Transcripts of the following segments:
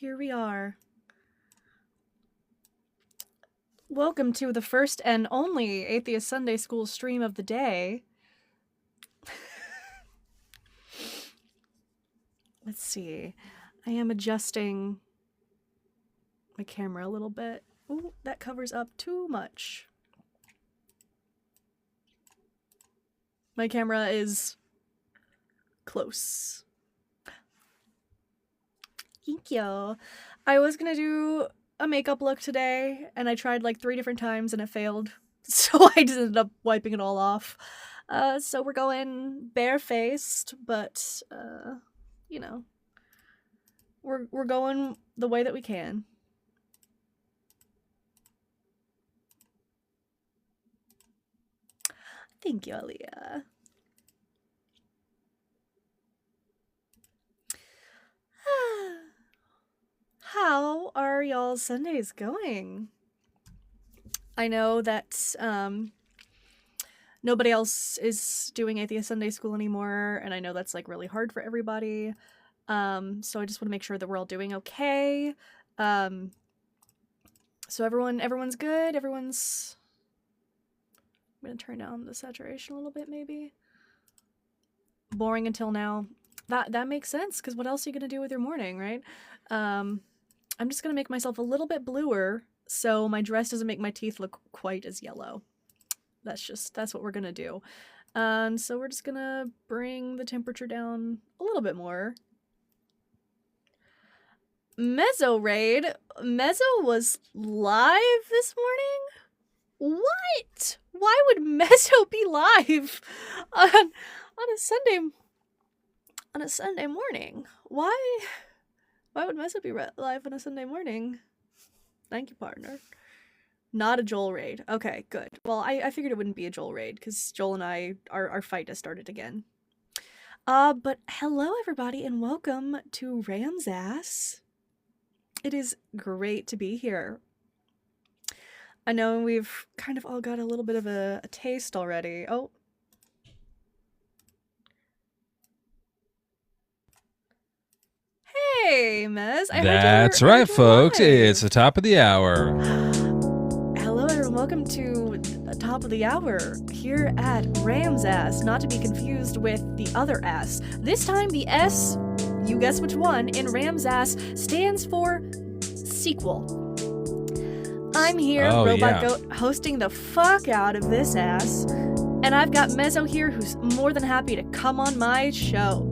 here we are. Welcome to the first and only Atheist Sunday School stream of the day. Let's see. I am adjusting my camera a little bit. Ooh, that covers up too much. My camera is close. Thank you. I was gonna do a makeup look today, and I tried like 3 different times and it failed. So I just ended up wiping it all off. So we're going barefaced, but you know, we're going the way that we can. Thank you, Aaliyah. How are y'all's Sundays going? I know that nobody else is doing Atheist Sunday School anymore, and I know that's like really hard for everybody. So I just want to make sure that we're all doing okay. So everyone's good. I'm gonna turn down the saturation a little bit, maybe. Boring until now. That makes sense, because what else are you gonna do with your morning, right? I'm just gonna make myself a little bit bluer so my dress doesn't make my teeth look quite as yellow. That's what we're gonna do. So we're just gonna bring the temperature down a little bit more. Mezzo raid. Mezzo was live this morning? What? Why would Mezzo be live on a Sunday morning? Why would Mezzo be live on a Sunday morning? Thank you, partner. Not a Joel raid. Okay, good. Well, I figured it wouldn't be a Joel raid, because Joel and I, our fight has started again. But hello, everybody, and welcome to RAMSASS. It is great to be here. I know we've kind of all got a little bit of a taste already. Oh. Hey, Mez. That's right, folks. It's the top of the hour. Hello, everyone. Welcome to the top of the hour here at RAMSASS, not to be confused with the other S. This time, the S, you guess which one, in RAMSASS stands for sequel. I'm here, robotgoat, hosting the fuck out of this ass, and I've got Mezzo here who's more than happy to come on my show.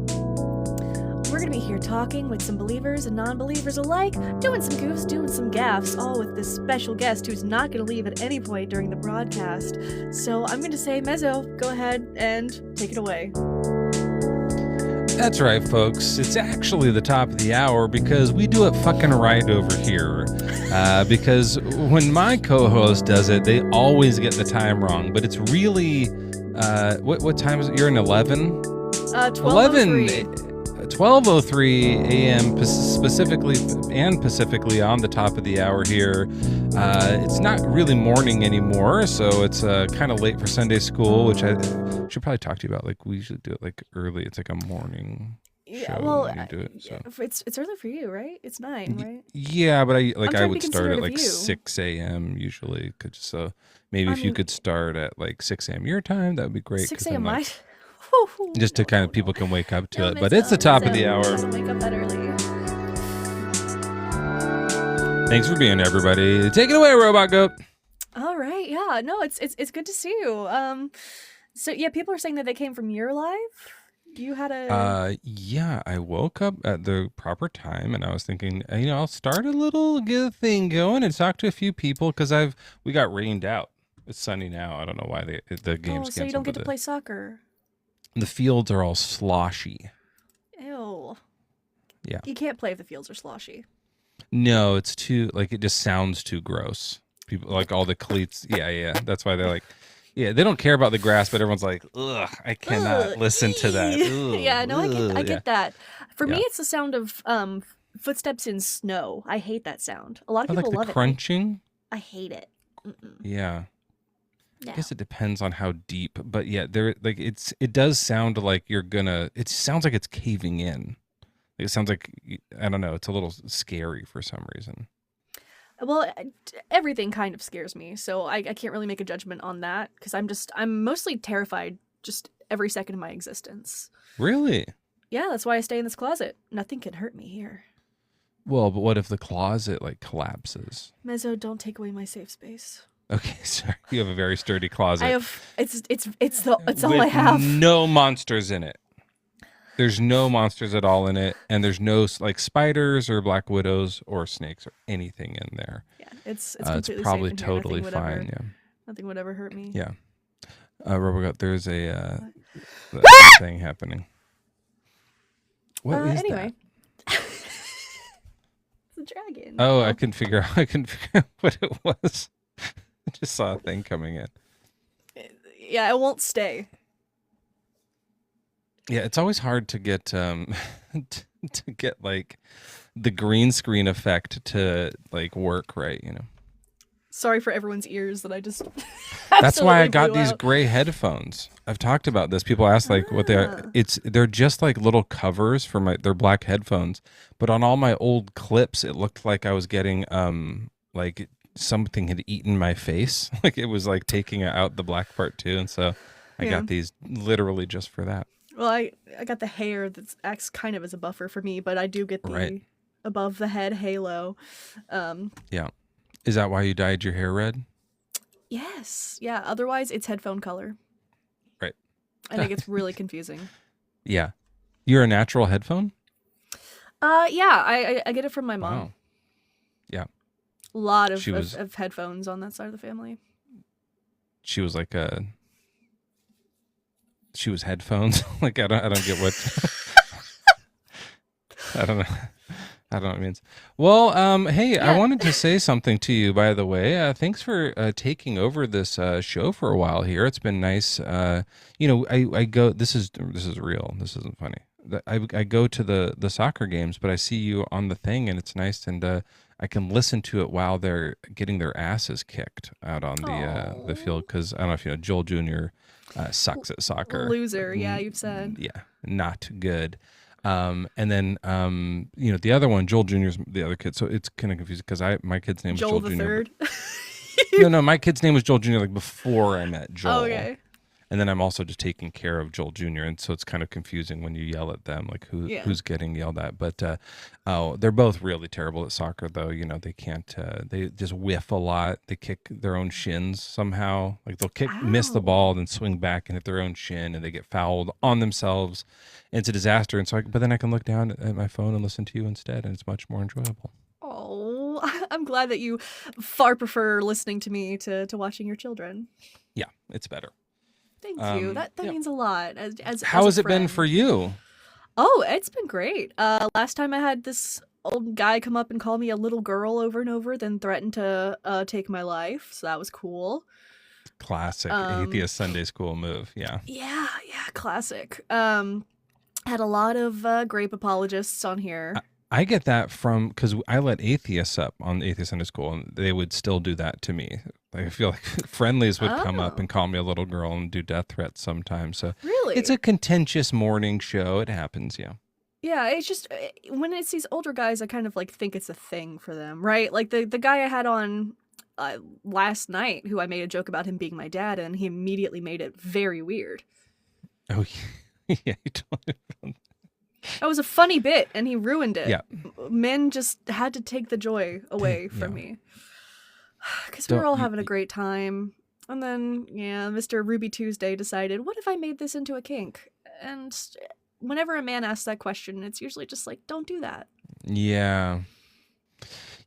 We're gonna be here talking with some believers and non-believers alike, doing some goofs, doing some gaffes, all with this special guest who's not gonna leave at any point during the broadcast. So I'm gonna say, Mezzo, go ahead and take it away. That's right, folks. It's actually the top of the hour because we do it fucking right over here. Because when my co-host does it, they always get the time wrong. But it's really, what time is it? You're in 11? 12:03 a.m. specifically on the top of the hour here. It's not really morning anymore, so it's kind of late for Sunday school, which I should probably talk to you about. Like, we usually do it like early. It's like a morning show. Well, when you do it, so. It's early for you, right? It's 9, right? Yeah, but I would start at like you. 6 a.m. usually. So maybe if you could start at like 6 a.m. your time, that would be great. 6 a.m. my just to kind of people can wake up to it, but it's the top of the hour. Doesn't wake up that early. Thanks for being here, everybody. Take it away, Robot Goat. All right, yeah, no, it's good to see you. So yeah, people are saying that they came from your live. You had a yeah, I woke up at the proper time, and I was thinking, I'll start a little good thing going and talk to a few people because we got rained out. It's sunny now. I don't know why the game's canceled. So you don't get to play soccer. The fields are all sloshy. Ew. Yeah. You can't play if the fields are sloshy. No, it's too, like, it just sounds too gross. People, like, all the cleats. Yeah. That's why they're like, yeah, they don't care about the grass, but everyone's like, ugh, I cannot listen to that. Ugh, yeah, no, I get that. For me, it's the sound of footsteps in snow. I hate that sound. A lot of people love it. Crunching? I hate it. Yeah. No. I guess it depends on how deep, but yeah, it does sound like it sounds like it's caving in. It sounds like, I don't know, it's a little scary for some reason. Well, everything kind of scares me, so I can't really make a judgment on that because I'm mostly terrified just every second of my existence. Really? Yeah, that's why I stay in this closet. Nothing can hurt me here. Well, but what if the closet like collapses? Mezzo, don't take away my safe space. Okay, sorry. You have a very sturdy closet. I have it's all I have. No monsters in it. There's no monsters at all in it, and there's no like spiders or black widows or snakes or anything in there. Yeah, it's probably safe in here. totally fine. Yeah, nothing would ever hurt me. yeah. Robotgoat, there's a thing happening. What is anyway. that? It's a dragon. Oh, I couldn't figure out what it was. I just saw a thing coming in. Yeah, it won't stay. Yeah, it's always hard to get to get like the green screen effect to like work right, you know. Sorry for everyone's ears that I just That's why I got these gray headphones. I've talked about this. People ask like what they are. They're just like little covers for they're black headphones. But on all my old clips, it looked like I was getting like something had eaten my face. Like it was like taking out the black part too. And so I got these literally just for that. Well, I got the hair that acts kind of as a buffer for me, but I do get the above the head halo. Yeah. Is that why you dyed your hair red? Yes. Yeah. Otherwise, it's headphone color. Right. I think it's really confusing. Yeah. You're a natural headphone? Yeah. I get it from my mom. Wow. Yeah. A lot of headphones on that side of the family. She was like she was headphones. Like I don't get what I don't know. I don't know what it means. Well, hey, yeah. I wanted to say something to you, by the way. Thanks for taking over this show for a while here. It's been nice. You know, I go. This is real. This isn't funny. I go to the soccer games, but I see you on the thing, and it's nice, and I can listen to it while they're getting their asses kicked out on the field. Because I don't know if you know, Joel Jr. Sucks at soccer. Loser, yeah, you've said. Yeah, not good. And then, you know, the other one, Joel Jr.'s the other kid. So it's kind of confusing because my kid's name was Joel Jr. Third. No, my kid's name was Joel Jr. like before I met Joel. Oh, okay. And then I'm also just taking care of Joel Jr. And so it's kind of confusing when you yell at them, like who's getting yelled at. But they're both really terrible at soccer, though. You know, they can't. They just whiff a lot. They kick their own shins somehow. Like they'll miss the ball, then swing back and hit their own shin, and they get fouled on themselves. And it's a disaster. And so, but then I can look down at my phone and listen to you instead, and it's much more enjoyable. Oh, I'm glad that you far prefer listening to me to watching your children. Yeah, it's better. Thank you. That means a lot. How has it been for you? Oh, it's been great. Last time I had this old guy come up and call me a little girl over and over, then threatened to take my life. So that was cool. Classic atheist Sunday school move. Yeah. Yeah, classic. Had a lot of grape apologists on here. I get that from because I let atheists up on Atheist Sunday School, and they would still do that to me. I feel like friendlies would come up and call me a little girl and do death threats sometimes. So really, it's a contentious morning show. It happens, yeah. Yeah, it's just when it's these older guys, I kind of like think it's a thing for them, right? Like the guy I had on last night, who I made a joke about him being my dad, and he immediately made it very weird. Oh yeah, you told me about that. That was a funny bit, and he ruined it. Yeah. Men just had to take the joy away from me. Because we were all having a great time. And then, Mr. Ruby Tuesday decided, what if I made this into a kink? And whenever a man asks that question, it's usually just like, don't do that. Yeah.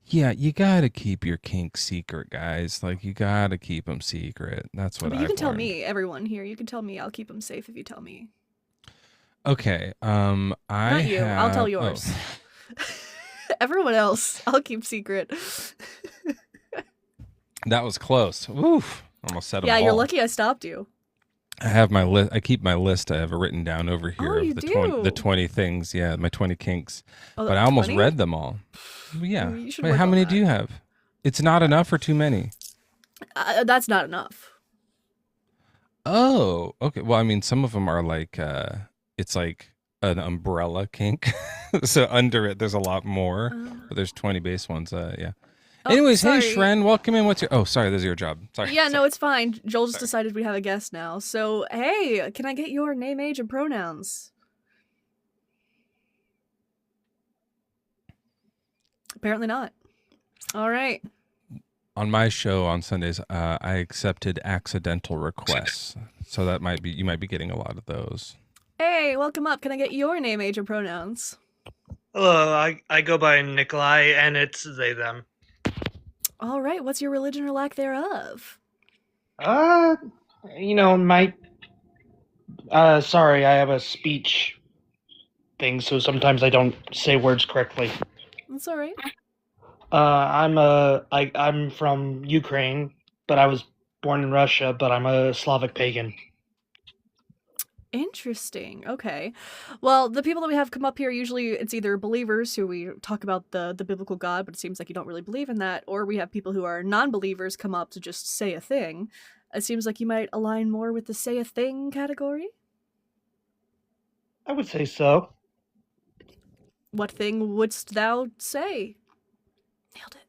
Yeah, you got to keep your kink secret, guys. Like, you got to keep them secret. That's what You can tell me, everyone here. You can tell me. I'll keep them safe if you tell me. Okay, Not you. I'll tell yours. Oh. Everyone else, I'll keep secret. That was close. Oof. Almost said them all. Yeah, you're lucky I stopped you. I have my list. I keep my list. I have it written down over here of the 20 things. Yeah, my 20 kinks. Oh, but I almost read them all. Yeah. Wait, how many do you have? It's not enough or too many? That's not enough. Oh, okay. Well, I mean, some of them are like, it's like an umbrella kink. So under it, there's a lot more, Uh, but there's 20 base ones. Yeah. oh, Anyways, hey, sorry. Shren, welcome in. What's your... Oh, sorry, this is your job. Sorry. Yeah, sorry. no, it's fine. Joel just Sorry. decided we have a guest now. So, hey, can I get your name, age, and pronouns? Apparently not. All right. On my show on Sundays, I accepted accidental requests. So that might be... You might be getting a lot of those. Hey, welcome up. Can I get your name, age, and pronouns? Hello, I go by Nikolai, and it's they, them. All right. What's your religion or lack thereof? You know, sorry, I have a speech thing, so sometimes I don't say words correctly. That's all right. I'm from Ukraine, but I was born in Russia, but I'm a Slavic pagan. Interesting. Okay. Well, the people that we have come up here, usually it's either believers who we talk about the biblical God, but it seems like you don't really believe in that, or we have people who are non-believers come up to just say a thing. It seems like you might align more with the say a thing category. I would say so. What thing wouldst thou say? Nailed it.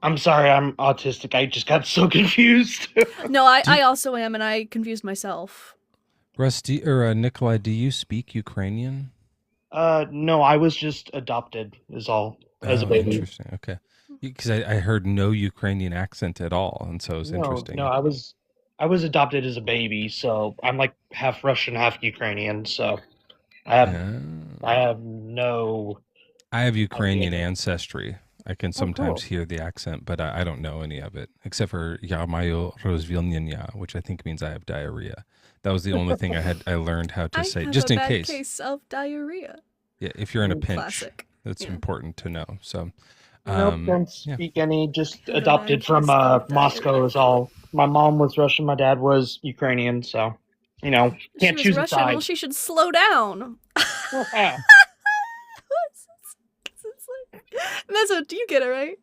I'm sorry, I'm autistic. I just got so confused. No, I also am, and I confused myself. Rusty, or Nikolai, do you speak Ukrainian? No, I was just adopted, is all, as a Oh, baby. interesting. Okay. Because I heard no Ukrainian accent at all, and so it was interesting. No, I was adopted as a baby, so I'm like half Russian, half Ukrainian. So I have no. I have Ukrainian idea. ancestry. I can sometimes cool. hear the accent, but I don't know any of it except for "Я маю розвільнення," which I think means I have diarrhea. That was the only thing I learned how to say, I have just a in bad case. of diarrhea. Yeah, if you're in a pinch, Classic. that's Yeah. important to know. So, Nope, don't yeah. speak any. Just Have a adopted bad from case of Moscow diarrhea. is all. My mom was Russian. My dad was Ukrainian. So, you know, She can't was choose a Russian. side. Well, she should slow down. Yeah. It's like, Mezzo, do you get it right?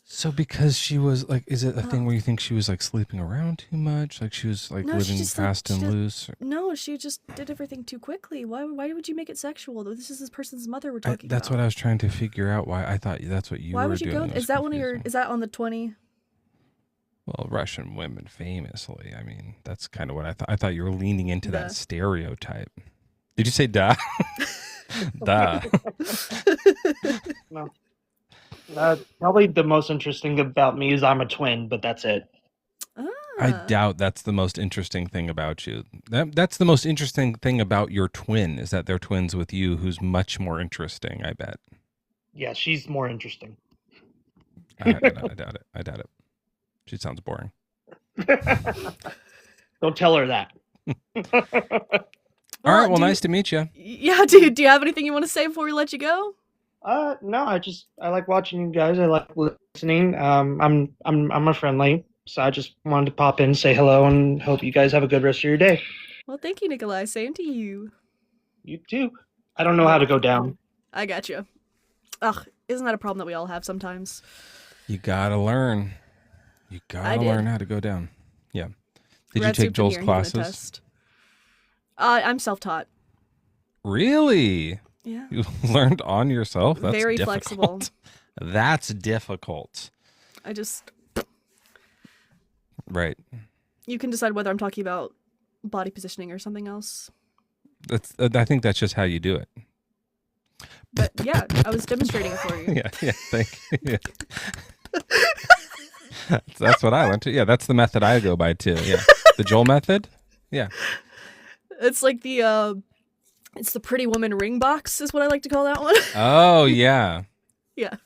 So because she was like, is it a thing where you think she was like sleeping around too much? Like she was like No, she living just, fast like, and she just- loose? No, she just did everything too quickly. Why would you make it sexual? This is this person's mother we're talking That's about. what I was trying to figure out. Why I thought that's what you Why were would you doing. go? It was Is that one of your? confusing. Is that on the 20? Well, Russian women famously. I mean, that's kind of what I thought. I thought you were leaning into Duh. that stereotype. Did you say "da"? Da. No. Probably the most interesting about me is I'm a twin, but that's it. I doubt that's the most interesting thing about you. That's the most interesting thing about your twin is that they're twins with you, who's much more interesting. I bet. Yeah, she's more interesting. I doubt it. I doubt it. She sounds boring. Don't tell her that. All right. Well, nice to meet you. Yeah, dude. Do you have anything you want to say before we let you go? No, I like watching you guys. I like listening. I'm a friendly, so I just wanted to pop in, say hello, and hope you guys have a good rest of your day. Well, thank you, Nikolai. Same to you. You too. I don't know how to go down. I got you. Ugh, isn't that a problem that we all have sometimes? You gotta learn. You gotta learn how to go down. Yeah. Did you take Joel's classes? I'm self-taught. Really? Yeah. You learned on yourself? That's Very difficult. flexible. That's difficult. I just... Right. You can decide whether I'm talking about body positioning or something else. That's. I think that's just how you do it. But yeah, I was demonstrating it for you. Yeah. Thank you. Yeah. That's what I learned too. Yeah, that's the method I go by too. Yeah. The Joel method? Yeah. It's like it's the Pretty Woman ring box is what I like to call that one. Oh, yeah. Yeah.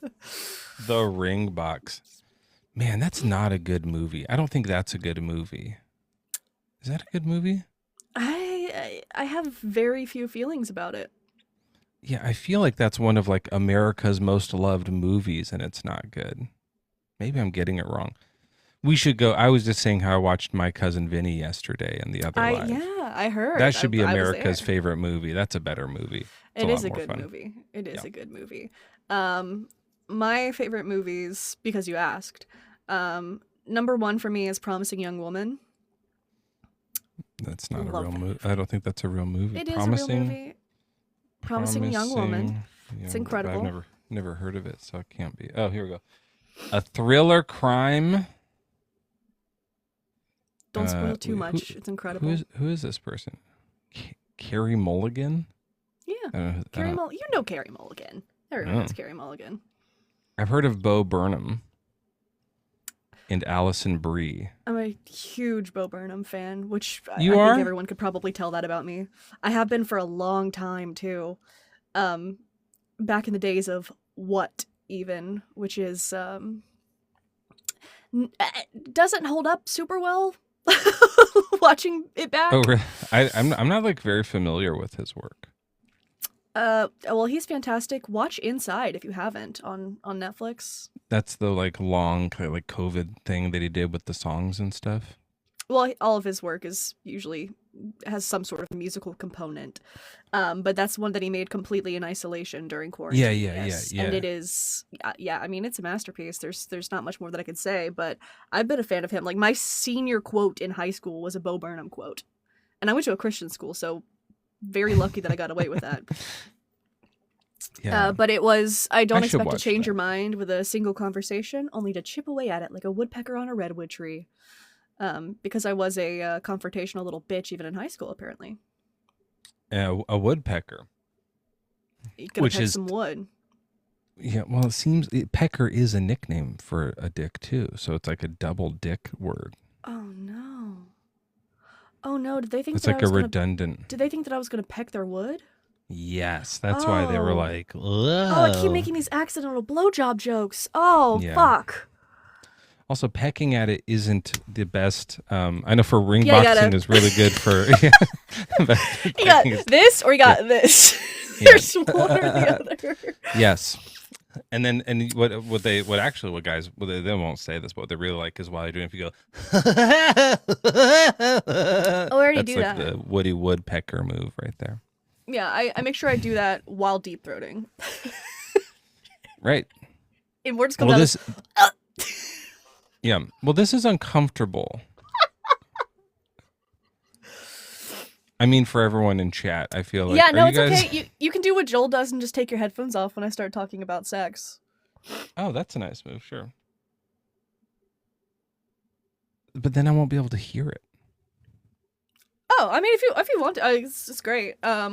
The ring box. Man, that's not a good movie. I don't think that's a good movie. Is that a good movie? I have very few feelings about it. Yeah, I feel like that's one of like America's most loved movies and it's not good. Maybe I'm getting it wrong. We should go. I was just saying how I watched My Cousin Vinny yesterday and the other live. Yeah, I heard. That should be I was America's there. favorite movie. That's a better movie. It is a lot more good fun. movie. It is Yeah. a good movie. My favorite movies, because you asked, number one for me is Promising Young Woman. That's not a Love real that movie. I don't think that's a real movie. It is a real movie. Promising Young Woman. It's Young- incredible. I've never heard of it, so it can't be. Oh, here we go. A thriller crime. Don't spoil too wait, much. It's incredible. Who is this person? Carrie Mulligan? Yeah. You know Carrie Mulligan. Everyone knows Carrie Mulligan. I've heard of Bo Burnham and Allison Brie. I'm a huge Bo Burnham fan, which I are? think everyone could probably tell that about me. I have been for a long time too. Back in the days of What Even, which is doesn't hold up super well. Watching it back. Oh, really? I'm not like very familiar with his work. Well, he's fantastic. Watch Inside if you haven't on Netflix. That's the like long like COVID thing that he did with the songs and stuff. Well, all of his work is usually has some sort of musical component, but that's one that he made completely in isolation during quarantine. Yeah. And it is, I mean, it's a masterpiece. There's not much more that I could say, but I've been a fan of him. Like my senior quote in high school was a Bo Burnham quote, and I went to a Christian school, so very lucky that I got away with that. Yeah. But it was, I don't expect to watch change that. your mind with a single conversation, only to chip away at it like a woodpecker on a redwood tree. Because I was a confrontational little bitch even in high school, apparently. A woodpecker. You could peck some wood. Yeah, well, it seems pecker is a nickname for a dick too, so it's like a double dick word. Oh no! Oh no! Did they think It's that like I was redundant? Did they think that I was gonna peck their wood? Yes, that's why they were like, "Ugh." Oh, I keep making these accidental blowjob jokes. Oh, Yeah. fuck. Also, pecking at it isn't the best. I know for ring Yeah, you boxing gotta- is really good for. But You got pecking is- this or you got this. Yeah. There's one or the other. Yes. And then, what they won't say this, but what they really like is while you're doing, if you go, Oh, I already that's do like that. the Woody Woodpecker move right there. Yeah, I make sure I do that while deep throating. Right. And words come Well, out. this, yeah. Well, this is uncomfortable. I mean, for everyone in chat, I feel like. Yeah, no, are it's you guys... okay. You can do what Joel does and just take your headphones off when I start talking about sex. Oh, that's a nice move. Sure. But then I won't be able to hear it. Oh, I mean, if you want to, it's great. I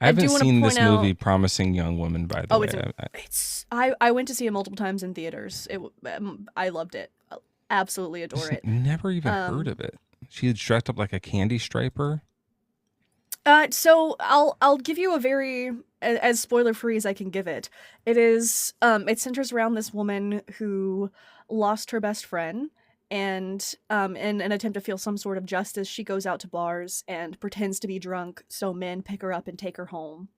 haven't do wanna seen this point out- movie, Promising Young Woman, by the way. I went to see it multiple times in theaters. I loved it. Absolutely adore it. Never even heard of it. She had dressed up like a candy striper. So I'll give you a very as spoiler free as I can give it. It is it centers around this woman who lost her best friend, and in an attempt to feel some sort of justice, she goes out to bars and pretends to be drunk so men pick her up and take her home,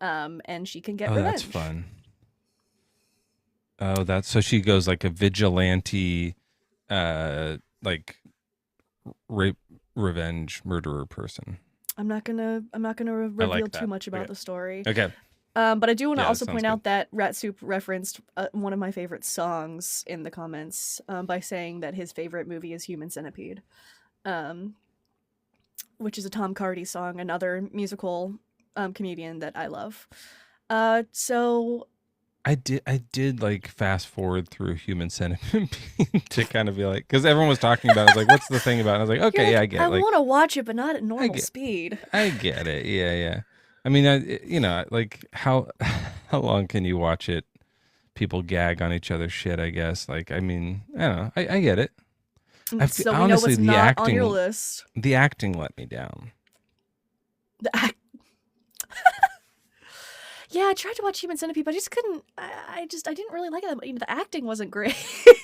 and she can get revenge. That's fun. Oh, that's so she goes like a vigilante, like rape, revenge, murderer person. I'm not gonna reveal like too that. much about Okay. the story. Okay. But I do want to Yeah, also sounds point good. out that Rat Soup referenced one of my favorite songs in the comments by saying that his favorite movie is Human Centipede, which is a Tom Cardy song, another musical comedian that I love. So I did like fast forward through Human Centipede to kind of be like, because everyone was talking about it. I was like, what's the thing about it? And I was like, okay, you're yeah, like, I get it. I Like, want to watch it, but not at normal get- speed. I get it. Yeah. I mean, like how long can you watch it? People gag on each other's shit, I guess. Like, I mean, I don't know. I get it. So we know honestly, what's the not on acting- your list. The acting let me down. Yeah, I tried to watch Human Centipede, but I just couldn't. I didn't really like it. The acting wasn't great.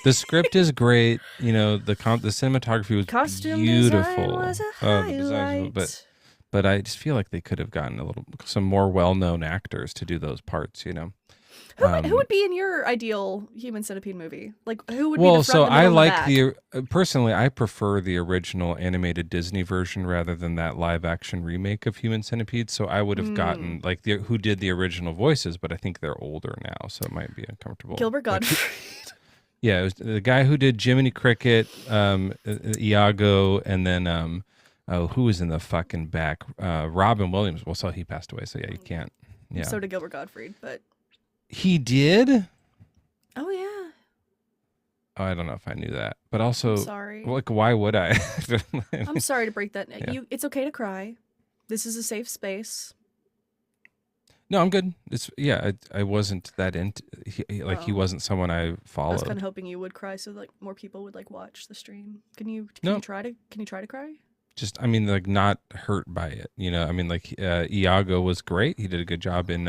The script is great. You know, the cinematography was Costume beautiful. design was a The design was- highlight. but I just feel like they could have gotten some more well-known actors to do those parts. You know. Who would be in your ideal Human Centipede movie? Like, who would be Well, the front, so the I middle, like and the back? personally, I prefer the original animated Disney version rather than that live-action remake of Human Centipede. So I would have gotten like who did the original voices, but I think they're older now, so it might be uncomfortable. Gilbert Like, Gottfried. yeah, it was the guy who did Jiminy Cricket, Iago, and then Oh, who was in the fucking back? Robin Williams. Well, so he passed away. So yeah, you can't. Yeah. So did Gilbert Gottfried, but He did? oh yeah. Oh, I don't know if I knew that. But also, I'm sorry. like, why would I? I'm sorry to break that. Yeah. It's okay to cry. This is a safe space. No, I'm good. It's I wasn't that into. He wasn't someone I I followed. was kind of hoping you would cry, so like more people would like watch the stream. Can you try to cry? Just, I mean, like, not hurt by it. You know, I mean, like, Iago was great. He did a good job in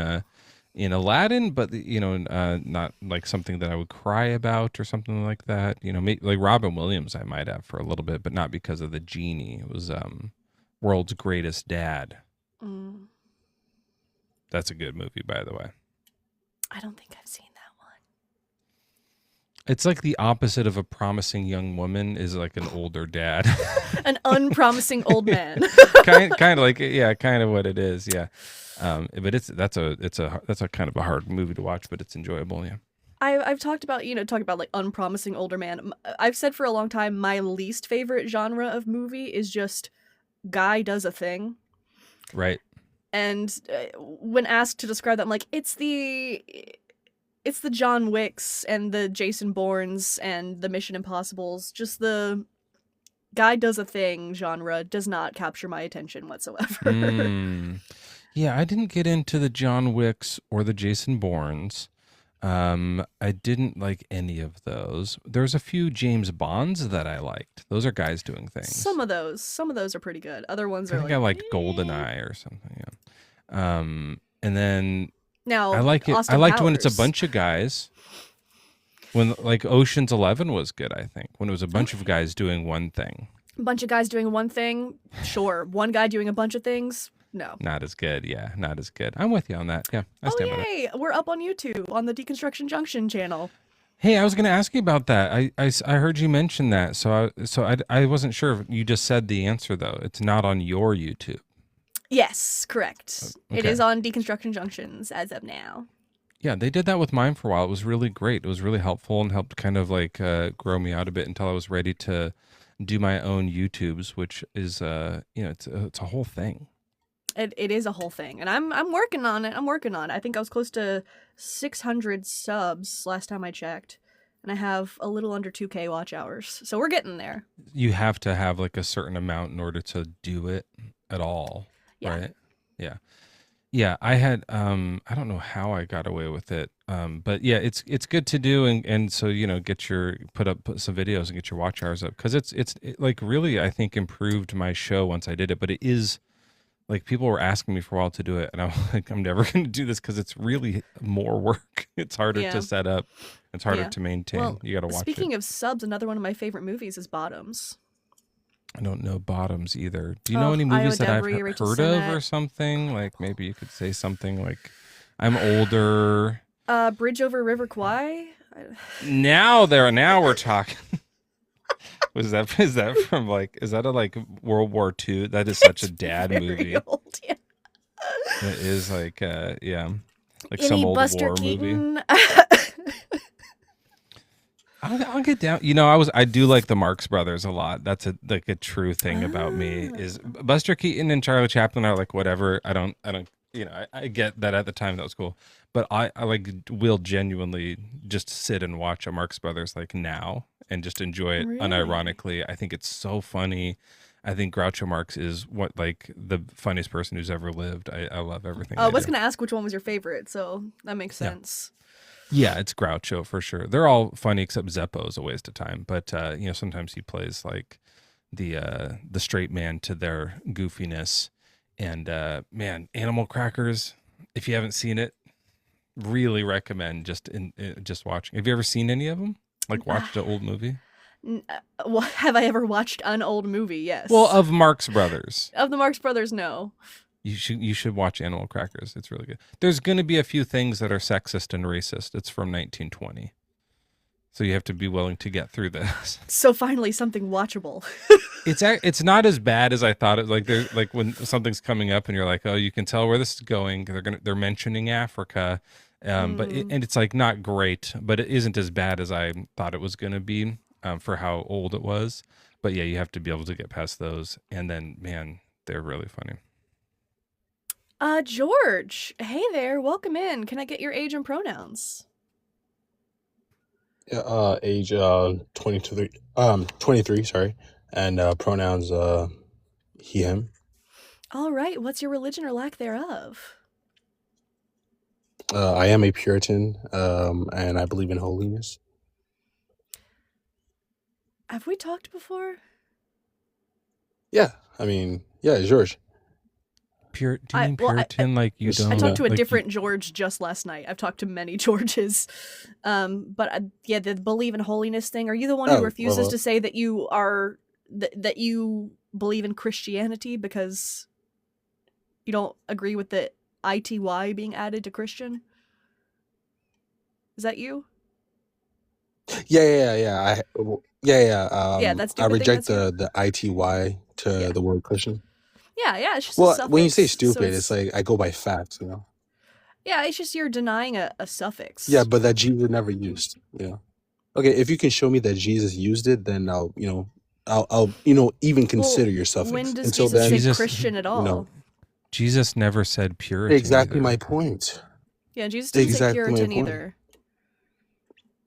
Aladdin, but not like something that I would cry about or something like that. You know, like Robin Williams, I might have for a little bit, but not because of the genie. It was World's Greatest Dad. Mm. That's a good movie, by the way. I don't think I've seen that one. It's like the opposite of a promising young woman is like an older dad. An unpromising old man. kind of like, yeah, kind of what it is. Yeah. But that's a kind of a hard movie to watch, but it's enjoyable. Yeah. I've talked about, like unpromising older man. I've said for a long time, my least favorite genre of movie is just guy does a thing. Right. And when asked to describe that, I'm like, it's the John Wicks and the Jason Bournes and the Mission Impossibles. Just the guy does a thing genre does not capture my attention whatsoever. Yeah, I didn't get into the John Wicks or the Jason Bournes. I didn't like any of those. There's a few James Bonds that I liked. Those are guys doing things. Some of those are pretty good. Other ones I are think like, I liked GoldenEye or something. Yeah. And then now I like it. Austin I liked when it's a Powers. bunch of guys. When like Ocean's 11 was good, I think. When it was a bunch of guys doing one thing. A bunch of guys doing one thing, sure. One guy doing a bunch of things, no. Not as good. Yeah, not as good. I'm with you on that. Yeah, I stand by that. Yay! We're up on YouTube on the Deconstruction Junction channel. Hey, I was going to ask you about that. I heard you mention that, so I wasn't sure if you just said the answer though. It's not on your YouTube. Yes, correct. Okay. It is on Deconstruction Junctions as of now. Yeah, they did that with mine for a while. It was really great. It was really helpful and helped kind of like grow me out a bit until I was ready to do my own YouTubes, which is it's a whole thing. It is a whole thing, and I'm working on it. I think I was close to 600 subs last time I checked, and I have a little under 2K watch hours. So we're getting there. You have to have like a certain amount in order to do it at all, Yeah. right? Yeah. Yeah, I had I don't know how I got away with it. But yeah, it's good to do and so put some videos and get your watch hours up cuz it like really I think improved my show once I did it, but it is like people were asking me for a while to do it and I'm like I'm never going to do this cuz it's really more work. It's harder Yeah. to set up. It's harder Yeah. to maintain. Well, You got to watch speaking it. of subs, another one of my favorite movies is Bottoms. I don't know Bottoms either. Do you know any Io movies that I've Debris, Rachel heard of Sennett. or something? Like maybe you could say something like I'm older. Bridge Over River Kwai. Now we're talking. Is that from like is that a like World War II? That is such a dad Very movie. old, yeah. It is like yeah. Like Any some old Buster war movie. Keaton? I'll get down. I do like the Marx Brothers a lot. That's a true thing about me is Buster Keaton and Charlie Chaplin are like whatever. I don't I get that at the time that was cool, but I like will genuinely just sit and watch a Marx Brothers like now and just enjoy it Really? unironically. I think it's so funny. I think Groucho Marx is like the funniest person who's ever lived. I love everything. I they was do. going to ask which one was your favorite, so that makes sense. Yeah, it's Groucho for sure. They're all funny except Zeppo's a waste of time. But sometimes he plays like the straight man to their goofiness. And man, Animal Crackers. If you haven't seen it, really recommend just watching. Have you ever seen any of them? Like watched an old movie? Have I ever watched an old movie? Yes. Well, of Marx Brothers. Of the Marx Brothers, no. You should watch Animal Crackers. It's really good. There's going to be a few things that are sexist and racist. It's from 1920. So you have to be willing to get through this. So finally something watchable. It's not as bad as I thought it. Like there's like when something's coming up and you're like, oh, you can tell where this is going. They're mentioning Africa, but it's like not great, but it isn't as bad as I thought it was going to be for how old it was. But yeah, you have to be able to get past those. And then, man, they're really funny. George, hey there, welcome in. Can I get your age and pronouns? Yeah, age 23, 23, sorry, and pronouns he, him. All right, what's your religion or lack thereof? I am a Puritan, and I believe in holiness. Have we talked before? Yeah, I mean, yeah, George. Do you mean Puritan? Like you don't? I talked to a like different George just last night. I've talked to many Georges. But yeah, the believe in holiness thing. Are you the one who refuses to say that you are that you believe in Christianity because you don't agree with the ITY being added to Christian? Is that you? Yeah. Yeah, that's I stupid thing, reject that's the ITY to the word Christian. Yeah, it's just a Well, suffix. when you say so stupid, it's like I go by facts, you know. Yeah, it's just you're denying a suffix. Yeah, but that Jesus never used, you know. Okay, if you can show me that Jesus used it, then I'll even consider your suffix. When does Until Jesus say then, Christian at all? you know, Jesus never said Puritan. exactly either. my point. Yeah, Jesus didn't say Exactly my Puritan point. either.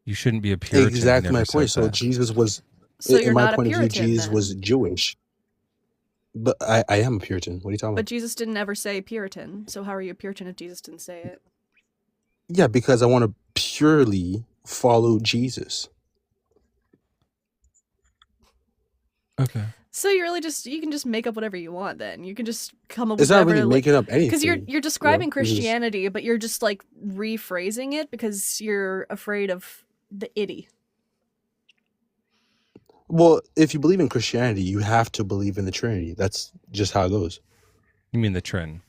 You shouldn't be a Puritan. He Exactly never my said point. So that. Jesus was, So in you're my not a point of view, Puritan Jesus then. was Jewish. But I am a Puritan. What are you talking But about? Jesus didn't ever say Puritan. So how are you a Puritan if Jesus didn't say it? Yeah, because I want to purely follow Jesus. Okay. So you really you can just make up whatever you want then. You can just come up It's with not whatever, really making up anything. because you're describing this is- Christianity, but you're just like rephrasing it because you're afraid of the itty. Well, if you believe in Christianity, you have to believe in the Trinity. That's just how it goes. You mean the Trin?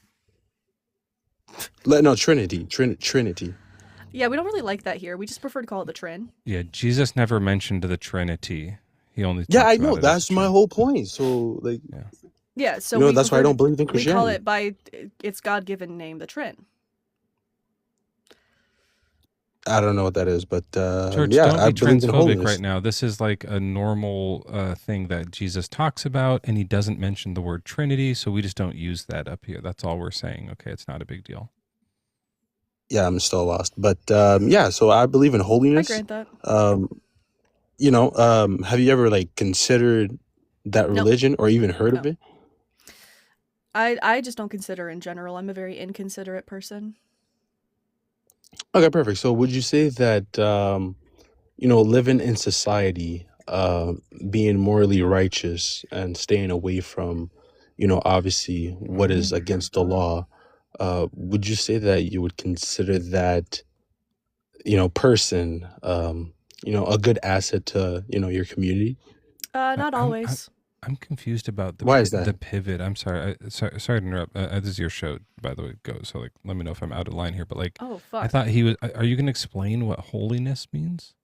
No, Trinity. Trinity. Yeah, we don't really like that here. We just prefer to call it the Trin. Yeah, Jesus never mentioned the Trinity. He only Yeah, talked I about know. it as That's the my Trin. whole point. So, like, Yeah, so you know, that's why I don't believe in we Christianity. call it by its God-given name, the Trin. I don't know what that is, but George, yeah, don't I be believe in transphobic holiness. right now. This is like a normal thing that Jesus talks about, and he doesn't mention the word Trinity, so we just don't use that up here. That's all we're saying. Okay, it's not a big deal. Yeah, I'm still lost, but yeah. So I believe in I holiness. grant that. Have you ever like considered that Nope. religion or even heard of No. it? I just don't consider in general. I'm a very inconsiderate person. Okay, perfect. So would you say that living in society, being morally righteous and staying away from, obviously what is against the law, would you say that you would consider that, person, a good asset to, your community? Not always. I'm confused about Why is the that? pivot. I'm sorry. Sorry to interrupt. This is your show, by the way. Go. So, like, let me know if I'm out of line here. But, like, Oh, I fuck. thought he was. Are you going to explain what holiness means?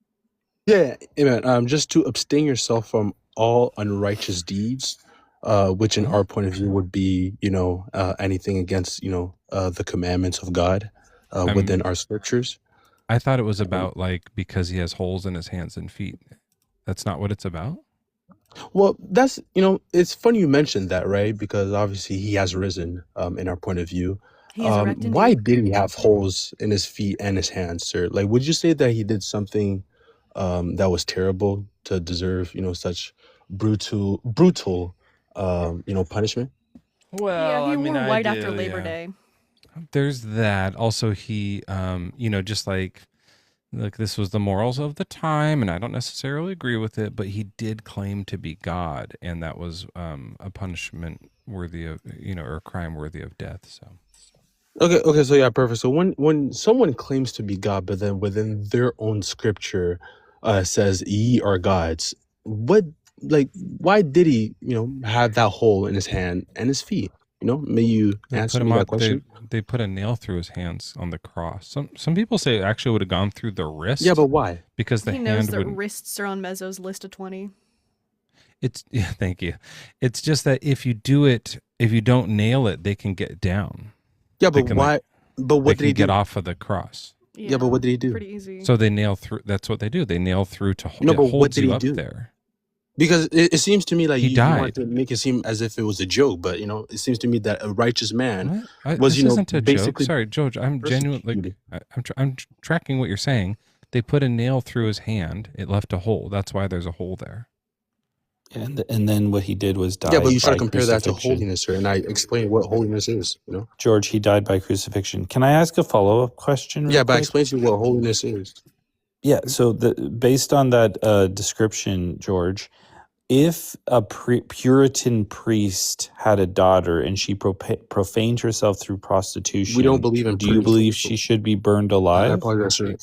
Yeah, amen. Just to abstain yourself from all unrighteous deeds, which in our point of view would be, anything against, the commandments of God within our scriptures. I thought it was about, like, because he has holes in his hands and feet. That's not what it's about? Well, that's, it's funny you mentioned that, right? Because obviously he has risen in our point of view. He is erect Why indeed. did he have holes in his feet and his hands, sir? Like, would you say that he did something that was terrible to deserve, such brutal, punishment? Well, Yeah, he wore white after Labor Day. There's that. Also, he, just like this was the morals of the time, and I don't necessarily agree with it, but he did claim to be God, and that was a punishment worthy of, or a crime worthy of death. So. Okay, so yeah, perfect. So when someone claims to be God, but then within their own scripture says ye are gods, why did he, have that hole in his hand and his feet? May you answer me that question? They put a nail through his hands on the cross. Some people say it actually would have gone through the wrist. Yeah, but why? Because the He knows hand that wouldn't. wrists are on Mezzo's list of 20. Thank you. It's just that if you don't nail it, they can get down. Yeah, They but can, why? But what They did he can get do? off of the cross. Yeah, but what did he do? Pretty easy. So they nail through. That's what they do. They nail through to No, it but what holds did you he up do? there. Because it seems to me like He you want died. to make it seem as if it was a joke, but it seems to me that a righteous man What? was, This isn't a joke. basically Sorry, George. I'm genuinely. persecuted. I'm tracking what you're saying. They put a nail through his hand. It left a hole. That's why there's a hole there. And then what he did was die. Yeah, but you try by to compare that to crucifixion. holiness, sir, and I explain what holiness is. George, he died by crucifixion. Can I ask a follow-up question? Yeah, real but I quick? explain to you what holiness is. Yeah. So based on that description, George, if a Puritan priest had a daughter and she profaned herself through prostitution, We don't believe in do you priests. believe she should be burned I alive? apologize, sir.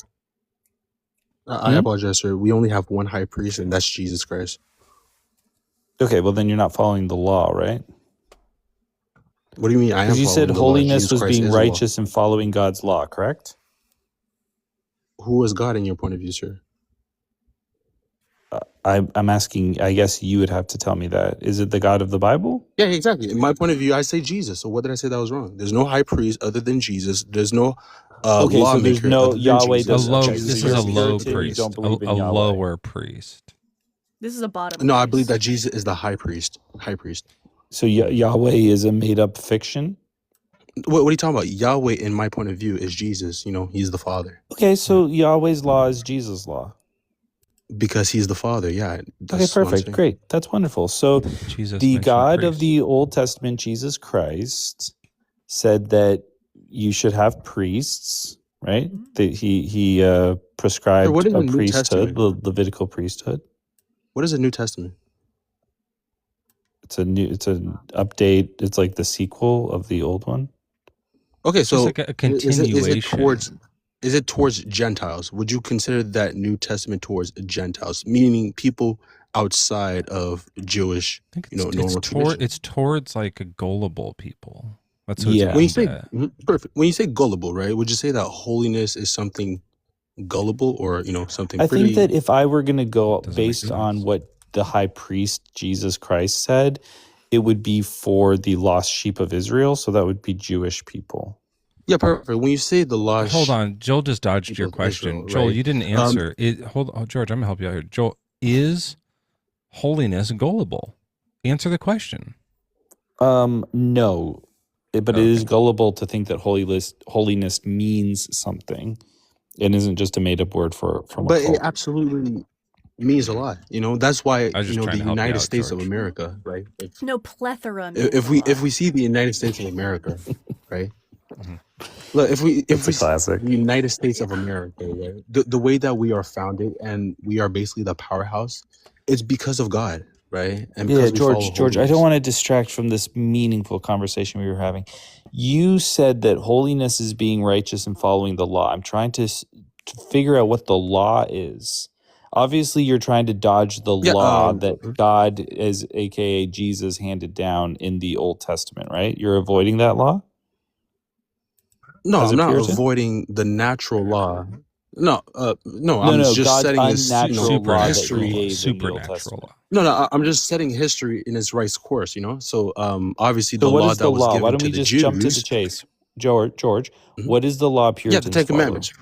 I apologize, sir. We only have one high priest, and that's Jesus Christ. Okay, well then you're not following the law, right? What do you mean? I am Because you following said the law. holiness Jesus was Christ being is the law. righteous and following God's law, correct? Who is God in your point of view, sir? I'm asking, I guess you would have to tell me that. Is it the God of the Bible? Yeah, exactly. In my point of view, I say Jesus. So what did I say that was wrong? There's no high priest other than Jesus. There's no Okay, so there's lawmaker no other than Yahweh Jesus. does. Okay, This so is you're a a low Puritan, you priest. don't believe in A Yahweh. lower priest. This is a bottom. No, I believe that priest. Jesus is the high priest. High priest. So Yahweh is a made-up fiction? What are you talking about? Yahweh, in my point of view, is Jesus. He's the Father. Okay, so Yahweh's law is Jesus' law. Because he's the Father, yeah. Okay, That's what I'm perfect. saying. Great. That's wonderful. So Jesus the mentioned God of priest. the Old Testament, Jesus Christ, said that you should have priests, right? That he prescribed what is a the New priesthood, Testament? the Levitical priesthood. What is the New Testament? It's an update. It's like the sequel of the old one. Okay, It's just so like a is continuation. it towards Gentiles? Would you consider that New Testament towards Gentiles, meaning people outside of Jewish, I think normal tradition? it's towards like a gullible people. That's what Yeah. When you it's say aimed at. perfect, when you say gullible, right? Would you say that holiness is something gullible, or something I pretty? think that if I were going to go Doesn't make based on sense. what the high priest Jesus Christ said, it would be for the lost sheep of Israel. So that would be Jewish people. Yeah, perfect. When you say the law, Hold on, Joel just dodged your people of Israel, question. Joel, right? you didn't answer. George, I'm gonna help you out here. Joel, is holiness gullible? Answer the question. No, but it is Okay. gullible to think that holiness means something. It isn't just a made up word from a But cult. it absolutely means a lot. That's why I was just the trying to help you United out, States of George. America, right? No, plethora means If a we lot. if we see the United States of America, right? Mhm. Look, if we It's a see classic. the United States of America, right? The way that we are founded and we are basically the powerhouse, it's because of God, right? And Yeah, because we follow George, I don't holiness. want to distract from this meaningful conversation we were having. You said that holiness is being righteous and following the law. I'm trying to figure out what the law is. Obviously, you're trying to dodge the Yeah. law that God, as aka Jesus, handed down in the Old Testament, right? You're avoiding that law No, as a I'm not Puritan? avoiding the natural law. No, No, I'm just God's setting this, unnatural law that he Supernatural law. gave in the Old Supernatural Testament. law. No, I'm just setting history in its right course, So, obviously, So the what law is that the was law? Why given don't to we the just jump to the Jews, chase? George, Mhm. what is the law yeah, the Puritans Ten follow? Commandments.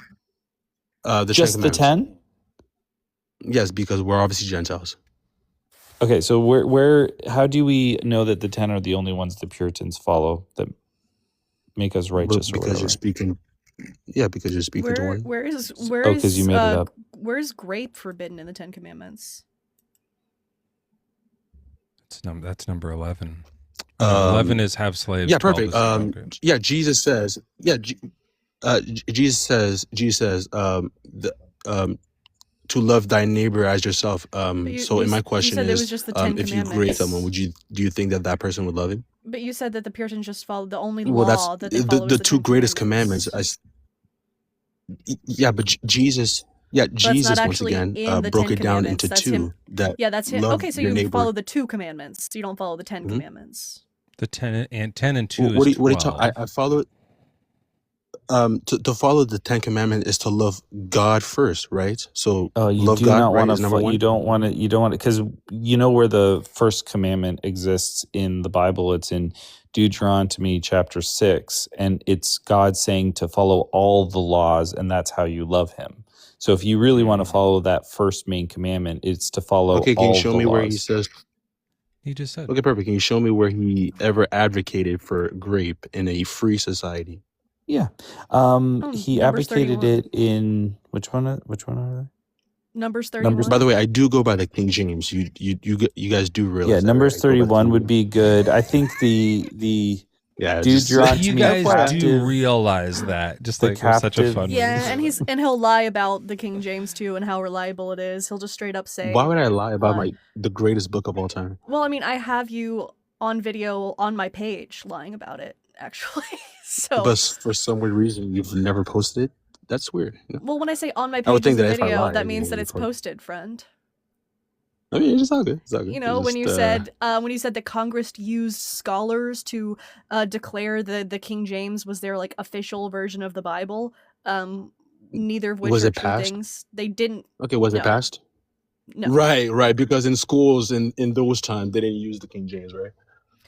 The Ten Just the Commandments. 10? Yes, because we're obviously Gentiles. Okay, so where how do we know that the 10 are the only ones the Puritans follow that make us righteous or Because you're whatever? speaking, because you're speaking to one. Where is Oh, because you made it up. where's grape forbidden in the Ten Commandments? That's number 11. No, 11 is have slaves. Yeah, 12 perfect. is smoke grapes. Yeah, Jesus says, Jesus says, to love thy neighbor as yourself. So in my question said it was is, just the Ten if you Commandments. grade someone, do you think that person would love him? But you said that the Puritans just followed the only Well, that's law that they follow is the the two Ten greatest Commandments. commandments. Yeah, but Jesus, That's Jesus not once actually again in the broke Ten it down Commandments. into That's two. him. That Yeah, that's him. love Okay, so your you neighbor. follow the two commandments. You don't follow the 10 Mhm. Commandments. The 10 and 2 What is do you 12. I follow. To follow the Ten Commandments is to love God first, right? So Oh, you love do God, not right, want is number to. one. You don't want to. Because you know where the first commandment exists in the Bible. It's in Deuteronomy chapter 6, and it's God saying to follow all the laws, and that's how you love Him. So if you really want to follow that first main commandment, it's to follow Okay, can all you show the me where he laws. says? He just said. Okay, perfect. Can you show me where he ever advocated for grape in a free society? Yeah. He Numbers advocated 31. it in which one are they? Numbers Numbers 31. By the way, I do go by the King James. You guys do realize Yeah, that, Numbers right? I go by the 31 King would James. be good. I think the Yeah, dude just you're on You to me guys do captive. realize that. Just The like we're such a captive- fun Yeah, room. and he'll lie about the King James too and how reliable it is. He'll just straight up say, why would I lie about uh, the greatest book of all time? well, I mean, I have you on video on my page lying about it, actually. So, But for some weird reason, you've never posted it. That's weird. You know? well, when I say on my I would page think as a that if I video, lied, that you means know, that you'd it's probably- posted, friend. I mean, it's all good. It's all good. You know, It's when you just, said that Congress used scholars to declare the King James was their like official version of the Bible, neither of which Was are it true passed? things. They didn't. okay, was no. it passed? No, Right. Because in schools in those times they didn't use the King James, right?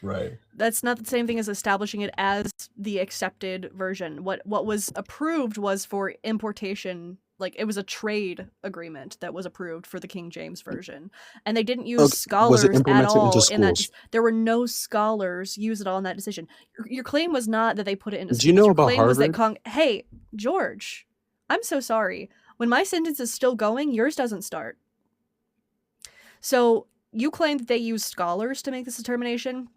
Right. that's not the same thing as establishing it as the accepted version. What was approved was for importation. Like it was a trade agreement that was approved for the King James version, and they didn't use Okay, was scholars it at implemented all into in that. schools? There were no scholars used at all in that decision. Your claim was not that they put it into schools. Do you know Your about claim was that Harvard? Hey, George, I'm so sorry. When my sentence is still going, yours doesn't start. So you claim that they used scholars to make this determination.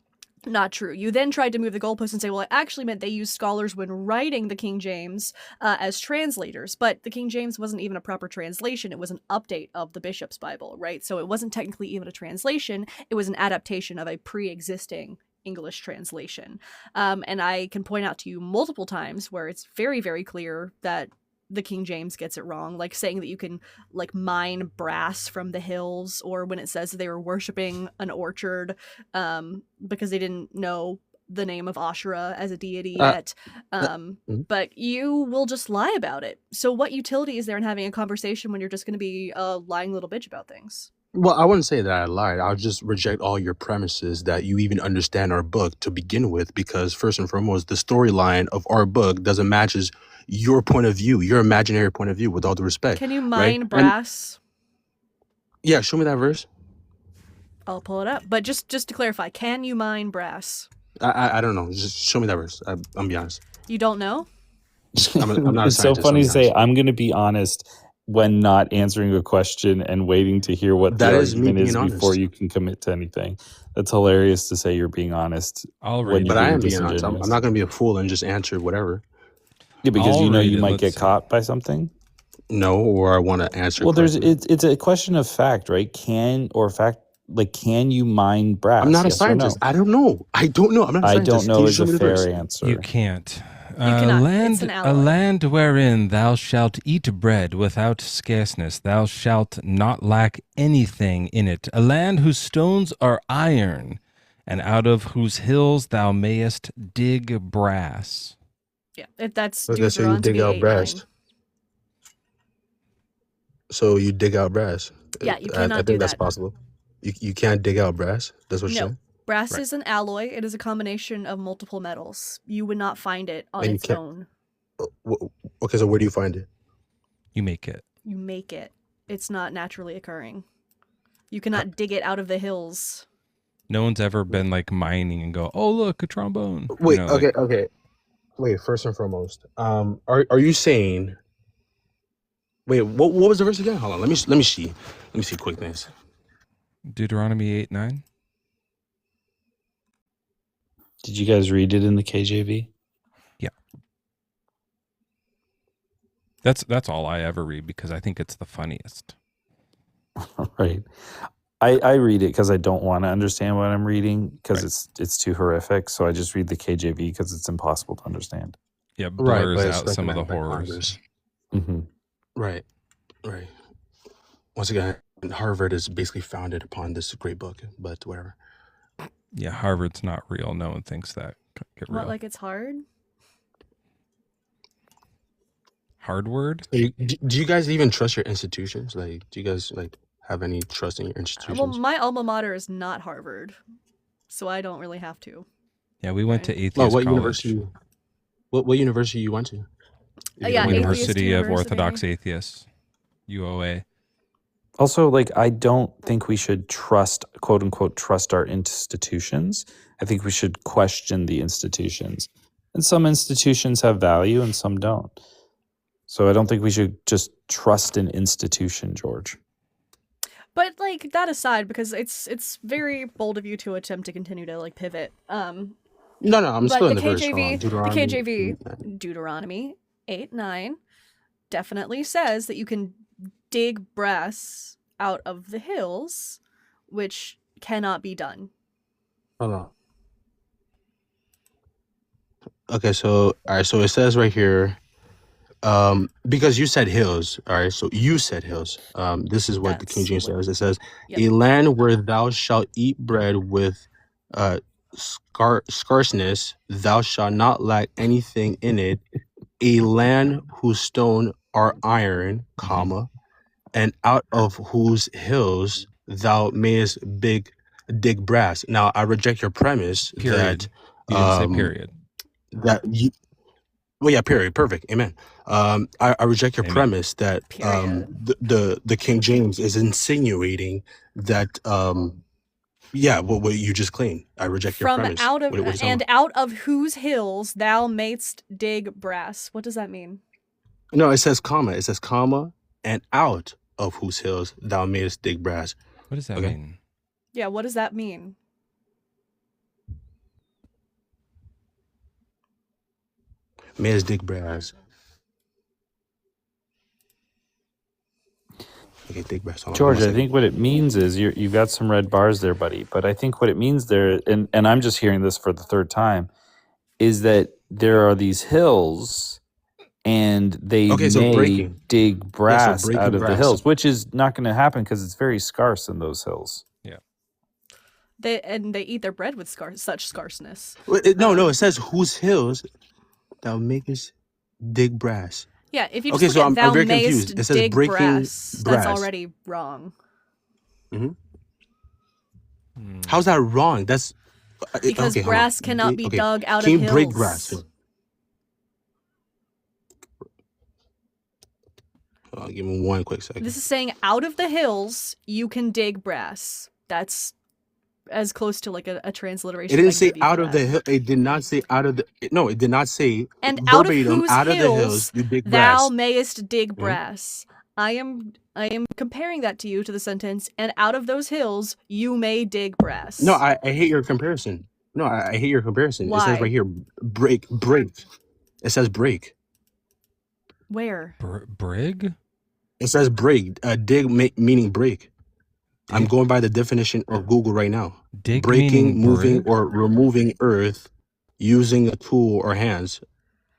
Not true. You then tried to move the goalpost and say, well, it actually meant they used scholars when writing the King James as translators, but the King James wasn't even a proper translation. It was an update of the Bishop's Bible, right? So it wasn't technically even a translation. It was an adaptation of a pre-existing English translation. And I can point out to you multiple times where it's very, very clear that the King James gets it wrong, like saying that you can like mine brass from the hills, or when it says they were worshiping an orchard because they didn't know the name of Ashura as a deity yet. But you will just lie about it. So what utility is there in having a conversation when you're just going to be a lying little bitch about things? Well, I wouldn't say that I lied. I'll just reject all your premises that you even understand our book to begin with, because first and foremost, the storyline of our book doesn't matches your point of view, your imaginary point of view, with all due respect. Can you right? mine And brass? yeah, show me that verse. I'll pull it up. But just to clarify, can you mine brass? I don't know. Just show me that verse. I'm be honest. You don't know? I'm not a It's so scientist, funny I'm to be say honest. I'm going to be honest when not answering a question and waiting to hear what That the is me argument is being before honest. you can commit to anything. That's hilarious to say you're being honest I'll when read you're But I being am being honest. I'm disingenuous. not going to be a fool and just answer whatever. Yeah, because I'll you know read you it. might Let's get see. caught by something. No, or I want to answer. Well, correctly. it's a question of fact, right? Can you mine brass? I'm not a yes or no? scientist. I don't know. I'm not a I scientist. don't Can know you is show a me the fair verse? answer. You can't. cannot. Land, It's an a alloy. land wherein thou shalt eat bread without scarceness, thou shalt not lack anything in it. A land whose stones are iron, and out of whose hills thou mayest dig brass. Yeah, if that's Okay, so you dig out Deuteronomy 8:9. brass. So you dig out brass. Yeah, you I cannot do think that's that. possible. You can't dig out brass. That's what you're No. saying. Brass Right. is an alloy. It is a combination of multiple metals. You would not find it on And you its can't- own. Okay, so where do you find it? You make it. You make it. It's not naturally occurring. You cannot dig it out of the hills. No one's ever been like mining and go, oh look, a trombone. You Wait, know, okay, like, okay. Wait, first and foremost, are you saying? Wait, what was the verse again? Hold on, let me see quick things. Deuteronomy 8:9. Did you guys read it in the KJV? That's all I ever read because I think it's the funniest. Right. I read it because I don't want to understand what I'm reading because it's too horrific. So I just read the KJV because it's impossible to understand. Yeah, blurs but it's out some of the recommended by horrors. Congress. Mm-hmm. Right. Once again, Harvard is basically founded upon this great book, but whatever. Yeah, Harvard's not real. No one thinks that. Get real. What, like it's hard? Hard word? Do you guys even trust your institutions? Like, do you guys like have any trust in your institutions? Well, my alma mater is not Harvard, so I don't really have to. Yeah, we went to atheist what college. university? What university you went to? Yeah, University Atheist of University. Orthodox Atheists. UOA. Also, like, I don't think we should trust, quote unquote, trust our institutions. I think we should question the institutions. And some institutions have value and some don't. So I don't think we should just trust an institution, George. But like that aside, because it's very bold of you to attempt to continue to like pivot. No, I'm But still in the the verse. Hold on. Deuteronomy 8:9 definitely says that you can dig brass out of the hills, which cannot be done. Hold on. Okay, so all right, so it says right here, because you said hills, all right, so you said hills. This is what the King James says. It says, Yep. a land where thou shalt eat bread with scarceness, thou shalt not lack anything in it, a land whose stone are iron, comma, and out of whose hills thou mayest dig brass. Now I reject your premise Period. that You didn't say period. that you well, yeah, period, perfect, amen. I reject your Amen. premise that Period. the King James is insinuating that yeah, what you just claimed. I reject your From premise. out of What is that? and out of whose hills thou mayst dig brass. What does that mean? No, it says comma, and out of whose hills thou mayest dig brass. What does that Okay. mean? Yeah, what does that mean? Mayest dig brass. Okay, dig brass. Hold on, George, one I second. think what it means is you've got some red bars there, buddy. But I think what it means there, and I'm just hearing this for the third time, is that there are these hills and they Okay, so may breaking. dig brass breaking out of the brass. hills, which is not going to happen because it's very scarce in those hills. They eat their bread with such scarceness. No, it says whose hills thou makest dig brass. Yeah, if you just Okay, look so at I'm thou very mayst confused. It says dig breaking brass, that's brass. already wrong. How's that wrong? That's Because okay, hold on. brass cannot be Okay, dug out can of you hills. break brass? Give me one quick second. This is saying out of the hills you can dig brass. That's as close to like a transliteration. It didn't I can say give you out for of the that. hill. It did not say out of the. No, it did not say And out of verbatim. whose Out of the hills, hills you dig thou brass. mayest dig brass. I am comparing that to you to the sentence, and out of those hills you may dig brass. No, I hate your comparison. No, I hate your comparison. It says Why? right here, break. It says break. Where? Brig? It says break. Dig meaning break. I'm Dig- going by the definition of Google right now. Dig Breaking, meaning moving, brig? or removing earth using a tool or hands.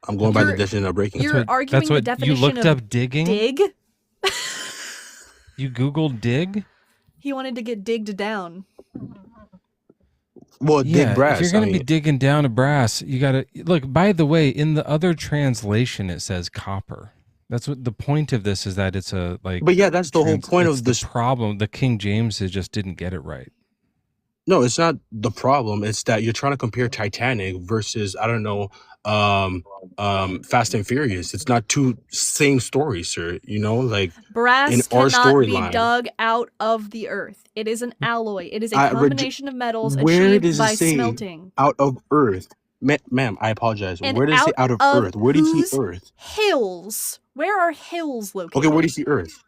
I'm going by the You're- definition of breaking. You're arguing That's the what definition you looked of up digging? dig? You Googled dig? He wanted to get digged down. Well, dig brass. If you're going I to be mean, digging down a brass, you got to look. By the way, in the other translation, it says copper. That's what the point of this is. That it's a like. but yeah, that's the whole point it's of the this. problem. The King James just didn't get it right. No, it's not the problem. It's that you're trying to compare Titanic versus I don't know, Fast and Furious. It's not two same stories, sir. You know, like Brass in our cannot be storyline. dug out of the earth. It is an alloy. It is a I combination of metals Where achieved does it by say smelting. out of earth, ma'am? I apologize. And Where does it say out of earth? Where do you whose see earth? hills? Where are hills located? Okay, where do you see earth?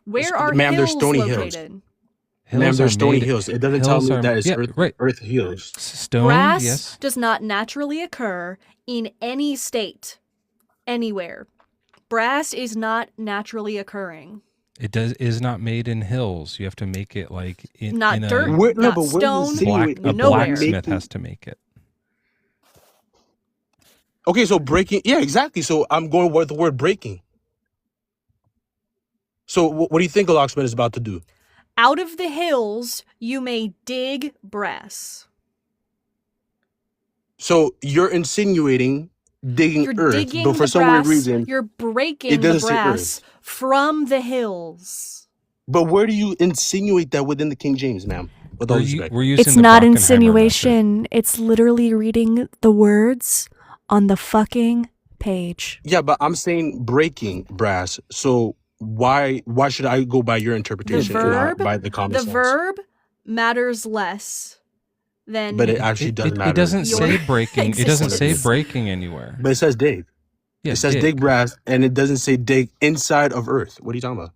Where are Ma'am, there's hills stony hills. located? Ma'am, Hills there's are stony made- hills. It doesn't tell hills me are- that it's yeah, right. earth hills. Stone, Brass yes. does not naturally occur in any state, anywhere. Brass is not naturally occurring. It is not made in hills. You have to make it like in Not in dirt, a Where- no, not but where does it stone, say a nowhere. blacksmith has to make it. Okay, so breaking. Yeah, exactly. So I'm going with the word breaking. So what do you think a locksmith is about to do? Out of the hills you may dig brass. So you're insinuating digging You're earth, digging but for the some brass, weird reason, you're breaking it the doesn't say brass earth. from the hills. But where do you insinuate that within the King James, ma'am? With all respect. We're using It's the not Brockenheimer insinuation. It's literally reading the words on the fucking page. Yeah, but I'm saying breaking brass. So why should I go by your interpretation and not by the common sense? The verb matters less than. But it actually doesn't matter. It doesn't say breaking. It doesn't say existence. breaking anywhere. But it says dig. Yeah, It says dig brass, and it doesn't say dig inside of earth. What are you talking about?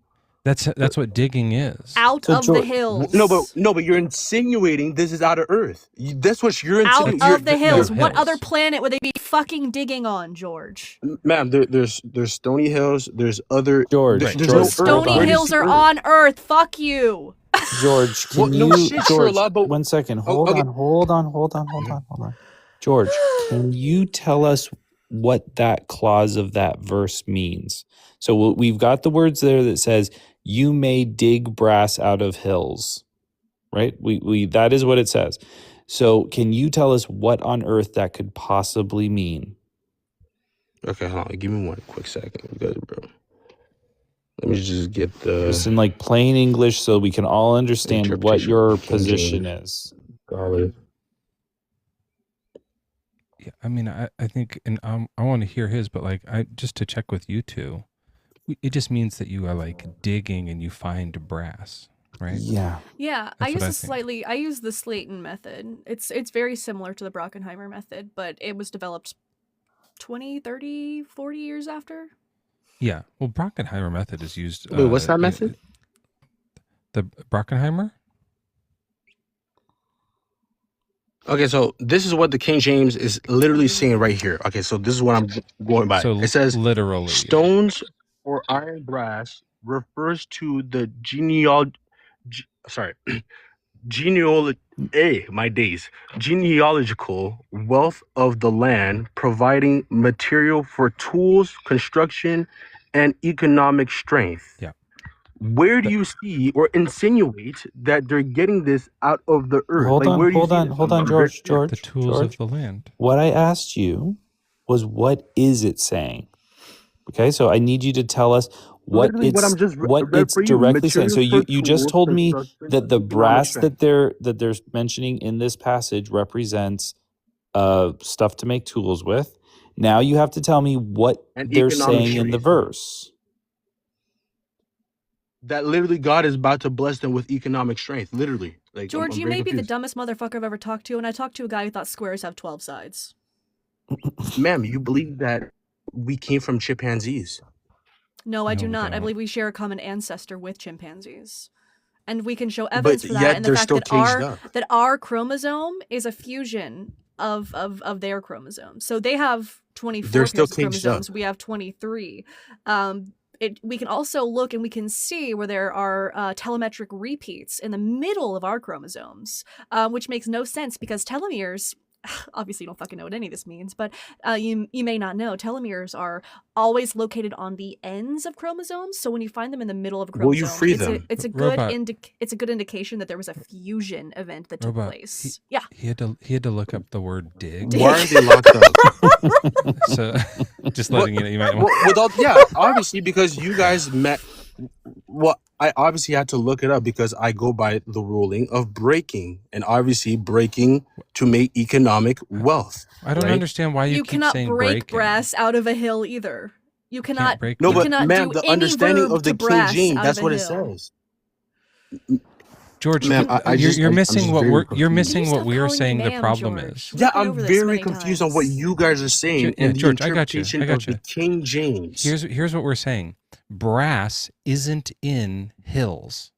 That's what digging is. Out So of the hills. No, but you're insinuating this is out of earth. That's what you're insinuating. Out of the hills. they're What hills. other planet would they be fucking digging on, George? Ma'am, there's stony hills. There's other George, There's George, no earth. Stony Where do you hills see are earth? on Earth. Fuck you. George, can Well, no you, shit, sure, George, lad, but- 1 second. Oh, Hold okay. on. George, can you tell us what that clause of that verse means? So we've got the words there that says, you may dig brass out of hills, right? We that is what it says. So can you tell us what on earth that could possibly mean? Okay, hold on. Give me 1 quick second, because, bro. Let me just get the. Just in like plain English so we can all understand what Interpretation your of King position James. is. Golly. Yeah, I mean, I think, and I want to hear his, but like, just to check with you two, it just means that you are like digging and you find brass, right? Yeah. Yeah, That's what I I use the Slayton method. It's very similar to the Brockenheimer method, but it was developed 20, 30, 40 years after. Yeah. Well, Brockenheimer method is used. Wait, what's that method? The Brockenheimer? Okay, so this is what the King James is literally saying right here. Okay, so this is what I'm going by. So It says literally. stones or iron brass refers to the genealogical wealth of the land, providing material for tools, construction, and economic strength. Yeah. Where do you see or insinuate that they're getting this out of the earth? Hold Like, where do you on, see this? hold on, George, George. The tools George. of the land. What I asked you was, what is it saying? Okay, so I need you to tell us what Literally what it's I'm just what read it's for you, directly saying. So material you for just tools, told me construction, that the economic brass strength. that they're mentioning in this passage represents stuff to make tools with. Now you have to tell me what And they're economic saying in the strength. verse. That literally God is about to bless them with economic strength. Literally. Like, George, I'm you very may be the confused. dumbest motherfucker I've ever talked to, and I talked to a guy who thought squares have 12 sides. Ma'am, you believe that we came from chimpanzees? No, I No, do we not. I don't. believe we share a common ancestor with chimpanzees. And we can show But evidence for that yet in the they're fact still that caged up. our chromosome is a fusion of their chromosomes. So they have 24 They're still pairs of caged chromosomes. up. We have 23. We can also look and we can see where there are telemetric repeats in the middle of our chromosomes, which makes no sense because telomeres, obviously you don't fucking know what any of this means, but you may not know, telomeres are always located on the ends of chromosomes. So when you find them in the middle of a Will chromosome, you free them? it's a good Robot. it's a good indication that there was a fusion event that took Robot, place. Yeah. He had to look up the word dig. Why aren't they locked up? So just letting you know, you might Well, want. yeah, obviously, because you guys met. Well, I obviously had to look it up because I go by the ruling of breaking, and obviously breaking to make economic wealth. I don't right? understand why you keep cannot saying break breaking. brass out of a hill either. You cannot break No, you but cannot ma'am, do the any understanding verb of the to King brass James, out that's of a what it hill. says. George, Ma'am, I you're just- I'm missing just what very you're confused. missing Can you what stop we are calling me saying the ma'am, problem George? is. We've Yeah, been I'm over this very many confused on times. what you guys are saying Yeah, and the George, I got you. interpretation I got of the you. King James. Here's what we're saying. Brass isn't in hills.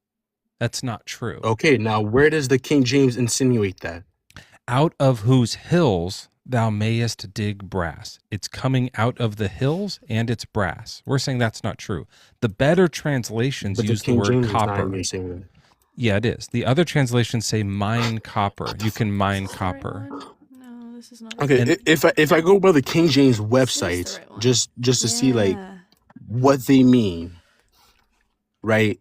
That's not true. Okay, now where does the King James insinuate that? Out of whose hills thou mayest dig brass. It's coming out of the hills and it's brass. We're saying that's not true. The better translations But the use the King word James is not copper. even saying that. Yeah, it is. The other translations say mine copper. You can mine Is this the right copper. one? No, this is not. Okay, And- if I go by the King James This is website, the right one. just to see like Yeah. what they mean, right?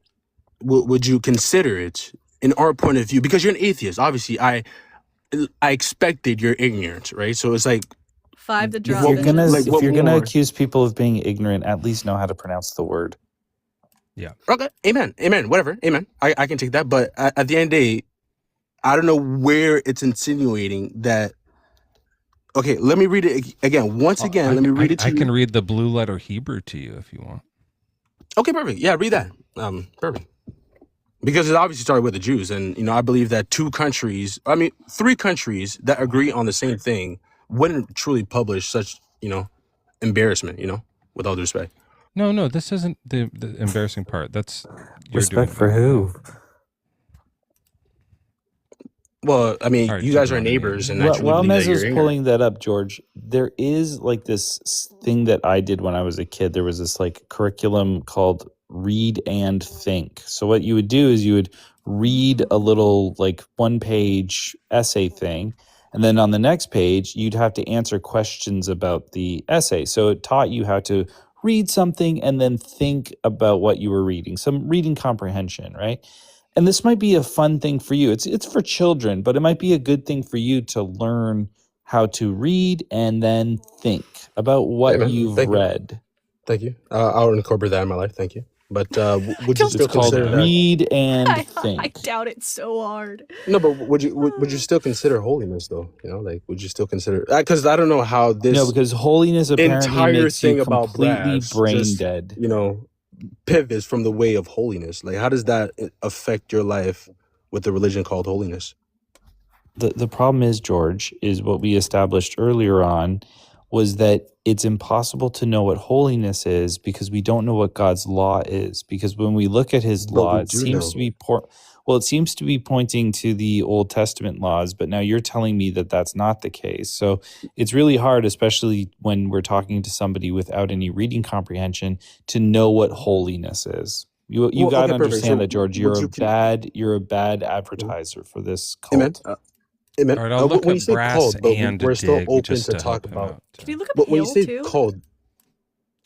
Would you consider it in our point of view? Because you're an atheist, obviously. I expected your ignorance, right? So it's like 5 to If drop. you're If you're gonna Like, if what you're gonna more? accuse people of being ignorant, at least know how to pronounce the word. okay, amen, whatever, amen. I can take that, but at the end of the day, I don't know where it's insinuating that. Okay, let me read it again. Once again, let me read it to I you. can read the blue letter Hebrew to you if you want. Okay, perfect. Yeah, read that. Perfect. Because it obviously started with the Jews, and I believe that three countries that agree on the same thing wouldn't truly publish such embarrassment. With all due respect. No, this isn't the embarrassing part. That's you're Respect doing for who? Well, I mean, All right, you guys are Deuteronomy. neighbors, and I Well, truly while believe that Mezzo's you're pulling that up, George, there is like this thing that I did when I was a kid. There was this like curriculum called Read and Think. So what you would do is you would read a little like 1-page essay thing, and then on the next page you'd have to answer questions about the essay. So it taught you how to read something and then think about what you were reading, some reading comprehension, right? And this might be a fun thing for you. It's for children, but it might be a good thing for you to learn how to read and then think about Hey, what man. you've Thank you. read. Thank you. I'll incorporate that in my life. Thank you. But would you Don't still It's called consider that? Read and I Think. doubt it so hard. No, but would you still consider holiness though? Like, would you still consider? Because I don't know how No, this because holiness apparently entire makes you thing about completely brass brain just dead. pivots from the way of holiness. Like, how does that affect your life with the religion called holiness? The problem is, George, is what we established earlier on was that it's impossible to know what holiness is because we don't know what God's law is. Because when we look at his But law, we it do seems to know. be it seems to be pointing to the Old Testament laws, but now you're telling me that that's not the case. So it's really hard, especially when we're talking to somebody without any reading comprehension, to know what holiness is. You Well, got okay, to perfect. So understand that, George. would You're a bad advertiser for this Amen. cult. Amen. All right, I'll look When up you say brass called, but and we're still dig open just to to talk help him about. out. Can you look up But when you hill say too? called,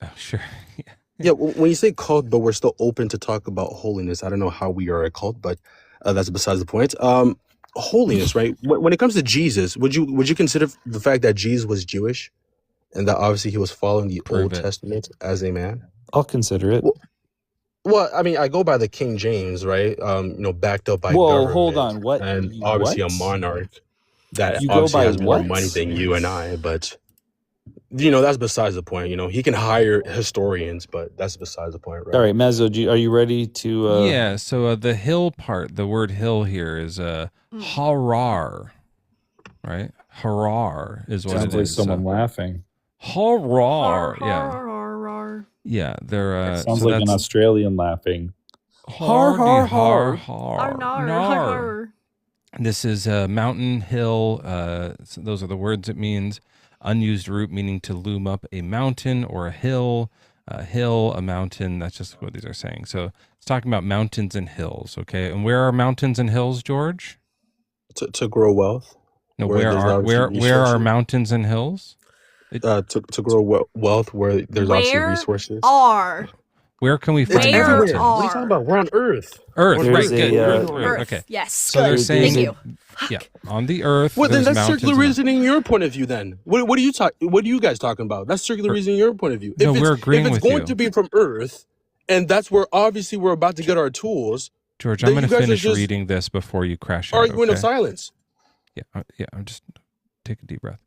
Oh, sure. yeah, when you say called, but we're still open to talk about holiness. I don't know how we are a cult, but that's besides the point. Holiness, right? When it comes to Jesus, would you consider the fact that Jesus was Jewish and that obviously he was following the Prove Old it. Testament as a man? I'll consider it. Well, I mean, I go by the King James, right? Backed up by Whoa, government hold on. What? and obviously a What? monarch that You go obviously by has more what? money than you and I, but that's besides the point. He can hire historians, but that's besides the point, right? All right, Mezzo, are you ready to? Yeah, so the hill part, the word hill here is harar, right? Harar is what Sounds it like is. someone laughing. Harar, yeah. Har. Yeah, they're Sounds so like an that's Australian laughing. har har, har har. har Nar. nar. This is a mountain, hill. So those are the words it means. Unused root meaning to loom up a mountain or a hill, a mountain. That's just what these are saying. So it's talking about mountains and hills. Okay, and where are mountains and hills, George? To grow wealth. No, where there's obviously where are resources. mountains and hills? To grow wealth where there's obviously Where resources. are? Where can we It's find Where mountains? everywhere. What are you talking about? We're on Earth. Earth, On right? There's Good. a, Earth, Earth. okay. Yes. So good. they're saying, Thank you. yeah, on the Earth. Well, then there's that's mountains circular and- reasoning your point of view. Then what are you What are you guys talking about? That's circular reasoning your point of view. No, if we're it's agreeing with going you. to be from Earth, and that's where obviously we're about to get our tools. George, then I'm going you to guys are finish just reading this before you crash out. Arguing Okay? of silence. Yeah. I'm just take a deep breath.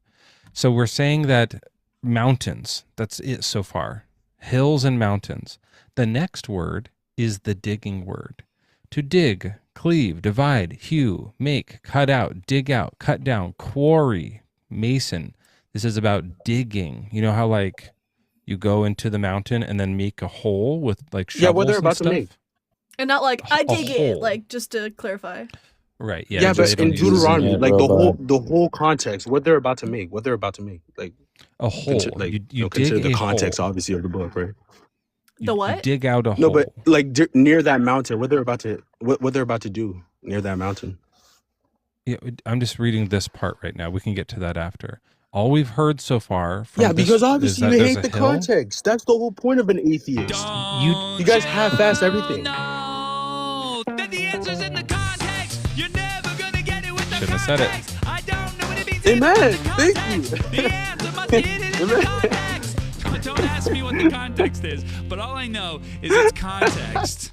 So we're saying that mountains. That's it so far. Hills and mountains. The next word is the digging word. To dig, cleave, divide, hew, make, cut out, dig out, cut down, quarry, mason. This is about digging. You know how like you go into the mountain and then make a hole with like shovels Yeah, what they're and about stuff? to make. And not like I A dig it. hole. Like just to clarify. Right. Yeah, they but don't in use Deuteronomy, it, like robot. the whole context, what they're about to make, like a hole. You consider dig the a context, hole. obviously, of the book, right? The You what? dig out a No, hole. but like near that mountain, what they're about to do near that mountain. Yeah, I'm just reading this part right now. We can get to that after. All we've heard so far from Yeah, this because is obviously that you there's hate a the hill. context. That's the whole point of an atheist. You guys half-ass everything. No, that the answer's in the context. You're never gonna get it with the Shouldn't have said it. context. I don't know what it means. Amen. in the Thank context. you. The answer must be in the Amen. context. Don't ask me what the context is, but all I know is it's context.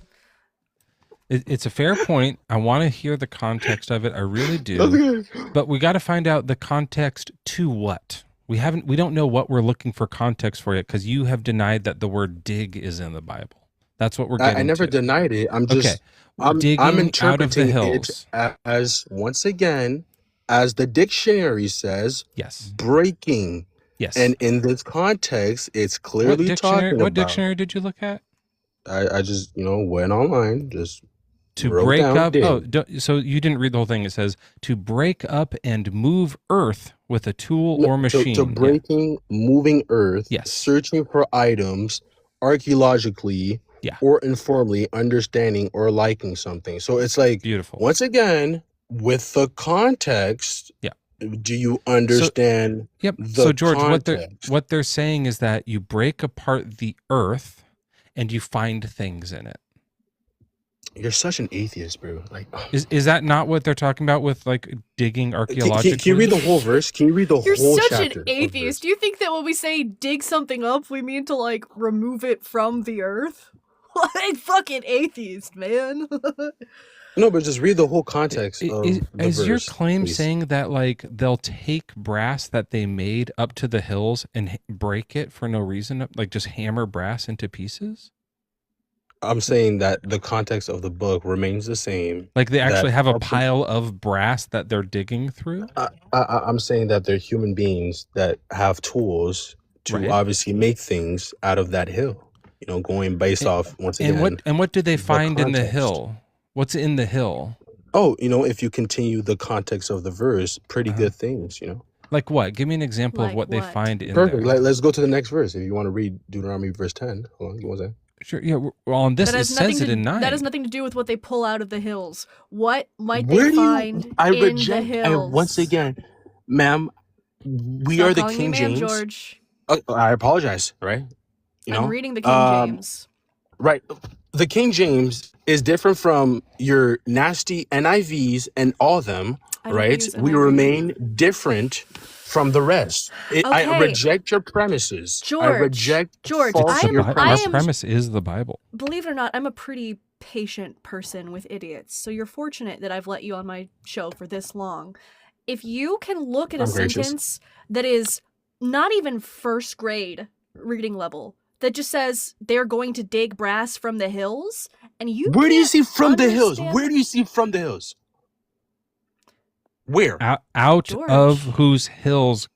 It's a fair point. I want to hear the context of it. I really do. Okay. But we got to find out the context to what. We don't know what we're looking for context for yet because you have denied that the word dig is in the Bible. That's what we're getting I never to. denied it. I'm Okay. just I'm Digging interpreting out of the it hills. as once again, as the dictionary says, Yes. breaking. Yes. And in this context, it's clearly talking What about. dictionary did you look at? I just went online, just To wrote break down up. dig. Oh, so you didn't read the whole thing. It says to break up and move earth with a tool No, or machine. to breaking, moving earth, Yes. searching for items archaeologically, Yeah. or informally, understanding or liking something. So it's like, Beautiful. once again, with the context, Yeah. do you understand? Yep. The So George, context? what they're saying is that you break apart the earth and you find things in it. You're such an atheist, bro. Like, Is that not what they're talking about with like digging archaeologically? can you read the whole verse? Can you read the You're whole such chapter? an atheist. Do you think that when we say dig something up, we mean to like remove it from the earth? Like fucking atheist, man. No, but just read the whole context of the Is verse. your claim please. saying that like they'll take brass that they made up to the hills and break it for no reason, like just hammer brass into pieces? I'm saying that the context of the book remains the same. Like they actually That have a up- pile of brass that they're digging through? I'm saying that they're human beings that have tools to Right. obviously make things out of that hill. Going based off once again. And what did they the find in the context. hill? What's in the hill? Oh, if you continue the context of the verse, pretty good things. Like what? Give me an example of Like what they what? find in Perfect. there. Let's go to the next verse. If you want to read Deuteronomy verse 10. Hold on, give me one second. Sure. Yeah. Well, on this That it has says nothing it to, in 9. that has nothing to do with what they pull out of the hills. What might Where they do find you? I in reject. the hills? Once again, ma'am, we Stop are the calling King me ma'am, James. George. I apologize. Right? I'm reading the King James. Right. The King James is different from your nasty NIVs and all them, I don't right? use We NIV. remain different from the rest. I Okay. reject your premises. I George, reject George, false I your am- Our I am- premise is the Bible. Believe it or not, I'm a pretty patient person with idiots, so you're fortunate that I've let you on my show for this long. If you can look at a I'm gracious. sentence that is not even first grade reading level, that just says they're going to dig brass from the hills, and you Where do you can't see from the hills? understand- Where do you see from the hills? Where? Out George. of whose hills?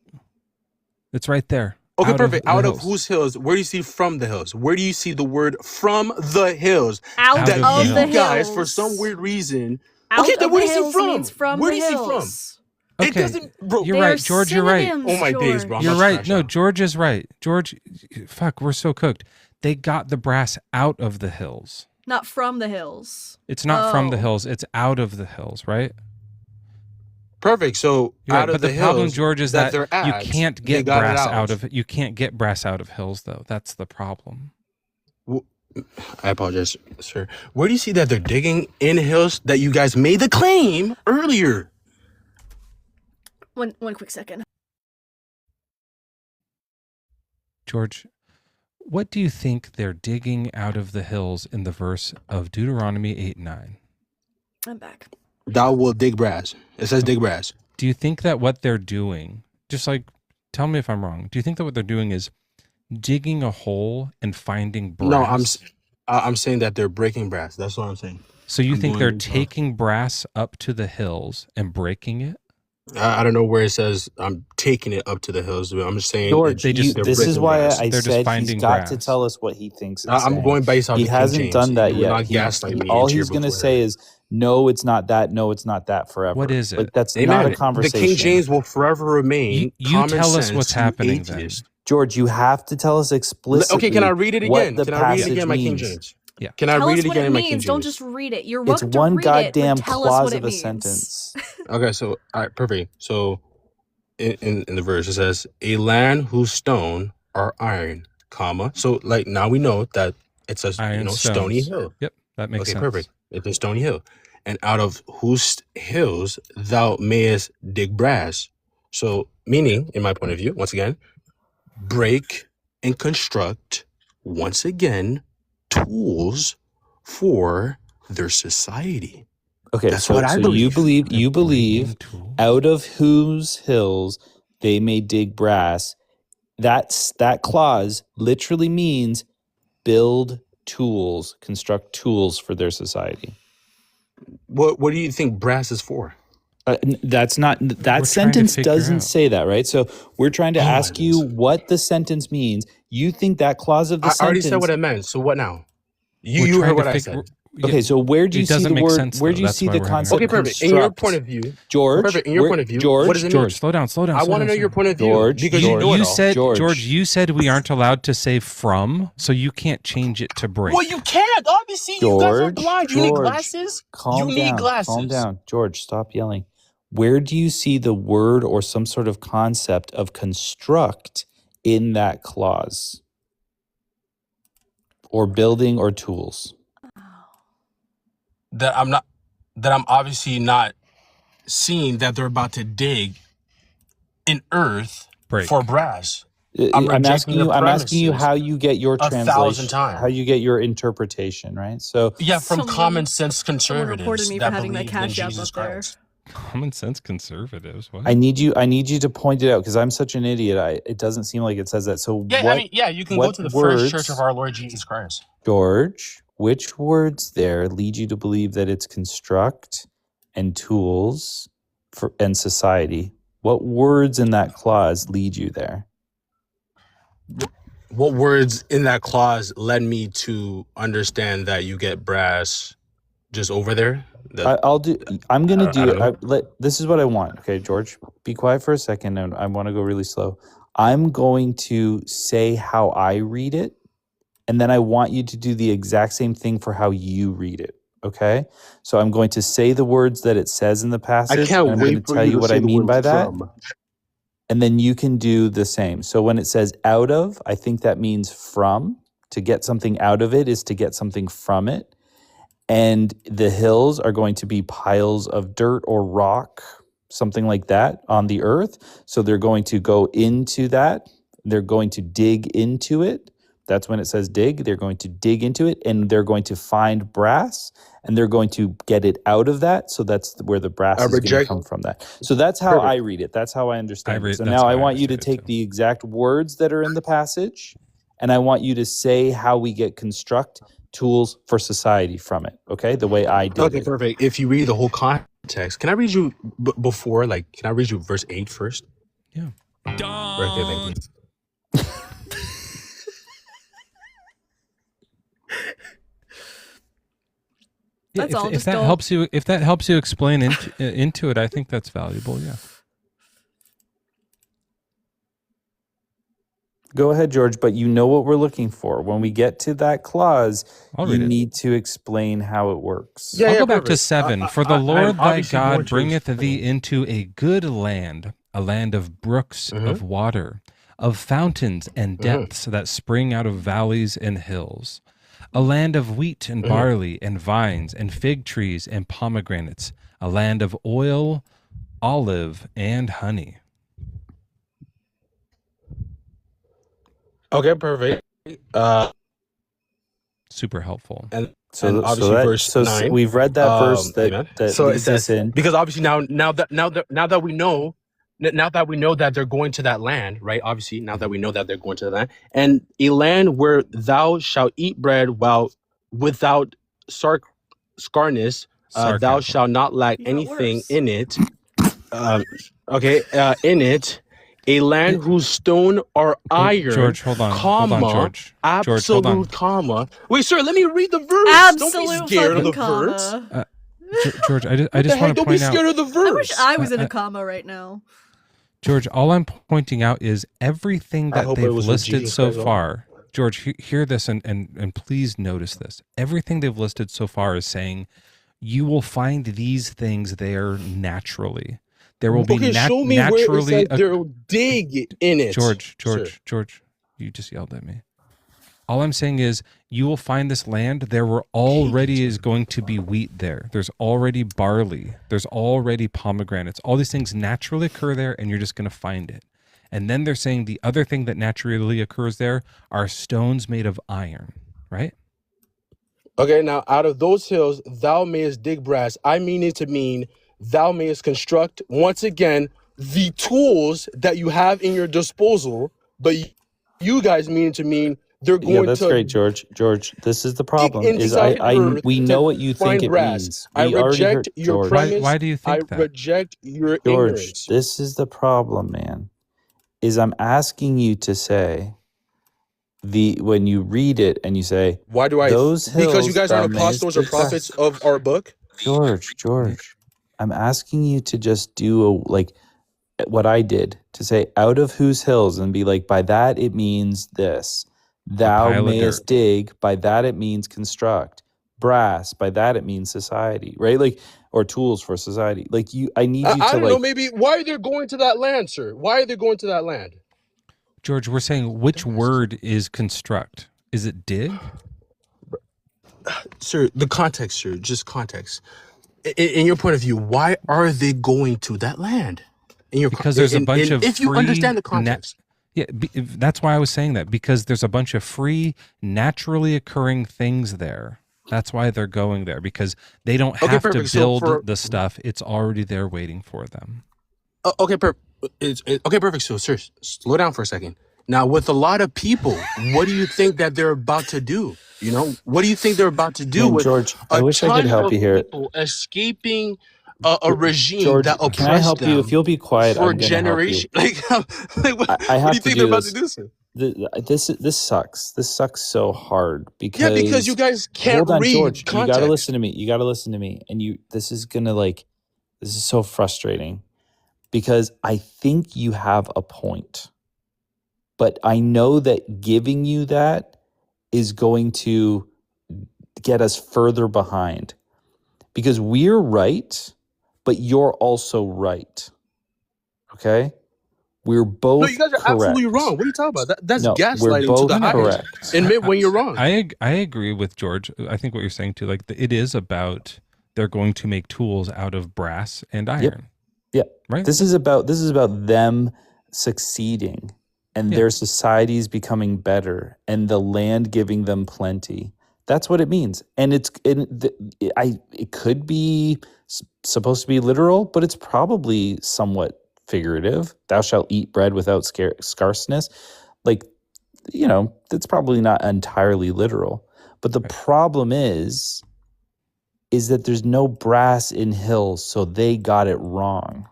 It's right there. Okay, Out perfect. the Out of hills. whose hills? Where do you see from the hills? Where do you see the word from the hills? out That of you the guys, hills. for some weird reason, Out okay, then of where the do you see hills from? means from Where the do you see from? hills. It Okay, doesn't, bro. You're They right, are George. You're right. synonyms, Oh my days, George. bro. I'm You're about to right. crash No, out. George is right. George, fuck, we're so cooked. They got the brass out of the hills. Not from the hills. It's not from the Oh. hills. It's out of the hills, right? Perfect. So You're out right, of but the the problem, hills George, is that they're you at, can't they get got it brass out. out of. You can't get brass out of hills, though. That's the problem. I apologize, sir. Where do you see that they're digging in hills that you guys made the claim earlier? One quick second. George, what do you think they're digging out of the hills in the verse of Deuteronomy 8:9? I'm back. Thou will dig brass. It says dig brass. Do you think that what they're doing, just like, tell me if I'm wrong, do you think that what they're doing is digging a hole and finding brass? No, I'm saying that they're breaking brass. That's what I'm saying. So you I'm think they're going- taking brass up to the hills and breaking it? I don't know where it says I'm taking it up to the hills. But I'm just saying George, they just- you, they're this is breaking why brass. I They're just said he's finding got to brass. tell us what he thinks. It's I'm saying. going based off He the King hasn't James. done that You will yet. not gaslight me All into he's your going to book say later. is, no, it's not that. No, it's not that forever. What is it? Like, that's Amen. not a conversation. The King James will forever remain. You common tell us sense, what's you happening atheist. George, you have to tell us explicitly. Okay, can I read it again? What the Can I read it passage again in my King means. James? Yeah. Can I Tell read us it what again it in my King means. Don't James? just read it. You're It's welcome to one read goddamn it, but tell us clause what it of a means. sentence. Okay, so all right, perfect. So in the verse it says, "A land whose stone are iron, comma." So like now we know that it's a Iron stony stones. hill. Yep, that makes Okay, sense. perfect. It's a stony hill, and out of whose hills thou mayest dig brass. So meaning, in my point of view, once again, break and construct once again tools for their society. Okay, That's so, what I so believe. you believe Breaking tools? out of whose hills they may dig brass. That clause literally means build tools, construct tools for their society. What do you think brass is for? That's not that trying to sentence figure doesn't out. say that, right? So we're trying to Oh, ask you what the sentence means. You think that clause of the I sentence. already said what it meant. So what now? We're You heard trying what to I figure- said. Okay, so where do you It see doesn't the make word? sense, Where though. do you That's see why the we're having concept? Okay, perfect. In your point of view, George. perfect. In your point of view, George. what does it mean? George, slow down. I want to know your point of view George, because George. you know it You all. said, George. you said we aren't allowed to say from, so you can't change it to break. Well, you can't. Obviously, you guys are blind. You need George, glasses. Calm You down. need glasses. Calm down. George, stop yelling. Where do you see the word or some sort of concept of construct in that clause? Or building or tools? That I'm obviously not seeing that they're about to dig in earth Break. for brass. I'm rejecting asking your you. I'm asking you premises how you get your 1,000 translation, times. how you get your interpretation, right? So Yeah, from Someone- common sense Someone conservatives reported me for that having that believe in cash app Jesus up there. Christ. Common sense conservatives. What? I need you to point it out because I'm such an idiot. It doesn't seem like it says that. So Yeah, what? I mean, yeah, you can go what to the words- First Church of our Lord Jesus Christ. George, which words there lead you to believe that it's construct and tools and society? What words in that clause lead you there? What words in that clause led me to understand that you get brass just over there? I'm going to do I don't know. this is what I want. Okay, George, be quiet for a second. And I want to go really slow. I'm going to say how I read it. And then I want you to do the exact same thing for how you read it. Okay? So I'm going to say the words that it says in the passage. I can't and I'm wait going to for tell you you to what say I the mean word by that. from. And then you can do the same. So when it says out of, I think that means from. To get something out of it is to get something from it. And the hills are going to be piles of dirt or rock, something like that on the earth. So they're going to go into that. They're going to dig into it. That's when it says dig. They're going to dig into it and they're going to find brass and they're going to get it out of that. So that's where the brass is going to come from that. So that's how I read it. That's how I understand it. So now I want you to take the exact words that are in the passage and I want you to say how we get construct tools for society from it. Okay? The way I did Okay, it. perfect. If you read the whole context, can I read you before, like, can I read you verse 8 first? Yeah. Okay, thank you. That's all. If Just that don't. helps you explain into it, I think that's valuable. Yeah. Go ahead, George, but you know what we're looking for. When we get to that clause, I'll you read it. need to explain how it works. Yeah, I'll yeah, go back to perfect. 7. For the I'm Lord thy obviously going God to bringeth explain. thee into a good land, a land of brooks of water, of fountains and depths that spring out of valleys and hills, a land of wheat and barley and vines and fig trees and pomegranates, a land of oil, olive, and honey. Okay, perfect. Super helpful. And So obviously verse 9. we've read that verse amen. that So it leads us says, in. because obviously now that we know that they're going to that land, right? Obviously, now that we know that they're going to the land, and a land where thou shalt eat bread without scarness, thou Sarcasm. shalt not lack You got anything worse. in it. In it, a land whose stone are iron. George, hold on. Comma, Hold on, George. absolute, George, hold on. comma. Wait, sir, let me read the verse. Absolute Don't be scared of fucking the verse. comma. George, I just want to Don't be point out. scared of the verse. I wish I was in a comma right now. George, all I'm pointing out is everything I that hope it they've was with listed Jesus so Christ, far. George, hear this and please notice this. Everything they've listed so far is saying you will find these things there naturally. There will be show me naturally. where it says they'll dig in it. George, you just yelled at me. All I'm saying is you will find this land. There were already is going to be wheat there. There's already barley. There's already pomegranates. All these things naturally occur there, and you're just going to find it. And then they're saying the other thing that naturally occurs there are stones made of iron, right? Okay, now out of those hills thou mayest dig brass. I mean it to mean thou mayest construct, once again, the tools that you have in your disposal, but you guys mean it to mean they're Yeah, going that's to great, George. George, this is the dig problem. Is inside earth we to know what you think find it brass. means. I We already heard reject your George. premise. Why do you I think that? reject your George, ignorance. this is the problem, man. Is I'm asking you to say when you read it and you say Why do I? those hills Because you guys thou aren't mayest apostles or prophets possess. of our book. George, I'm asking you to just do what I did, to say out of whose hills, and be like, by that it means this. Thou pile of mayest dirt. dig, by that it means construct. Brass, by that it means society, right? Like, or tools for society. Like I need you I to don't know. Maybe why are they going to that land, sir? Why are they going to that land? George, we're saying which word is construct? Is it dig? Sir, the context, sir, just context. In your point of view, why are they going to that land? Because there's a bunch of if you free understand the context. that's why I was saying that, because there's a bunch of free, naturally occurring things there. That's why they're going there, because they don't have to build the stuff. It's already there waiting for them. Okay, perfect. Okay, perfect. So, sir, slow down for a second. Now, with a lot of people, what do you think that they're about to do? You know, what do you think they're about to do Man, with George, I wish I could help you here. People escaping a regime George, that oppressed can I help you? If you'll be quiet, for I'm going to help you. generation. What I have do you think they're about to do, sir? This sucks. This sucks so hard because Yeah, because you guys can't hold on, read George. context. You got to listen to me. You got to listen to me. And this is so frustrating because I think you have a point, but I know that giving you that is going to get us further behind because we're right, but you're also right. Okay? We're both No, you guys are correct. absolutely wrong. What are you talking about? That's No, we're gaslighting both to the correct. highest. Admit when you're wrong. I agree with George. I think what you're saying too, like it is about they're going to make tools out of brass and iron. Yep. Right. This is about them succeeding and their societies becoming better and the land giving them plenty. That's what it means. And it could be supposed to be literal, but it's probably somewhat figurative. Thou shalt eat bread without scarceness. That's probably not entirely literal. But the problem is that there's no brass in hills, so they got it wrong.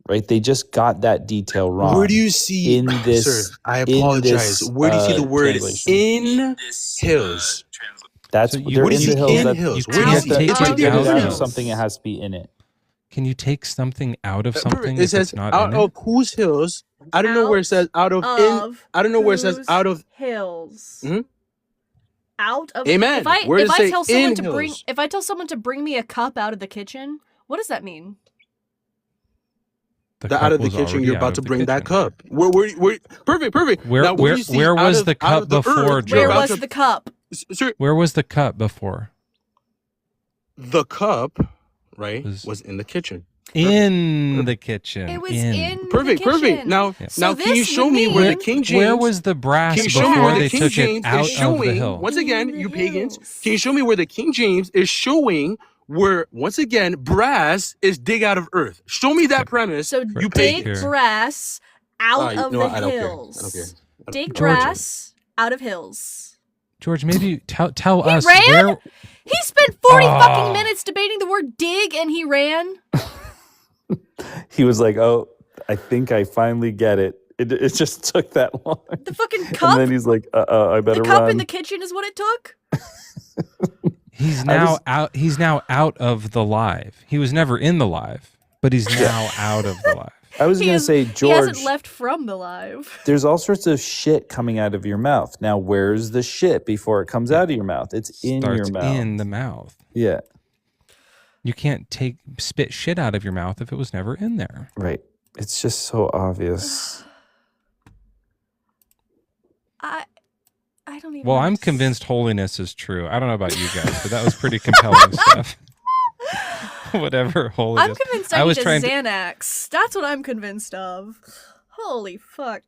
Right? They just got that detail wrong. Where do you see in this? Sir, I apologize. Where do you see the word in hills? That's So they're in the hills. You can't take it out of something. It has to be in it. Can you take something out of something? It says out of whose hills? I don't know where it says out of in. I don't know where it says out of hills. Mhm. Out of. Amen. If I tell someone to bring, hills? if I tell someone to bring me a cup out of the kitchen, what does that mean? Out of the kitchen, you're about to bring that cup. Where perfect. Where Now, where was the cup before, George? Where was the cup? Sir, where was the cup before? The cup, right, was in the kitchen. In the kitchen. It was in perfect. the kitchen. Now, So now, can you show me would where mean- the King James? Where was the brass Can you show me before where they the King took James it out is showing? of the hill? Once again, In the you pagans, hills. can you show me where the King James is showing where, once again, brass is dig out of earth? Show me that premise. So you dig pagans. brass out of the I don't care. hills. I don't care. Dig George. brass out of hills. George, maybe tell He us ran? where. He spent 40 fucking minutes debating the word dig and he ran. He was like, "Oh, I think I finally get it. It just took that long." The fucking cup. And then he's like, I better the cup run. in the kitchen is what it took. He's now out. He's now out of the live. He was never in the live, but he's now out of the live. I was going to say, He George, hasn't left from the live. there's all sorts of shit coming out of your mouth. Now, where's the shit before it comes out of your mouth? It's in your Starts mouth. in the mouth. Yeah. You can't spit shit out of your mouth if it was never in there. Right. It's just so obvious. I don't even. Well, I'm convinced holiness is true. I don't know about you guys, but that was pretty compelling stuff. Whatever holiness. I'm convinced I need a Xanax. That's what I'm convinced of. Holy fuck.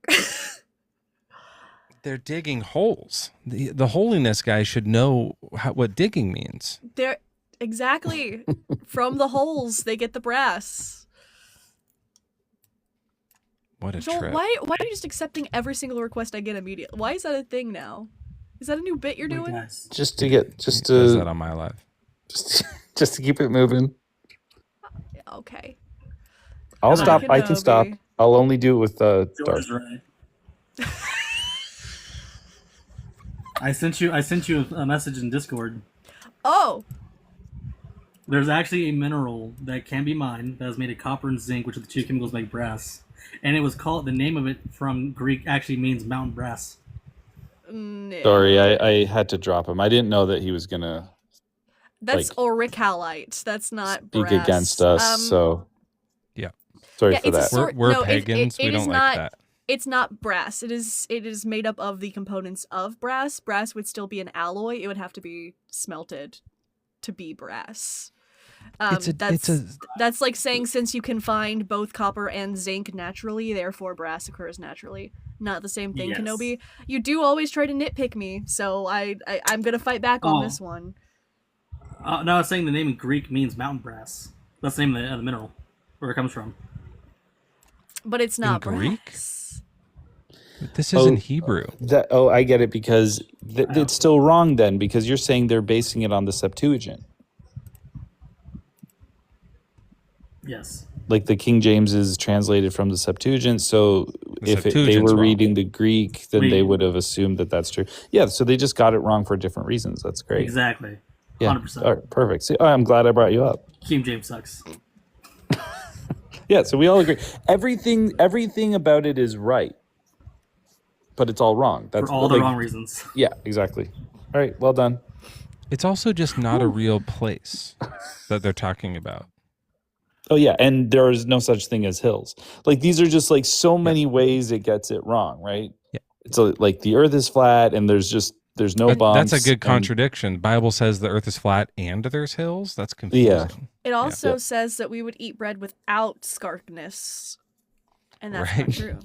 They're digging holes. The holiness guy should know what digging means. They're exactly from the holes they get the brass. What a Joel, trip. why are you just accepting every single request I get immediately? Why is that a thing now? Is that a new bit you're Wait, doing? guys. Just to Does that on my live. just to keep it moving. Okay. I'll Hello, stop. I can stop. Kenobi. I'll only do it with George Darth. is right. I sent you a message in Discord. Oh, There's actually a mineral that can be mined that is made of copper and zinc, which are the two chemicals make brass. And it was called, the name of it from Greek actually means mountain brass. no. Sorry, I had to drop him. I didn't know that he was gonna That's like, aurichalite. That's not speak brass. against us. So Yeah. sorry yeah, for it's a that. sort- We're no, it- pagans. it we is don't not- like that. It's not brass. It is made up of the components of brass. Brass would still be an alloy. It would have to be smelted to be brass. That's like saying since you can find both copper and zinc naturally, therefore brass occurs naturally. Not the same thing, Yes. Kenobi. You do always try to nitpick me, so I'm gonna fight back on this one. No, I was saying the name in Greek means mountain brass. That's the name of the mineral, where it comes from. But it's not Greek? brass. This is in Hebrew. I get it because it's still wrong then because you're saying they're basing it on the Septuagint. Yes. Like the King James is translated from the Septuagint, so The if they Septuagint's were wrong. reading the Greek, then they Wait. would have assumed that that's true. Yeah, so they just got it wrong for different reasons. That's great. Exactly. Yeah. 100%. All right, perfect. See, I'm glad I brought you up. King James sucks. Yeah, so we all agree. Everything about it is right, but it's all wrong. That's For all the like- wrong reasons. Yeah, exactly. All right, well done. It's also just not a real place that they're talking about. Oh yeah, and there is no such thing as hills. Like these are just like so many ways it gets it wrong, right? Yeah. It's like the Earth is flat, and there's no bumps. That's a good and- contradiction. Bible says the earth is flat and there's hills. That's confusing. It also Yeah. says that we would eat bread without scarness, and that's not Right. true.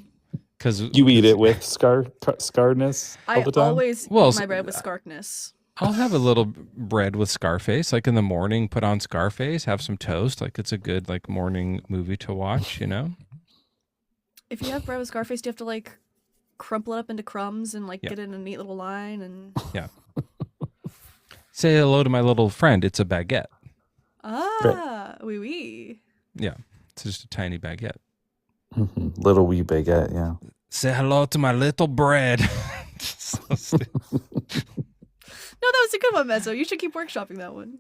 Because You eat it with scarness all I the time. always Well, eat my bread with scarkness. I'll have a little bread with Scarface, like in the morning, put on Scarface, have some toast. Like it's a good like morning movie to watch, you know? If you have bread with Scarface, do you have to like crumple it up into crumbs and like Yeah. get it in a neat little line and Say hello to my little friend. It's a baguette. oui oui. Yeah. It's just a tiny baguette. Little wee baguette, yeah. Say hello to my little bread. So stupid. No, that was a good one, Mezzo. You should keep workshopping that one.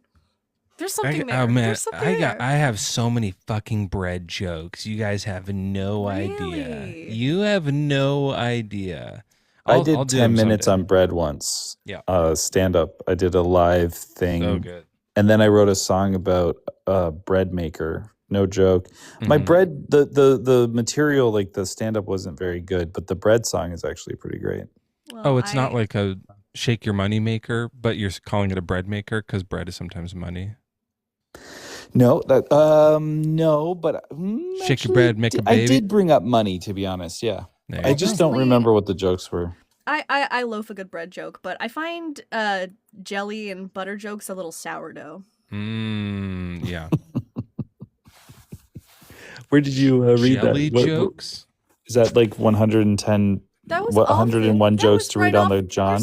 There's something there. Oh man, There's something there. I have so many fucking bread jokes. You guys have no idea. Really? You have no idea. I did I'll do 10 them minutes someday. on bread once. Yeah. Stand up. I did a live thing. So good. And then I wrote a song about bread maker. No joke. My Mhm. bread, the material, like the stand up wasn't very good, but the bread song is actually pretty great. Well, Oh, it's not like a shake your money maker, but you're calling it a bread maker because bread is sometimes money. No, no, but Shake your bread, make a I baby. did bring up money, to be honest. Yeah, There I you just go. don't remember what the jokes were. I loaf a good bread joke, but I find jelly and butter jokes a little sourdough. Yeah. Where did you read Jelly that? What- jokes. Is that like 110? That was What, off 101 that jokes was to read right on off the John?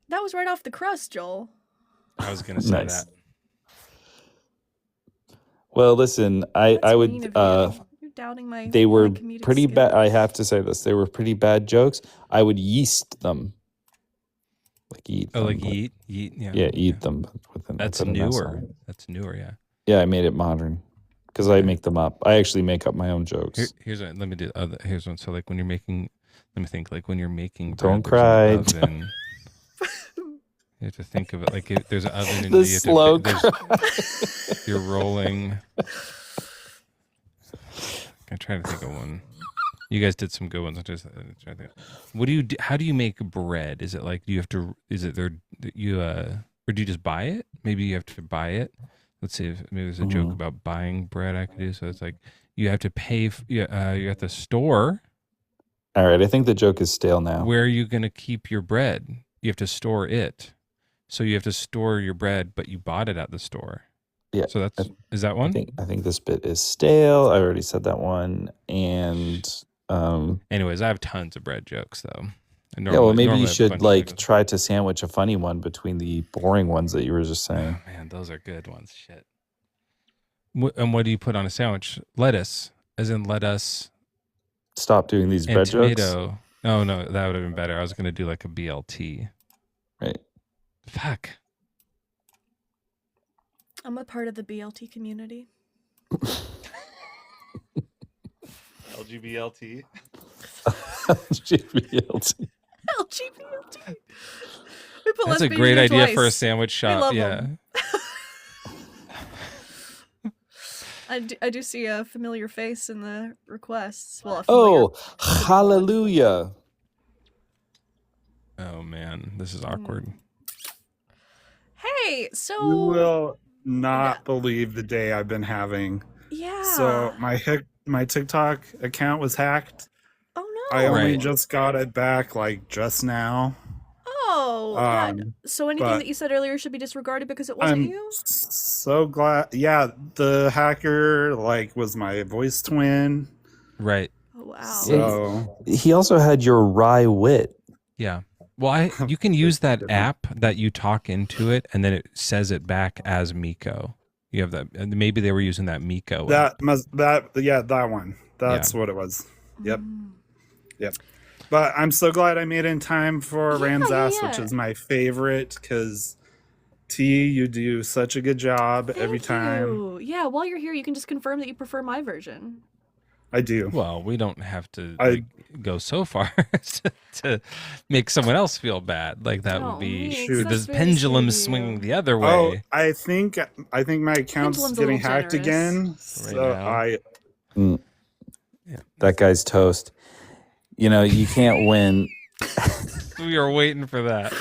That was right off the crust, Joel. I was gonna say Nice. that. Well, listen, I That's would. mean of you. You're doubting my. They my were comedic pretty bad. skills. I have to say this. They were pretty bad jokes. I would yeast them. Like eat. Oh, them, like but- eat. Yeah. Yeah, eat them. With an, That's put an S on newer. it. That's newer. Yeah. Yeah, I made it modern because I make them up. I actually make up my own jokes. Here's one. Let me do. Here's one. So like when you're making, let me think. Like when you're making. Don't bread, there's an cry. oven. You have to think of it like there's an oven and The you have slow there's- you're rolling. I'm trying to think of one. You guys did some good ones. I'm just trying to think. What do you do? How do you make bread? Is it like do you have to? Is it there? You or do you just buy it? Maybe you have to buy it. Let's see if maybe there's a joke about buying bread I could do. So it's like you have to pay. You're at the store. All right, I think the joke is stale now. Where are you going to keep your bread? You have to store it. So you have to store your bread, but you bought it at the store. Yeah, So is that one? I think this bit is stale. I already said that one. And Anyways, I have tons of bread jokes though. Yeah, well, maybe normally you I have a should bunch of like videos. try to sandwich a funny one between the boring ones that you were just saying. Oh, man, those are good ones. Shit. And what do you put on a sandwich? Lettuce, as in lettuce Stop doing these and bread jokes. tomato. No, that would have been better. I was going to do like a BLT. Right. Fuck. I'm a part of the BLT community. LGBLT. GBLT. LGBT. We put That's a lesbians great in idea twice. for a sandwich shop. love Yeah. 'em. I do see a familiar face in the requests. Well, a familiar Oh, hallelujah. Oh man, this is awkward. Hey, so You will not believe the day I've been having. yeah. So my TikTok account was hacked. Oh no. I only Right. just got it back like just now. Oh, yeah. So anything but that you said earlier should be disregarded because it wasn't I'm you? so glad. Yeah, the hacker like was my voice twin. Right. Oh wow. So He also had your wry wit. Yeah. Well, you can use that app that you talk into it, and then it says it back as Miko. You have that. And maybe they were using that Miko. app. that one. That's what it was. Yep. Yep. But I'm so glad I made it in time for RAMSASS, which is my favorite, because T, you do such a good job every time. You. Yeah, while you're here, you can just confirm that you prefer my version. I do. Well, we don't have to go so far to make someone else feel bad. Like that would be the pendulum swinging the other way. Oh, I think my account's Pendulum's a getting little hacked generous. again. So now. That guy's toast. You know, you can't win. We were waiting for that.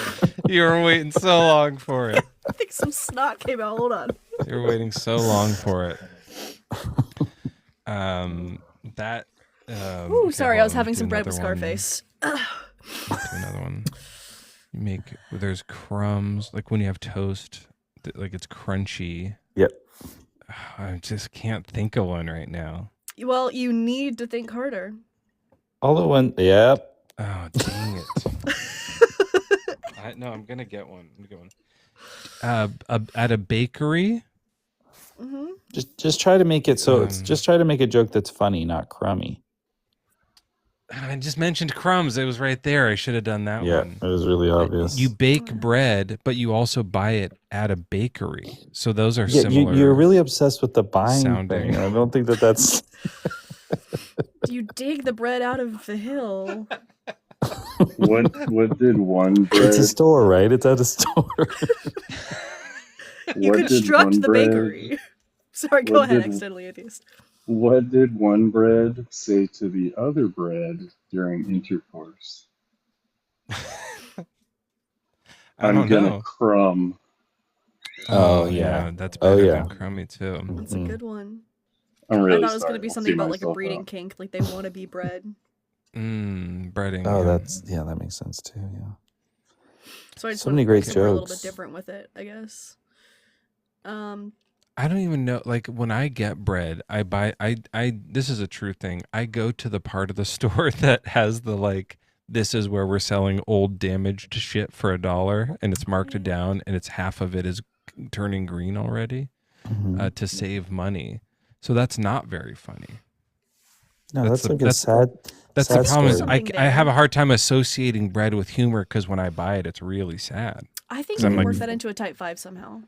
You were waiting so long for it. I think some snot came out. Hold on. You were waiting so long for it. Ooh, sorry, I was having some bread with Scarface. Another one. You make there's crumbs like when you have toast, like it's crunchy. Yep. I just can't think of one right now. Well, you need to think harder. All the one. Yep. Oh dang it! I'm gonna get one. At a bakery. Mm-hmm. Just try to make it so it's just try to make a joke that's funny, not crummy. I just mentioned crumbs. It was right there. I should have done that one. It was really obvious. You bake bread, but you also buy it at a bakery. So those are similar. You're really obsessed with the buying sounding. thing. I don't think that's. You dig the bread out of the hill. What did one bread? It's a store, right? It's at a store. You construct the bakery. Sorry, go ahead, accidentally atheist. What did one bread say to the other bread during intercourse? I'm gonna crumb. Oh yeah, that's better than crummy too. That's a good one. I'm really I thought it was sorry. going to be I'll something see about like a myself breeding out. kink, like they want to be bred. Breading. Oh, that makes sense too. Yeah. So I just So many great a little bit jokes. different with it, I guess. I don't even know. Like when I get bread, I buy. I. This is a true thing. I go to the part of the store that has the like. This is where we're selling old damaged shit for $1, and it's marked down, and it's half of it is turning green already, to save money. So that's not very funny. No, that's like a sad. That's sad the problem. story. I have a hard time associating bread with humor because when I buy it, it's really sad. I think 'Cause you I'm can like- work that into a type 5 somehow.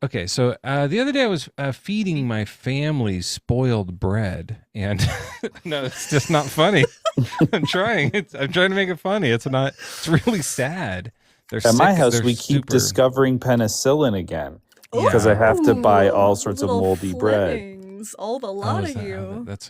Okay, so the other day I was feeding my family spoiled bread, and no, it's just not funny. I'm trying. I'm trying to make it funny. It's not. It's really sad. They're At my sick, house, they're we keep super- discovering penicillin again because I have to buy all sorts of Little moldy bread. Flemings, all the Oh, lot is of that- you. That's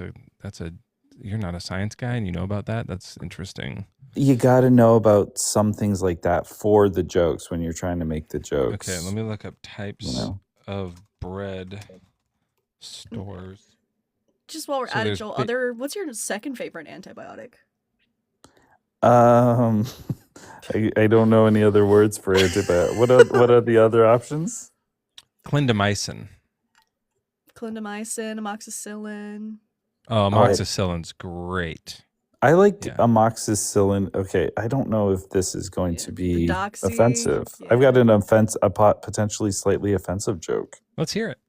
a. You're not a science guy, and you know about that. That's interesting. You got to know about some things like that for the jokes when you're trying to make the jokes. Okay, let me look up types You know. of bread stores. Just while we're So at it, there's Joel, what's your second favorite antibiotic? I don't know any other words for antibiotic. What are the other options? Clindamycin. Clindamycin, amoxicillin. Oh, amoxicillin's great. I liked Yeah. amoxicillin. Okay, I don't know if this is going to be Doxy, offensive. yeah. I've got a potentially slightly offensive joke. Let's hear it.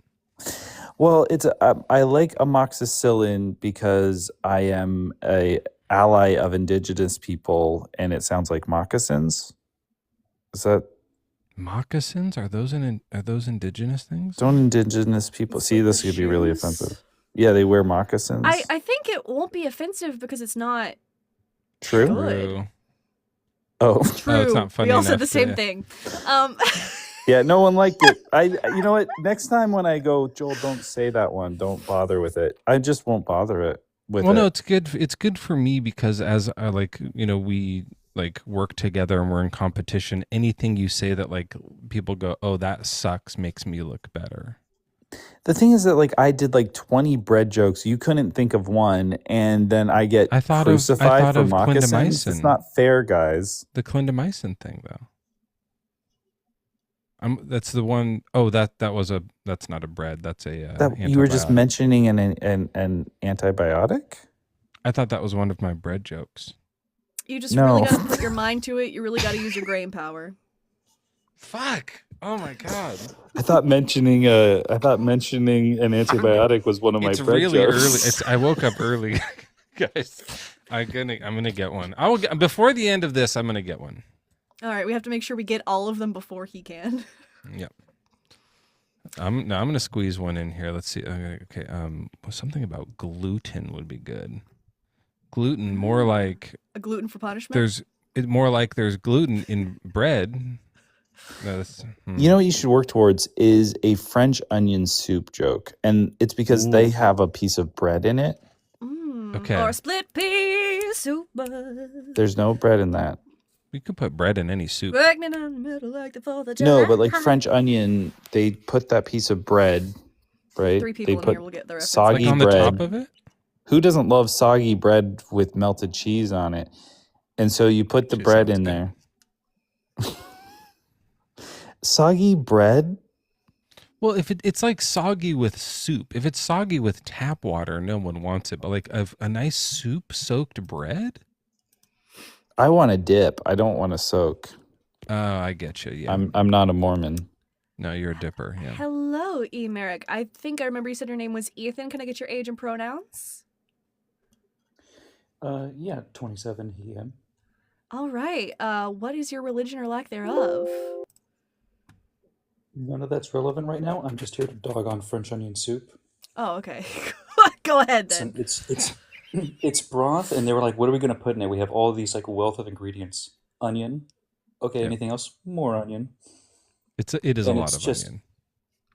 Well, it's I like amoxicillin because I am a ally of indigenous people, and it sounds like moccasins. Is that Moccasins? Are those indigenous things? don't indigenous people It's see like this the could be really shoes. offensive? Yeah, they wear moccasins. I think it won't be offensive because it's not True. good. Oh, True. Oh, it's not funny we all said enough the same to- thing. yeah, no one liked it. You know what? Next time when I go, Joel, don't say that one. Don't bother with it. I just won't bother it with Well, it. no, it's good. It's good for me because as I we like work together and we're in competition. Anything you say that like people go, oh, that sucks, makes me look better. The thing is that like I did like 20 bread jokes. You couldn't think of one, and then I get crucified for moccasins. It's clindamycin. not fair, guys. The clindamycin thing, though. That's the one oh that's not a bread. That's a That you were just antibiotic. mentioning an antibiotic. I thought that was one of my bread jokes. You just No. really gotta put your mind to it. You really gotta use your brain power. Fuck! Oh my god! I thought mentioning an antibiotic was one of my It's bread really jokes. early. I woke up early, guys. I'm gonna get one. Before the end of this. I'm gonna get one. All right, we have to make sure we get all of them before he can. Yep. I'm gonna squeeze one in here. Let's see. Okay. Something about gluten would be good. Gluten, more like A gluten for punishment. there's gluten in bread. No, You know what you should work towards is a French onion soup joke, and it's because they have a piece of bread in it. Okay. Or a split pea soup. There's no bread in that. We could put bread in any soup. Pregnant in the middle like the 4th of July. No, but like French onion, they put that piece of bread, right? 3 people they in put here will get the reference. soggy Like on the bread. top of it? Who doesn't love soggy bread with melted cheese on it? And so you put the Actually bread sounds in good. there. Soggy bread? Well, if it's like soggy with soup. If it's soggy with tap water, no one wants it. But like a nice soup-soaked bread? I want to dip. I don't want to soak. Oh, I get you. Yeah. I'm not a Mormon. No, you're a dipper. Yeah. Hello, E. Merrick. I think I remember you said your name was Ethan. Can I get your age and pronouns? Yeah, 27 he am. All right. What is your religion or lack thereof? None of that's relevant right now. I'm just here to dog on French onion soup. Oh, okay. Go ahead then. It's broth, and they were like, "What are we gonna put in it?" We have all these like wealth of ingredients. Onion. Okay. Yeah. Anything else? More onion. It is a And lot it's of just- onion.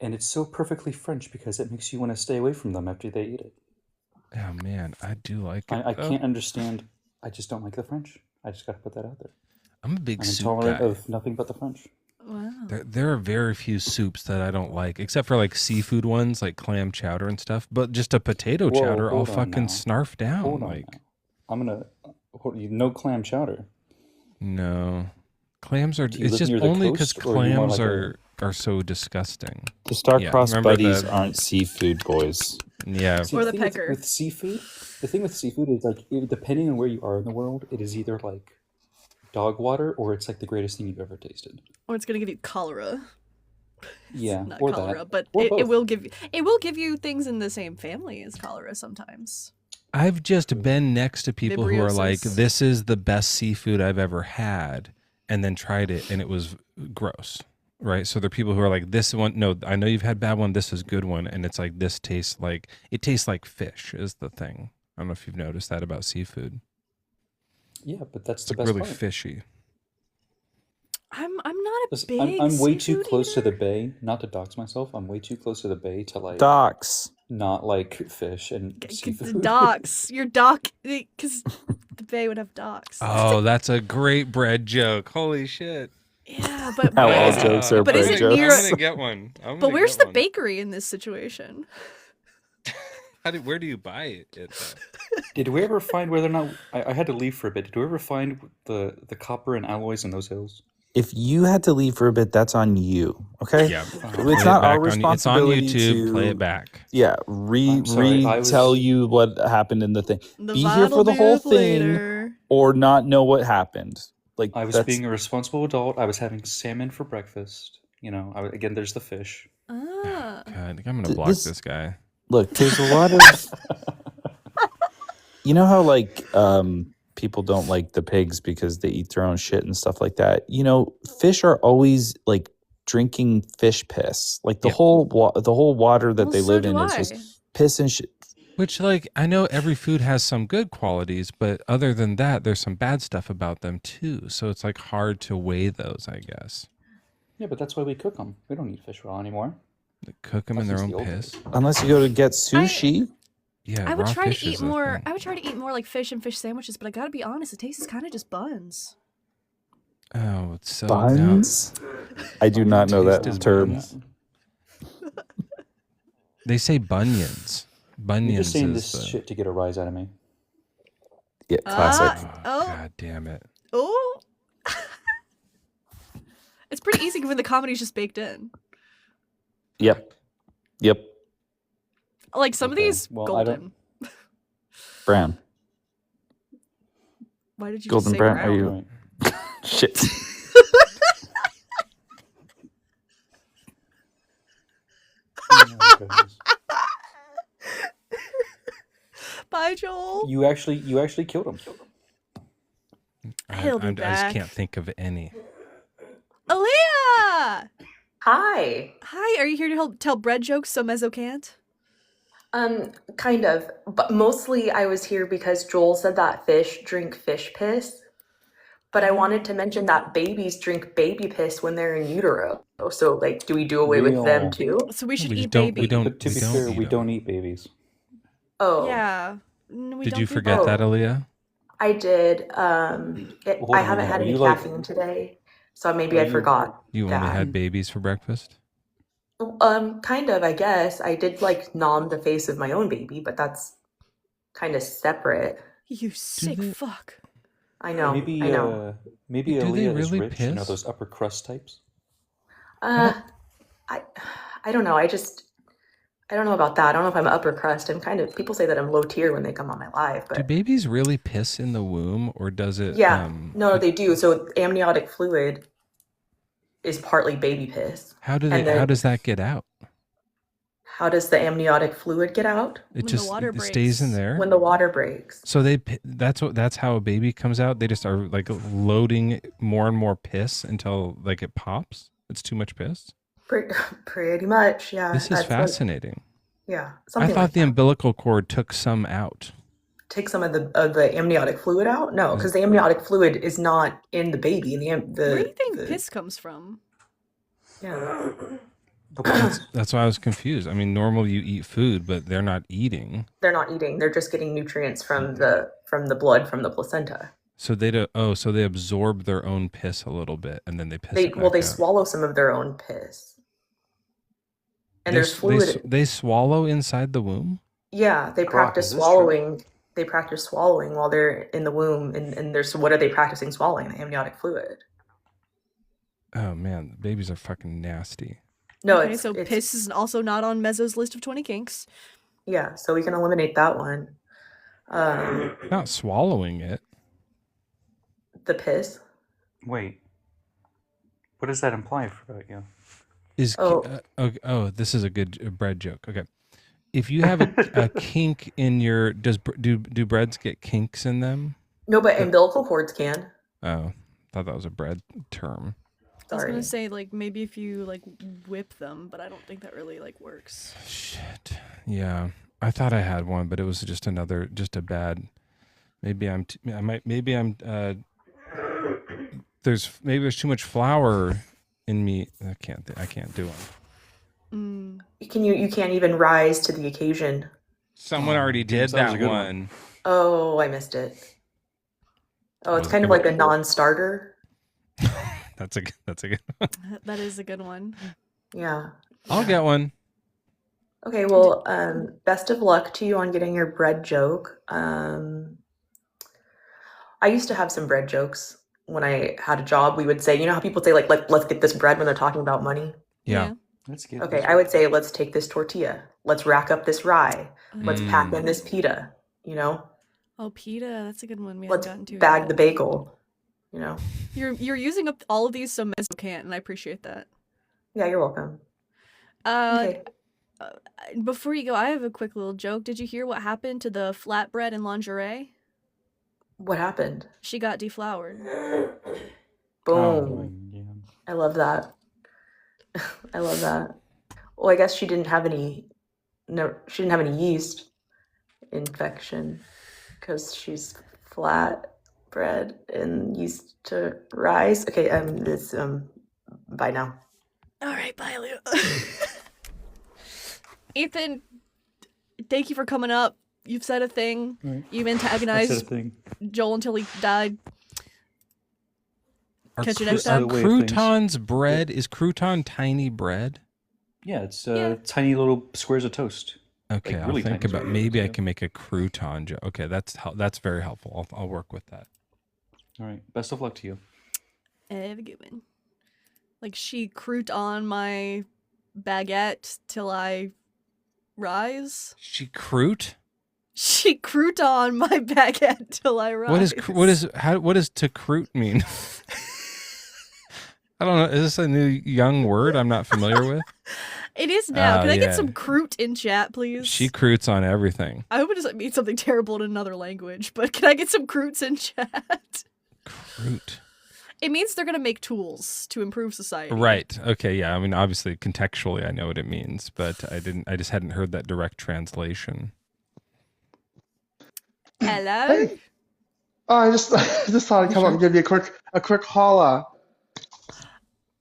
And it's so perfectly French because it makes you want to stay away from them after they eat it. Oh man, I do like it. I though. can't understand. I just don't like the French. I just got to put that out there. I'm a big I'm soup intolerant guy. of nothing but the French. Wow. There are very few soups that I don't like, except for like seafood ones, like clam chowder and stuff. But just a potato Whoa, chowder, I'll hold on fucking now. snarf down. Hold on. Like, Now. I'm gonna no clam chowder. no, clams are. Do you It's live just near the only because coast, or are you more clams like are so disgusting. The star-crossed remember buddies the- aren't seafood boys. Yeah, See, Or the thing with- pecker. with seafood. The thing with seafood is like depending on where you are in the world, it is either like dog water or it's like the greatest thing you've ever tasted. Or it's gonna give you cholera. Yeah, Not or cholera, that. but Or it both. will give you things in the same family as cholera sometimes. I've just been next to people who are like, Vibriosis. "This is the best seafood I've ever had," and then tried it and it was gross. Right, so there are people who are like, "This one, no, I know you've had bad one. This is good one," and it's like this tastes like fish is the thing. I don't know if you've noticed that about seafood. Yeah, but that's It's the like best really part. fishy. I'm not a Listen, big. I'm way too seafood close to eater. the bay, not to dox myself. I'm way too close to the bay to like Docks. not like fish and The seafood. docks. Your dock, because the bay would have docks. Oh, that's a great bread joke. Holy shit! Yeah, but How all where- jokes are But is bread it near- I'm gonna get one. but where's the bakery in this situation? Where do you buy it? Though? Did we ever find whether or not I had to leave for a bit? Did we ever find the copper and alloys in those hills? If you had to leave for a bit, that's on you. Okay. Yeah. It's not our responsibility It's on YouTube. to Play it back. Yeah. I'm sorry, I was- Tell you what happened in the thing. The Be here VOD for will the be whole up thing, later. or not know what happened. Like I was being a responsible adult. I was having salmon for breakfast. You know, again, there's the fish. Ah. God, I think I'm gonna block this guy. Look, there's a lot of. You know how like people don't like the pigs because they eat their own shit and stuff like that. You know, fish are always like drinking fish piss. Like the whole water that they live in is just piss and shit. Which, like, I know every food has some good qualities, but other than that, there's some bad stuff about them too. So it's like hard to weigh those, I guess. Yeah, but that's why we cook them. We don't eat fish raw anymore. They cook them in their own piss. Unless you go to get sushi. Yeah, I would raw try fish to eat is a more. thing. I would try to eat more like fish and fish sandwiches, but I gotta be honest, the taste is kind of just buns. Oh, it's so Buns? I do not know that term. They say bunions. Bunions. You're just saying is this the... shit to get a rise out of me. Yeah, classic. God damn it. Oh. It's pretty easy when the comedy's just baked in. Yep. Like some of these golden. Brown. Why did you Golden just say brown? brown? Are you? Shit. Bye, Joel. You actually killed him. He'll be I back. just can't think of any. Aaliyah! Hi. Hi, are you here to help tell bread jokes so Mezzo can't? Kind of. But mostly I was here because Joel said that fish drink fish piss. But I wanted to mention that babies drink baby piss when they're in utero. So, like, do we do away with them too? So we should We eat don't- babies. we don't- But to be fair, we don't eat babies. Oh. Yeah. No, we Did don't you do forget that, Aaliyah? I did. Hold I on, haven't had are any you like- caffeine today. So maybe Are I you- forgot. You only that. had babies for breakfast? Kind of, I guess. I did, like, nom the face of my own baby, but that's kind of separate. You sick fuck. I know. Maybe I know. maybe Do they Aaliyah is really rich. You know piss? those upper crust types. I don't know. I don't know about that. I don't know if I'm upper crust. I'm kind of, people say that I'm low tier when they come on my live, Do but babies really piss in the womb, or does it? yeah, no, they do. So amniotic fluid is partly baby piss. How do And they? How then- does that get out? How does the amniotic fluid get out? It just it stays in there. When the water breaks. So that's how a baby comes out. They just are like loading more and more piss until like it pops. It's too much piss. Pretty much, yeah. This is that's what- fascinating. yeah, I something thought like the umbilical cord took some out. take some of the amniotic fluid out. No, because the amniotic fluid is not in the baby. Where do you think piss comes from? Yeah. That's why I was confused. I mean, normally you eat food, but they're not eating. They're not eating. They're just getting nutrients from the blood from the placenta. So they do. Oh, so they absorb their own piss a little bit, and then they piss. It back They out. swallow some of their own piss. And They there's s- fluid. They swallow inside the womb. Yeah, they Grok, practice is this true? swallowing. They practice swallowing while they're in the womb, and there's what are they practicing swallowing? The amniotic fluid. Oh man, babies are fucking nasty. No, Okay, it's so piss is also not on Mezzo's list of 20 kinks. yeah. So we can eliminate that one. Not swallowing it. The piss. Wait, what does that imply for you? Is this is a good bread joke. Okay, if you have a kink in your do breads get kinks in them? No, but umbilical cords can. Oh, thought that was a bread term. I was Sorry. gonna say like maybe if you like whip them, but I don't think that really like works. Shit. Yeah, I thought I had one, but it was just a bad. Maybe there's too much flour in me. I can't do them. You can't even rise to the occasion. Someone already did that was a that good one. Oh, I missed it. Oh, it's Was kind of it- like a non-starter. That's a good. That is a good one. Yeah. I'll get one. Okay, well, best of luck to you on getting your bread joke. I used to have some bread jokes. when I had a job, we would say, you know how people say like let's get this bread when they're talking about money? Yeah. Let's get Okay, this I would say let's take this tortilla. Let's rack up this rye. Let's pack in this pita, you know? Oh, pita, that's a good one we Let's haven't gotten to bag yet. the bagel, you know? You're using up all of these so Mezzo can't, and I appreciate that. Yeah, you're welcome. Okay. Before you go, I have a quick little joke. Did you hear what happened to the flatbread and lingerie? What happened? She got deflowered. Boom. I love that. I love that. Well, I guess she didn't have any yeast infection because she's flat bread and used to rise. Okay, bye now. All right, bye, Leo. Ethan, thank you for coming up. You've said a thing. Right. You've I antagonized said a thing. Joel until he died. Catch you next Are time. croutons bread? Is crouton tiny bread? Yeah, it's tiny little squares of toast. Okay, Like, I'll really think tiny about squares, maybe I yeah. can make a crouton joke. Okay, that's very helpful. I'll work with that. All right. Best of luck to you. Have a good one. Like she crouton my baguette till I rise. She crout? She crouton my baguette till I rise. What does to crout mean? I don't know. Is this a new young word I'm not familiar with? It is now. Can I yeah. get some crout in chat, please? She croutes on everything. I hope it doesn't mean something terrible in another language, but can I get some croutes in chat? Crout. It means they're gonna make tools to improve society. Right. Okay. Yeah. I mean, obviously, contextually, I know what it means, but I just hadn't heard that direct translation. Hello. Hey. Oh, I just thought I'd come up and give you a quick holla.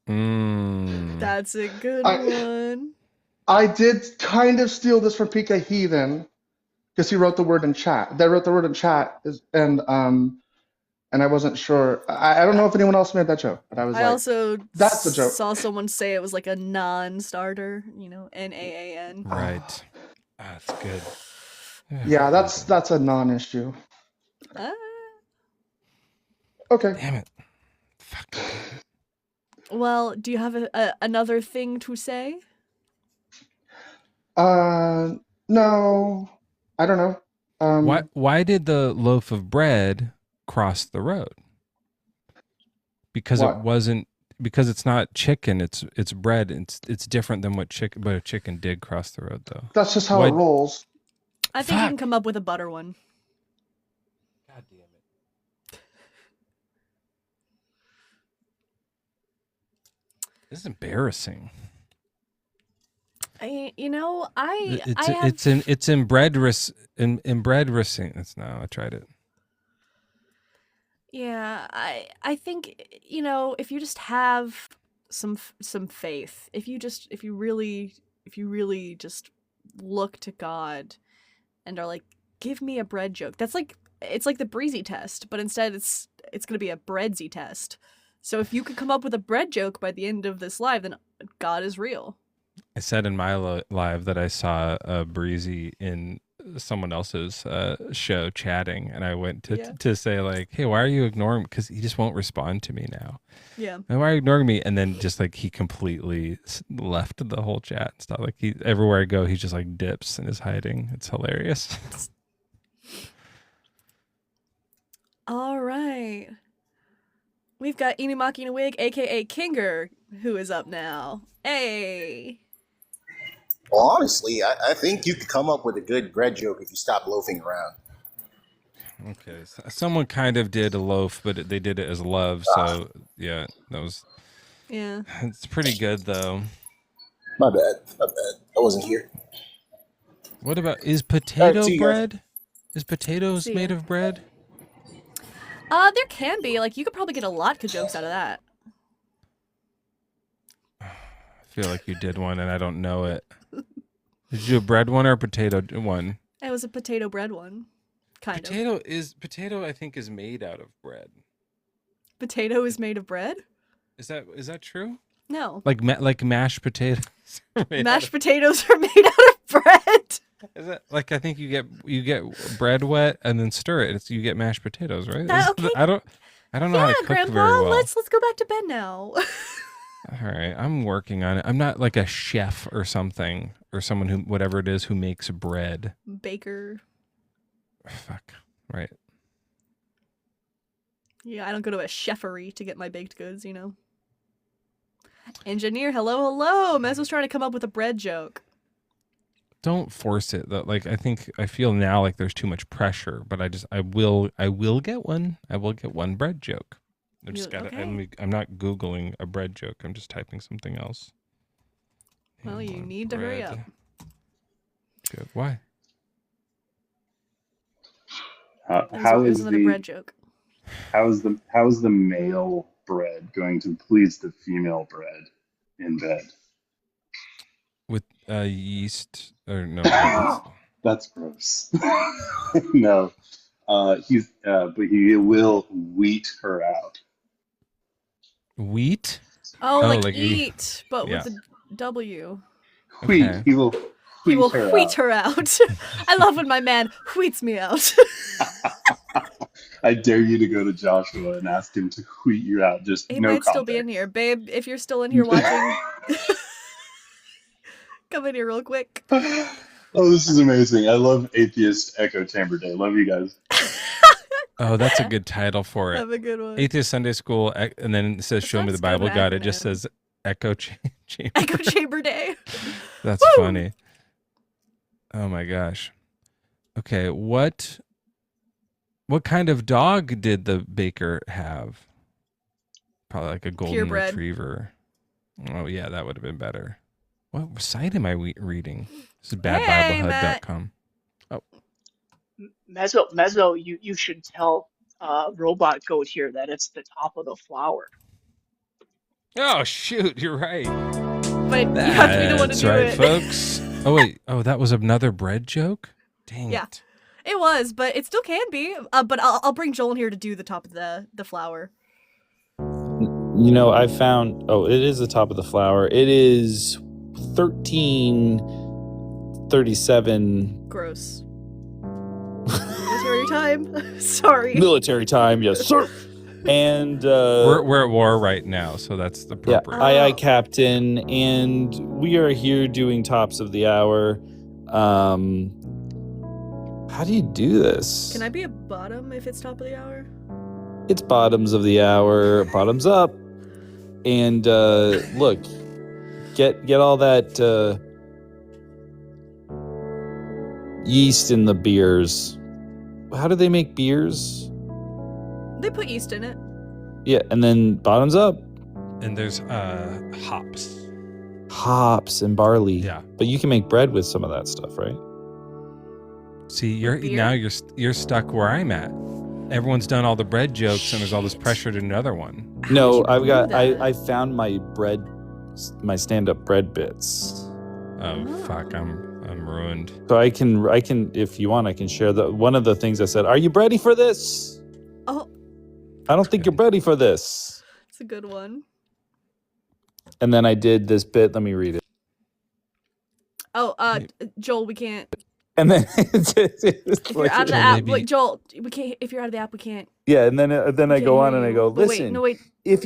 That's a good one. I did kind of steal this from Pika Heathen because he wrote the word in chat. They wrote the word in chat, and I wasn't sure. I don't know if anyone else made that joke, but I was also that's the joke. saw someone say it was like a non-starter, NAAN. Right. That's good. Yeah, that's a non-issue. Okay. Damn it. Well, do you have another thing to say? No, I don't know. Why did the loaf of bread cross the road? Because because it's not chicken, it's bread. It's different than what a chicken did cross the road though. That's just how it rolls. I think you can come up with a butter one. God damn it. This is embarrassing. It's in bread racing. I tried it. Yeah, I think if you just have some faith, if you really just look to God and are like, give me a bread joke. It's like the breezy test, but instead it's gonna be a breadsy test. So if you could come up with a bread joke by the end of this live, then God is real. I said in my live that I saw a breezy in someone else's show chatting, and I went to say like, hey, why are you ignoring me? Because he just won't respond to me now. Yeah. And why are you ignoring me? And then just like he completely left the whole chat and stuff. Like everywhere I go, he just like dips and is hiding. It's hilarious. All right. We've got Inumaki in a wig, aka Kinger, who is up now. Hey. Well, honestly, I think you could come up with a good bread joke if you stop loafing around. Okay, so someone kind of did a loaf, but they did it as love. So yeah, that was. Yeah. It's pretty good though. My bad. I wasn't here. What about is potato see you bread? guys. Is potatoes See ya. made of bread? There can be. Like, you could probably get a Latka jokes out of that. I feel like you did one and I don't know it. Did you do a bread one or a potato one? It was a potato bread one. Kind of. Potato I think is made out of bread. Potato is made of bread? Is that true? No. Like mashed potatoes. Mashed potatoes are made out of bread. Is that like I think you get bread wet and then stir it. You get mashed potatoes, right? Okay. I don't know how to cook very well. Let's go back to bed now. All right, I'm working on it. I'm not like a chef or something, or someone who, whatever it is, who makes bread. Baker. Fuck. Right. Yeah, I don't go to a chefery to get my baked goods, Engineer, hello. Mezzo's trying to come up with a bread joke. Don't force it. Like, I feel now like there's too much pressure, but I will get one. I will get one bread joke. I just gotta. Okay. I'm not Googling a bread joke. I'm just typing something else. Well, you need to hurry up. Good. Why? How is isn't it a bread joke? How is the male bread going to please the female bread in bed? With yeast or no? That's gross. No, but he will wheat her out. Wheat? Oh, like eat, but with a W. Wheat. Okay. He will wheat her out. I love when my man wheats me out. I dare you to go to Joshua and ask him to wheat you out. Just He no might still be in here. Babe, if you're still in here watching, come in here real quick. Oh, this is amazing. I love Atheist Echo Chamber Day. Love you guys. Oh, that's a good title for it. Have a good one. Atheist Sunday School, and then it says, "Show me the Bible, God." It just says Echo Chamber. Echo Chamber Day. That's funny. Oh my gosh. Okay, what kind of dog did the baker have? Probably like a golden retriever. Oh yeah, that would have been better. What site am I reading? This is badbiblehud.com. Oh. Mezzo, you should tell Robot Goat here that it's the top of the flower. Oh shoot, you're right. But you have to be the one to do right, it, folks. Oh wait, that was another bread joke. Dang it. It was, but it still can be. But I'll bring Joel in here to do the top of the flower. I found. Oh, it is the top of the flower. It is 13:37. Gross. Military time. Sorry. Military time, yes, sir. And we're at war right now, so that's the appropriate. Yeah, aye, Captain, and we are here doing tops of the hour. How do you do this? Can I be a bottom if it's top of the hour? It's bottoms of the hour, bottoms up, and look, get all that yeast in the beers. How do they make beers? They put yeast in it. Yeah, and then bottoms up. And there's hops and barley. Yeah, but you can make bread with some of that stuff, right? See, you're stuck where I'm at. Everyone's done all the bread jokes, and there's all this pressure to another one. No, I found my stand-up bread bits. Oh fuck, I'm ruined. So I can if you want, I can share one of the things I said. Are you ready for this? Oh, I don't think you're ready for this. it's a good one. And then I did this bit. Let me read it. Oh, Joel, we can't. And then if you're out of the app, like Joel, we can't. If you're out of the app, we can't. Yeah, and then I go on and I go, listen. Wait. If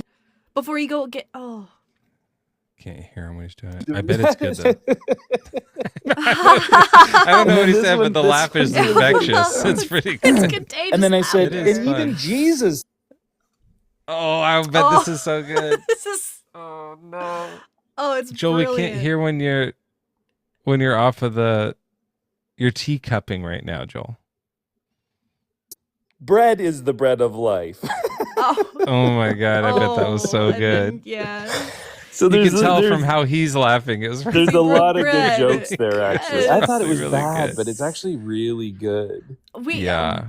before you go get Can't hear him when he's doing it. I bet it's good though. I don't know what he said, but the laugh is infectious. It's pretty good. It's contagious. And then I said, and fun. Even Jesus. Oh, I bet this is so good. This is. Oh no. Oh, it's Joel, brilliant. we can't hear when you're off of your teacupping right now, Joel. Bread is the bread of life. Oh my god, I bet that was so good. Yeah. So you can tell from how he's laughing. It was there's a lot of good jokes there, actually. Yes. I thought it was really bad, good. but it's actually really good. We're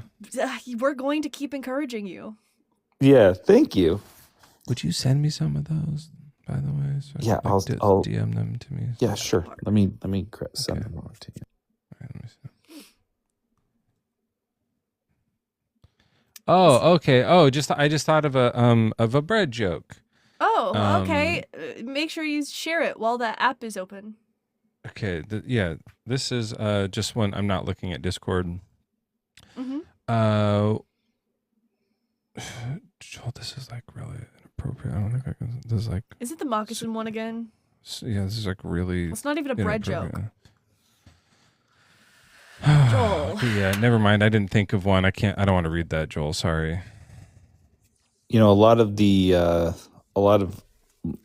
going to keep encouraging you. Yeah, thank you. Would you send me some of those, by the way? So Yeah, I'll DM them to me. Yeah, sure. Let me send them off to you. All right, let me see. Oh, okay. Oh, I just thought of a bread joke. Oh, okay. Make sure you share it while that app is open. Okay. This is just one. I'm not looking at Discord. Mm-hmm. Joel, this is like really inappropriate. I don't think I can. This is like. Is it the moccasin one again? Yeah, this is like really. It's not even a bread joke. Joel. Joel. Yeah, never mind. I didn't think of one. I can't. I don't want to read that, Joel. Sorry. You know, a lot of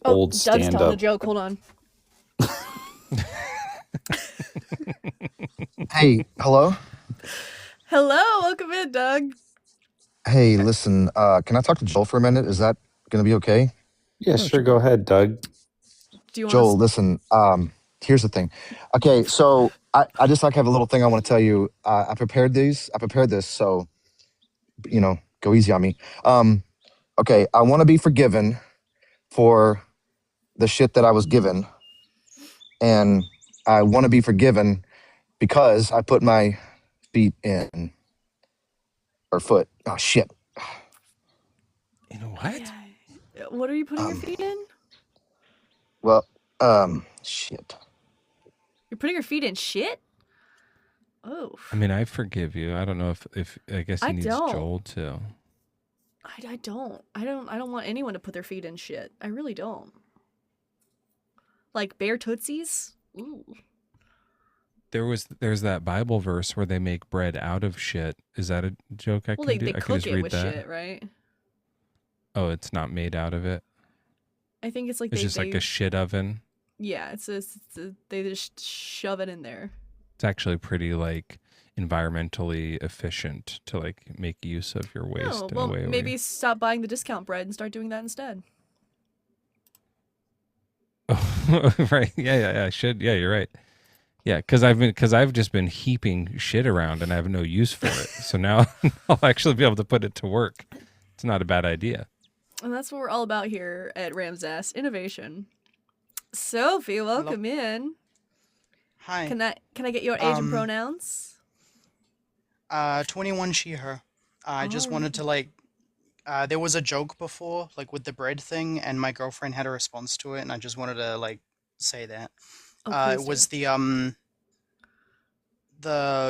old Doug's stand telling the up. joke. Hold on. Hey, hello? Hello, welcome in, Doug. Hey, listen, can I talk to Joel for a minute? Is that going to be okay? Yeah, sure. Go ahead, Doug. Do you want Joel, listen, here's the thing. Okay, so I just have a little thing I want to tell you. I prepared this, so, go easy on me. Okay, I want to be forgiven for the shit that I was given. And I want to be forgiven because I put my feet in, or foot. Oh, shit. You know what? What are you putting your feet in? Well, shit. You're putting your feet in shit? Oh. I mean, I forgive you. I don't know if I guess he needs don't. Joel too. I don't. I don't want anyone to put their feet in shit. I really don't. Like bear tootsies? Ooh. There's that Bible verse where they make bread out of shit. Is that a joke I Well, can they do? I can cook just it read with that. shit, right? Oh, it's not made out of it. I think it's like It's just like a shit oven. Yeah, they just shove it in there. It's actually pretty like environmentally efficient to like make use of your waste Oh, in well, a way. maybe stop buying the discount bread and start doing that instead. Right? Yeah. I should. Yeah, you're right. Yeah, because I've just been heaping shit around and I have no use for it. So now I'll actually be able to put it to work. It's not a bad idea. And that's what we're all about here at RAMSASS, innovation. Sophie, welcome in. Hi. Can I get your age and pronouns? 21 she, her. I just wanted to there was a joke before, like with the bread thing, and my girlfriend had a response to it, and I just wanted to say that. It was the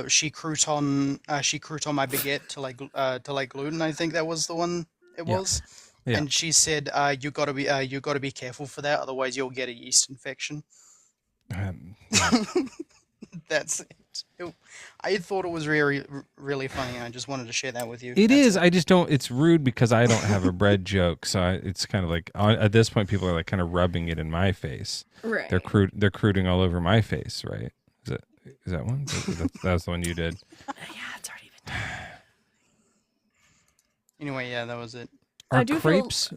she crouton my baguette to gluten. I think that was the one it was. Yeah. And she said, you gotta be careful for that, otherwise you'll get a yeast infection. That's it. I thought it was really, really funny, and I just wanted to share that with you. It is. I just don't. It's rude because I don't have a bread joke, so it's kind of like at this point, people are like kind of rubbing it in my face. Right. They're cruding all over my face, right? Is that one? That's the one you did. Yeah, it's already been done. Anyway, yeah, that was it. Are crepes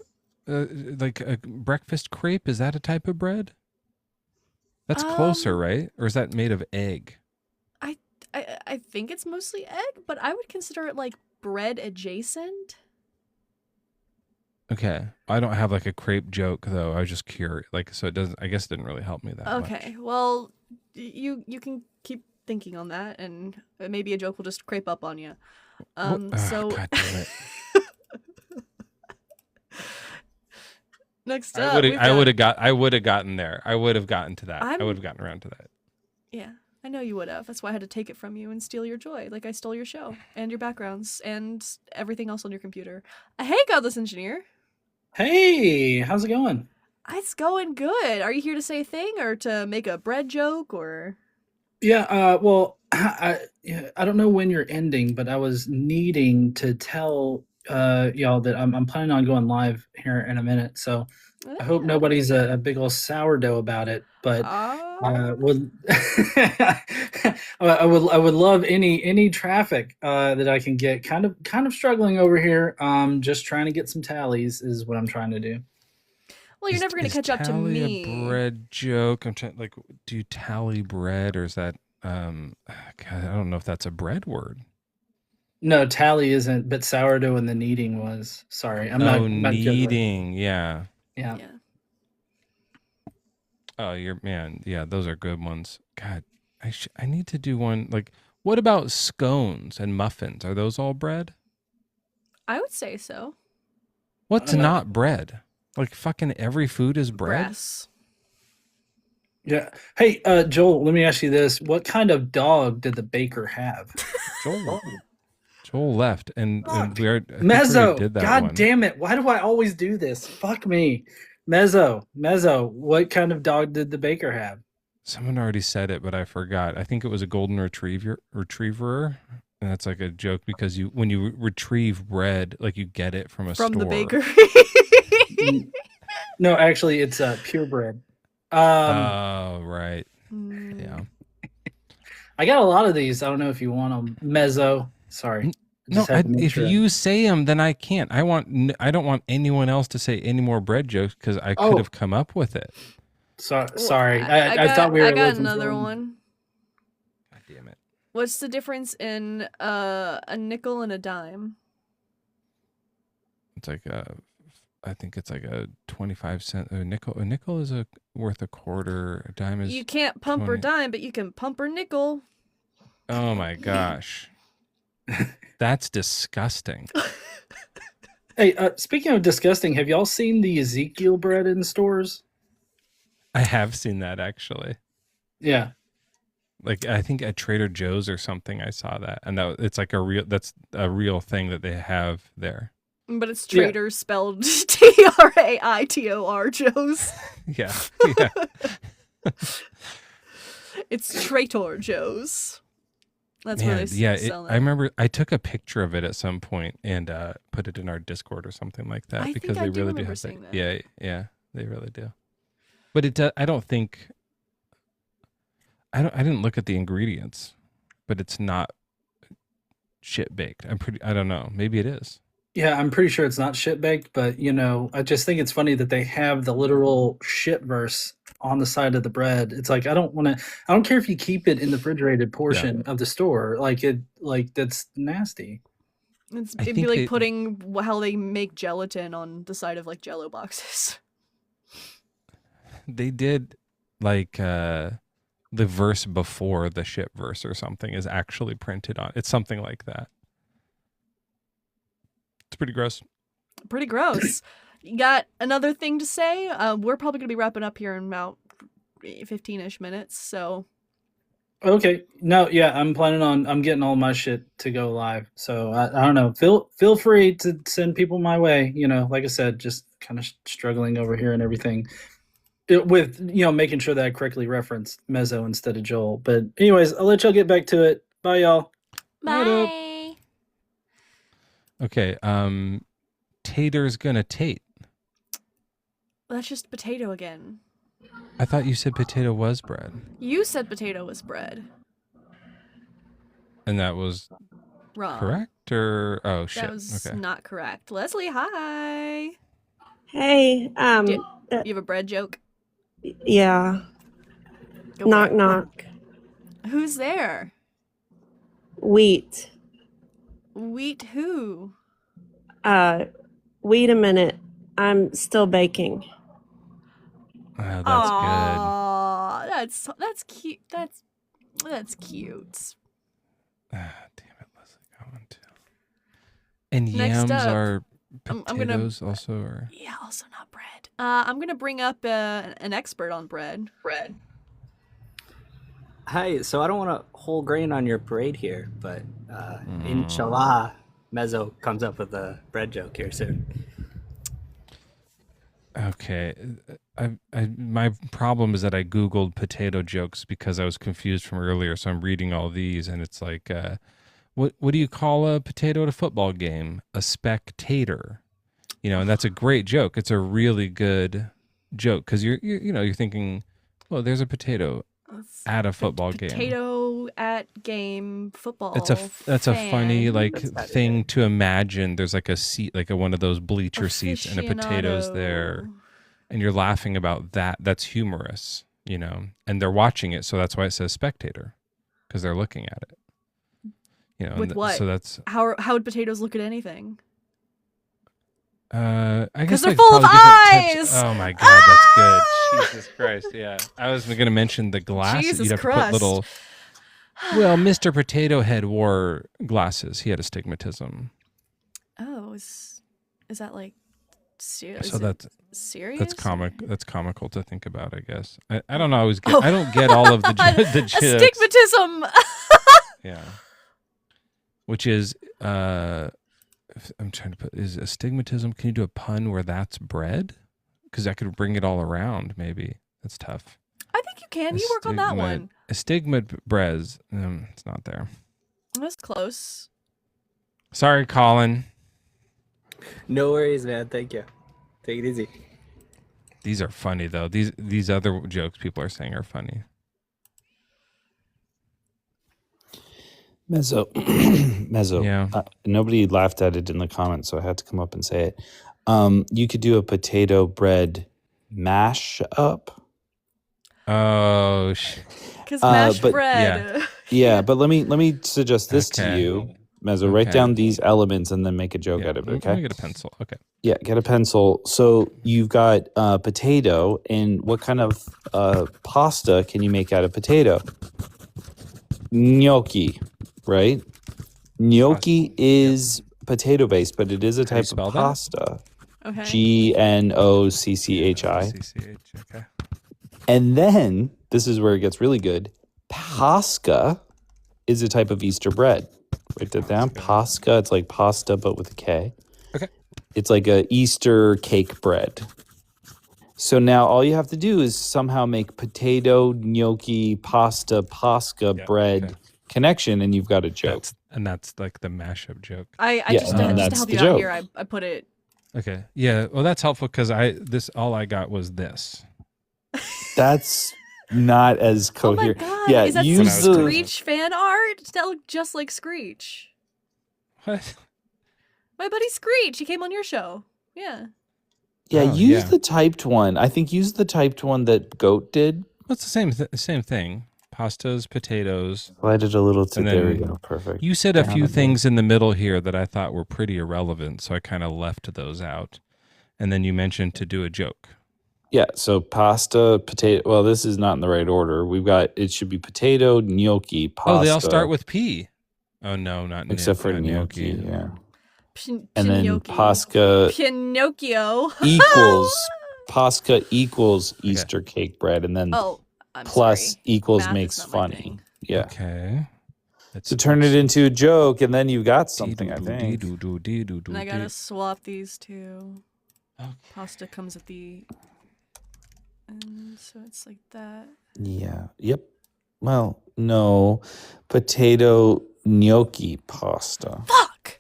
like a breakfast crepe? Is that a type of bread? That's closer, right? Or is that made of egg? I think it's mostly egg, but I would consider it like bread adjacent. Okay, I don't have like a crepe joke though. I was just curious, so it doesn't. I guess it didn't really help me that much. Okay, well, you can keep thinking on that, and maybe a joke will just crepe up on you. So God damn it. Next up, I would have gotten there. I would have gotten to that. I would have gotten around to that. Yeah, I know you would have. That's why I had to take it from you and steal your joy, like I stole your show and your backgrounds and everything else on your computer. Hey, Godless Engineer. Hey, how's it going? It's going good. Are you here to say a thing or to make a bread joke or? Yeah, well, I don't know when you're ending, but I was needing to tell y'all that I'm planning on going live here in a minute, so I hope nobody's a big old sourdough about it. But I would love any traffic that I can get. Kind of struggling over here. Just trying to get some tallies is what I'm trying to do. Well, you're never going to catch up to me. A bread joke. I'm trying do you tally bread or is that God, I don't know if that's a bread word. No, tally isn't, but sourdough and the kneading was. Sorry, I'm not kneading. Yeah. Yeah. Oh, yeah, those are good ones. God, I need to do one. What about scones and muffins? Are those all bread? I would say so. What's not bread? Fucking every food is bread. Breasts. Yeah. Hey, Joel, let me ask you this: what kind of dog did the baker have? Joel, Joel left, and we are Mezzo. did that God one. damn it! Why do I always do this? Fuck me. Mezzo. What kind of dog did the baker have? Someone already said it, but I forgot. I think it was a golden retriever, and that's like a joke because when you retrieve bread, like you get it from store. The bakery. No, actually, it's purebred. Oh, right. Yeah. I got a lot of these. I don't know if you want them. Mezzo. Sorry. No, if you say them, then I can't. I don't want anyone else to say any more bread jokes because I could have come up with it. Sorry. I thought we were. I got another one. God damn it. What's the difference in a nickel and a dime? It's like I think it's like a 25-cent a nickel. A nickel is worth a quarter. A dime is. You can't pump 20. or dime, but you can pump or nickel. Oh my gosh. That's disgusting. Hey, speaking of disgusting, have y'all seen the Ezekiel bread in stores? I have seen that actually. Yeah. Like I think at Trader Joe's or something, I saw that, and it's like that's a real thing that they have there. But it's Trader spelled Traitor Joe's. Yeah. It's Trader Joe's. That's where they sell it. I remember I took a picture of it at some point and put it in our Discord or something like that because they really do have that. Yeah, they really do. But I don't think I didn't look at the ingredients, but it's not shit baked. I don't know. Maybe it is. Yeah, I'm pretty sure it's not shit baked, but I just think it's funny that they have the literal shit verse on the side of the bread. It's like I don't care if you keep it in the refrigerated portion of the store. That's nasty. It'd be like putting how they make gelatin on the side of like Jello boxes. They did like the verse before the shit verse or something is actually printed on. It's something like that. It's pretty gross. Pretty gross. You got another thing to say? We're probably going to be wrapping up here in about 15-ish minutes, so... Okay. No, yeah, I'm getting all my shit to go live. So, I don't know. Feel free to send people my way. Like I said, just kind of struggling over here and everything. With, making sure that I correctly reference Mezzo instead of Joel. But anyways, I'll let y'all get back to it. Bye, y'all. Bye. Okay, Tater's gonna tate. That's just potato again. I thought you said potato was bread. You said potato was bread. And that was wrong. Correct? Or oh shit. That was not correct. Leslie, hi. Hey, Do you have a bread joke? Yeah. Knock knock. Who's there? Wheat. Wheat who? Wait a minute. I'm still baking. Oh, that's good. That's cute. That's cute. Damn it, Leslie got one too. And Next yams up, are I'm potatoes gonna, also, or yeah, also not bread. I'm gonna bring up an expert on bread. Hi, so I don't want to whole grain on your parade here, but inshallah, Mezzo comes up with a bread joke here soon. Okay, my problem is that I Googled potato jokes because I was confused from earlier, so I'm reading all these, and it's like, what do you call a potato at a football game? A spectator, and that's a great joke. It's a really good joke because you're thinking, well, there's a potato at a football game. Potato at game football. That's a funny thing to imagine. There's like a seat, like one of those bleacher seats, and a potato's there, and you're laughing about that. That's humorous, and they're watching it, so that's why it says spectator, because they're looking at it. With what? So that's how would potatoes look at anything? I guess because they're full of eyes. Oh my god, that's good. Jesus Christ, yeah. I was going to mention the glasses. Jesus You'd have Christ. to put little. Well, Mr. Potato Head wore glasses. He had astigmatism. Oh, is that like serious? So that's serious. That's comical to think about, I guess. I don't always get. I don't get all of the jokes. Astigmatism. Yeah. Which is I'm trying to put, is astigmatism, can you do a pun where that's bread? Because I could bring it all around, maybe. That's tough. I think you can. You work on that one. Astigmat-brez. It's not there. That's close. Sorry, Colin. No worries, man. Thank you. Take it easy. These are funny, though. These other jokes people are saying are funny. Mezzo. Mezzo. Yeah. Nobody laughed at it in the comments, so I had to come up and say it. You could do a potato bread mash up. Oh, because mashed but, bread. Yeah, but let me suggest this to you, Mezzo. Write down these elements and then make a joke out of it. Okay. Let me get a pencil. Okay. Yeah, get a pencil. So you've got potato, and what kind of pasta can you make out of potato? Gnocchi, right? Gnocchi is potato based, but it is a type of pasta. Okay. Gnocchi. Okay. And then this is where it gets really good. Pasca is a type of Easter bread. Write that down. Pasca. It's like pasta, but with a K. Okay. It's like a Easter cake bread. So now all you have to do is somehow make potato, gnocchi, pasta, pasca bread connection, and you've got a joke. That's like the mashup joke. I just to help you out here, I put it. Okay. Yeah. Well, that's helpful because all I got was this. That's not as coherent. Oh my God. Yeah, is that use some the Screech fan art? That looked just like Screech. What? My buddy Screech. He came on your show. Yeah. Yeah, use the typed one. I think use the typed one that Goat did. Well, it's the same thing. Pastas, potatoes. Slide it a little to and there we then go. Perfect. You said a Down few a bit. things in the middle here that I thought were pretty irrelevant, so I kind of left those out. And then you mentioned to do a joke. Yeah, so pasta, potato. Well, this is not in the right order. We've got, it should be potato, gnocchi, pasta. Oh, they all start with P. Oh, no, not except for not gnocchi. Yeah. Pin- And then Pinocchio. pasca Pinocchio. equals pasca equals Easter cake bread, and then I'm plus sorry. equals Math makes is not my funny. Yeah. Okay. So turn it into a joke, and then you got something. I think. And I gotta swap these two. Pasta comes at the end, so it's like that. Yeah. Yep. Well, no, potato gnocchi pasta. Fuck.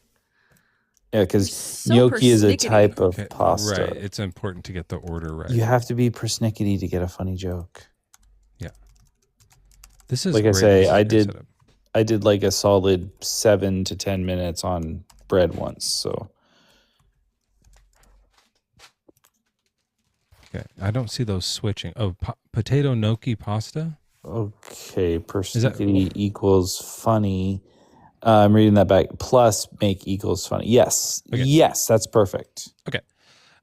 Yeah, because so gnocchi is a persnickety. type of pasta. Right. It's important to get the order right. You have to be persnickety to get a funny joke. Yeah. This is like I great. say, This is I great did. setup. I did like a solid 7 to 10 minutes on bread once. So Okay. I don't see those switching. Oh, potato gnocchi pasta? okay, persnickety equals funny. I'm reading that back. Plus make equals funny. Yes. Okay. Yes, that's perfect.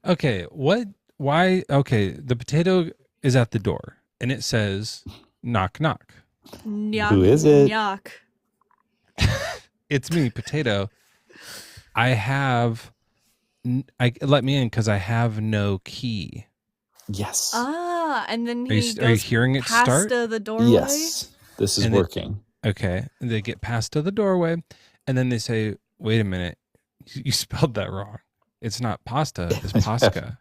Okay. Why? Okay. The potato is at the door and it says, knock, knock. Nyok, Who is it? Nyok. It's me, potato. Let me in because I have no key. Yes. And then Are he you goes hearing it past start? the doorway. Yes. This is And working. Okay. They get past to the doorway and then they say, wait a minute, you spelled that wrong. It's not pasta, it's pasca.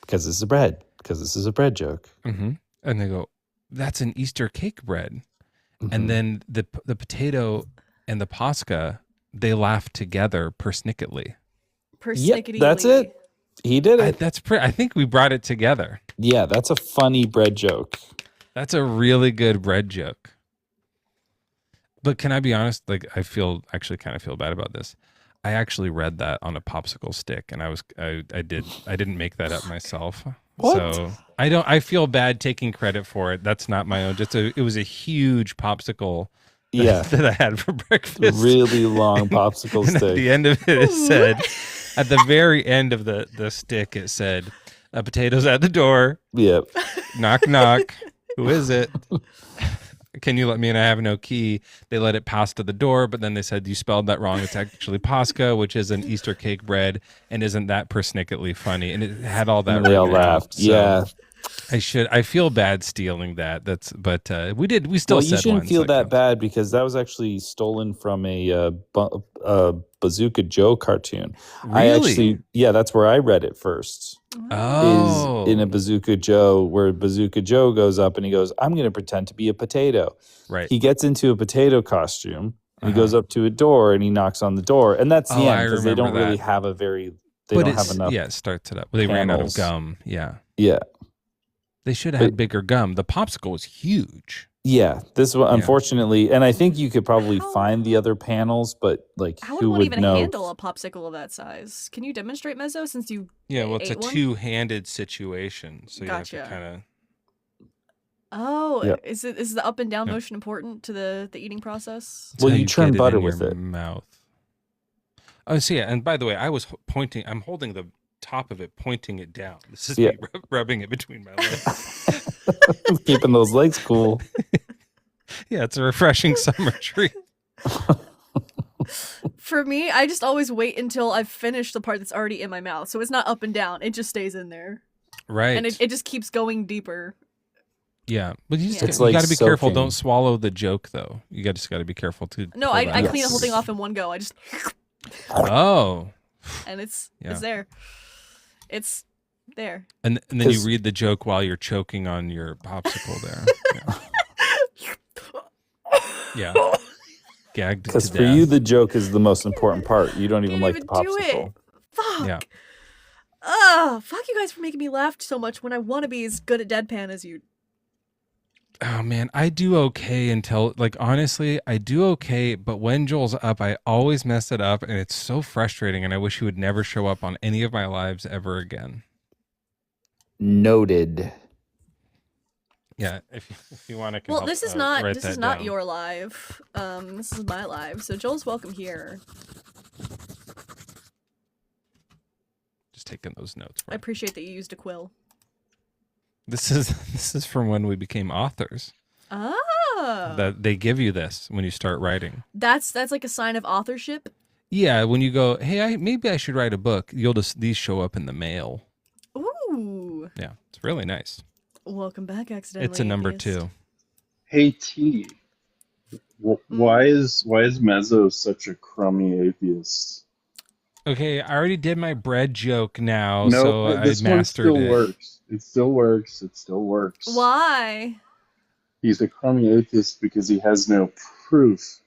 Because this is bread. Because this is a bread joke. Mm-hmm. And they go, that's an Easter cake bread. Mm-hmm. And then the potato and the pasca, they laugh together persnicketly. Persnickety. That's it. He did it. I think we brought it together. Yeah, that's a funny bread joke. That's a really good bread joke. But can I be honest? Like, I kind of feel bad about this. I actually read that on a popsicle stick, and I didn't make that up myself. What? So I feel bad taking credit for it. That's not my own. It was a huge popsicle. That I had for breakfast. Really long popsicle And stick. at the end of it said, at the very end of the stick, it said, potatoes at the door. Yep. Knock, knock. Who is it? Can you let me in? I have no key. They let it pass to the door, but then they said, you spelled that wrong. It's actually pasca, which is an Easter cake bread. And isn't that persnicketly funny? And it had all that. And they all written out. laughed. Yeah. I feel bad stealing that. But we still Well, said you shouldn't one, feel so that bad because that was actually stolen from a Bazooka Joe cartoon. Really? That's where I read it first. Is in a Bazooka Joe, where Bazooka Joe goes up and he goes, "I'm going to pretend to be a potato." Right. He gets into a potato costume and he goes up to a door and he knocks on the door, and that's the end because they don't really have a very. They don't have enough. Yeah, it starts it up. They ran out of gum. Yeah. Yeah. They should have had bigger gum. The popsicle was huge. Yeah, this one, unfortunately, and I think you could probably find the other panels, but like, How who would one would even know? handle a popsicle of that size? Can you demonstrate, Mezzo, since you It's a ate one? two-handed situation, so you Gotcha. have to kind of. Oh, Yeah. is the up and down motion important to the eating process? Well, you churn butter with it. Mouth. Oh, so yeah, and by the way, I was pointing. I'm holding the top of it, pointing it down. This is me rubbing it between my legs. Keeping those legs cool. Yeah, it's a refreshing summer treat. For me, I just always wait until I've finished the part that's already in my mouth, so it's not up and down. It just stays in there. Right. And it just keeps going deeper. Yeah, but you Yeah. got to be careful. Don't swallow the joke, though. You just got to be careful too. No, I clean the whole thing off in one go. I just. Oh. And it's Yeah. there. It's there. And then you read the joke while you're choking on your popsicle there. Yeah. Gagged to Because death. for you, the joke is the most important part. You don't even like the Do popsicle. it. Fuck. Yeah. Fuck you guys for making me laugh so much when I want to be as good at deadpan as you. Oh man, I do okay until honestly, I do okay, but when Joel's up, I always mess it up and it's so frustrating and I wish he would never show up on any of my lives ever again. Noted. Yeah, if you want to Well, this is not down. your live. This is my live. So Joel's welcome here. Just taking those notes. I appreciate that you used a quill. This is from when we became authors. Ah. That they give you this when you start writing. That's like a sign of authorship. Yeah, when you go, hey, maybe I should write a book. These show up in the mail. Ooh. Yeah, it's really nice. Welcome back, accidentally. It's a number atheist. 2. Hey T, why is Mezzo such a crummy atheist? Okay, I already did my bread joke now, No, so I this one mastered still it. works. It still works. It still works. Why? He's a crummy atheist because he has no proof.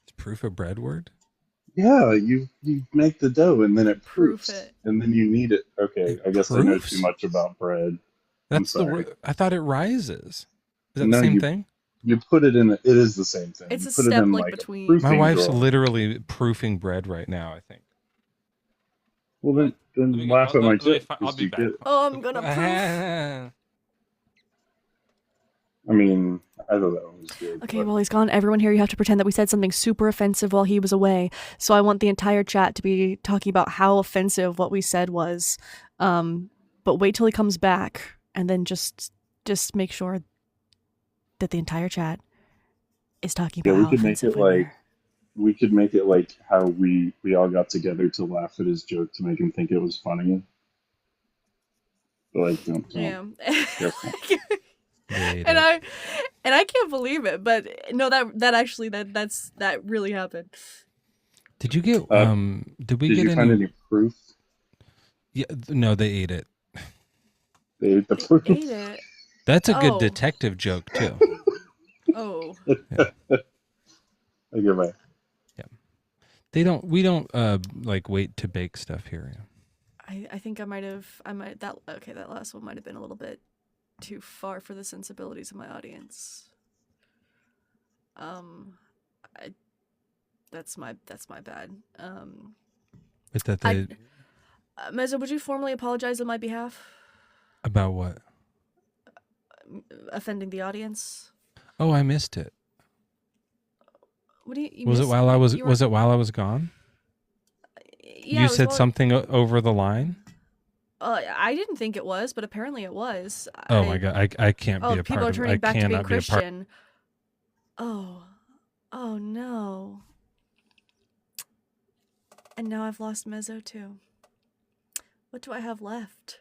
It's proof of bread word? Yeah, you make the dough and then it proofs, it. and then you knead it. Okay, I guess I know proofs? too much about bread. That's I'm the sorry. word. I thought it rises. Is that No, the same you- thing? You put it in. It is the same thing. It's You a put it step in like a between. proofing My wife's drawer. literally proofing bread right now, I think. Well, then laugh at my joke. I'll be back. Oh, I'm gonna proof. I mean, I thought that one was good. Okay, well, he's gone. Everyone here, you have to pretend that we said something super offensive while he was away. So I want the entire chat to be talking about how offensive what we said was. But wait till he comes back, and then just make sure that the entire chat is talking Yeah, about we how could make offensive it we were. like we could make it like how we all got together to laugh at his joke to make him think it was funny. But like, don't. Yeah. Careful. And I can't believe it, but no, that really happened. Did you get did we Did get you find any proof? Yeah, no, they ate it. They ate the proof. Ate it. That's a good Oh. detective joke too. Oh. I give my. We don't like wait to bake stuff here. I think that last one might have been a little bit too far for the sensibilities of my audience. That's my bad. But that they Mezzo, would you formally apologize on my behalf? about what? Offending the audience? Oh, I missed it. What do you Was it missed- while I was you was were- it while I was gone? Yeah, You it was said while- something over the line? I didn't think it was, but apparently it was. Oh my god, I can't be a people part are of it. turning I back to being cannot be a part. Christian. Oh no. And now I've lost Mezzo too. What do I have left?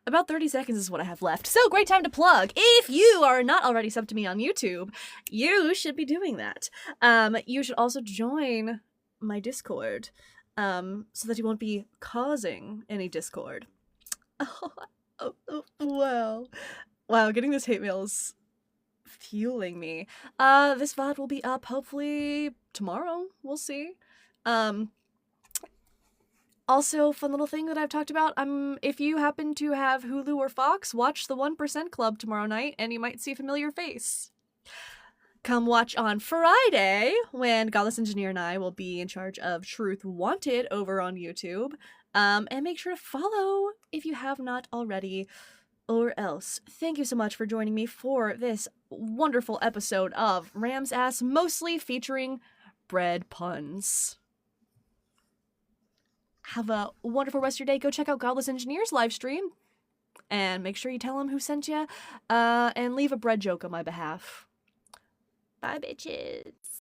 about 30 seconds is what I have left. So great time to plug. If you are not already subbed to me on YouTube, you should be doing that. You should also join my Discord, so that you won't be causing any discord. Wow, getting this hate mail is fueling me. This VOD will be up hopefully tomorrow. We'll see. Also, fun little thing that I've talked about, if you happen to have Hulu or Fox, watch the 1% Club tomorrow night, and you might see a familiar face. Come watch on Friday, when Godless Engineer and I will be in charge of Truth Wanted over on YouTube. And make sure to follow if you have not already, or else. Thank you so much for joining me for this wonderful episode of RAMSASS, mostly featuring bread puns. Have a wonderful rest of your day. Go check out Godless Engineer's live stream. And make sure you tell him who sent you. And leave a bread joke on my behalf. Bye, bitches.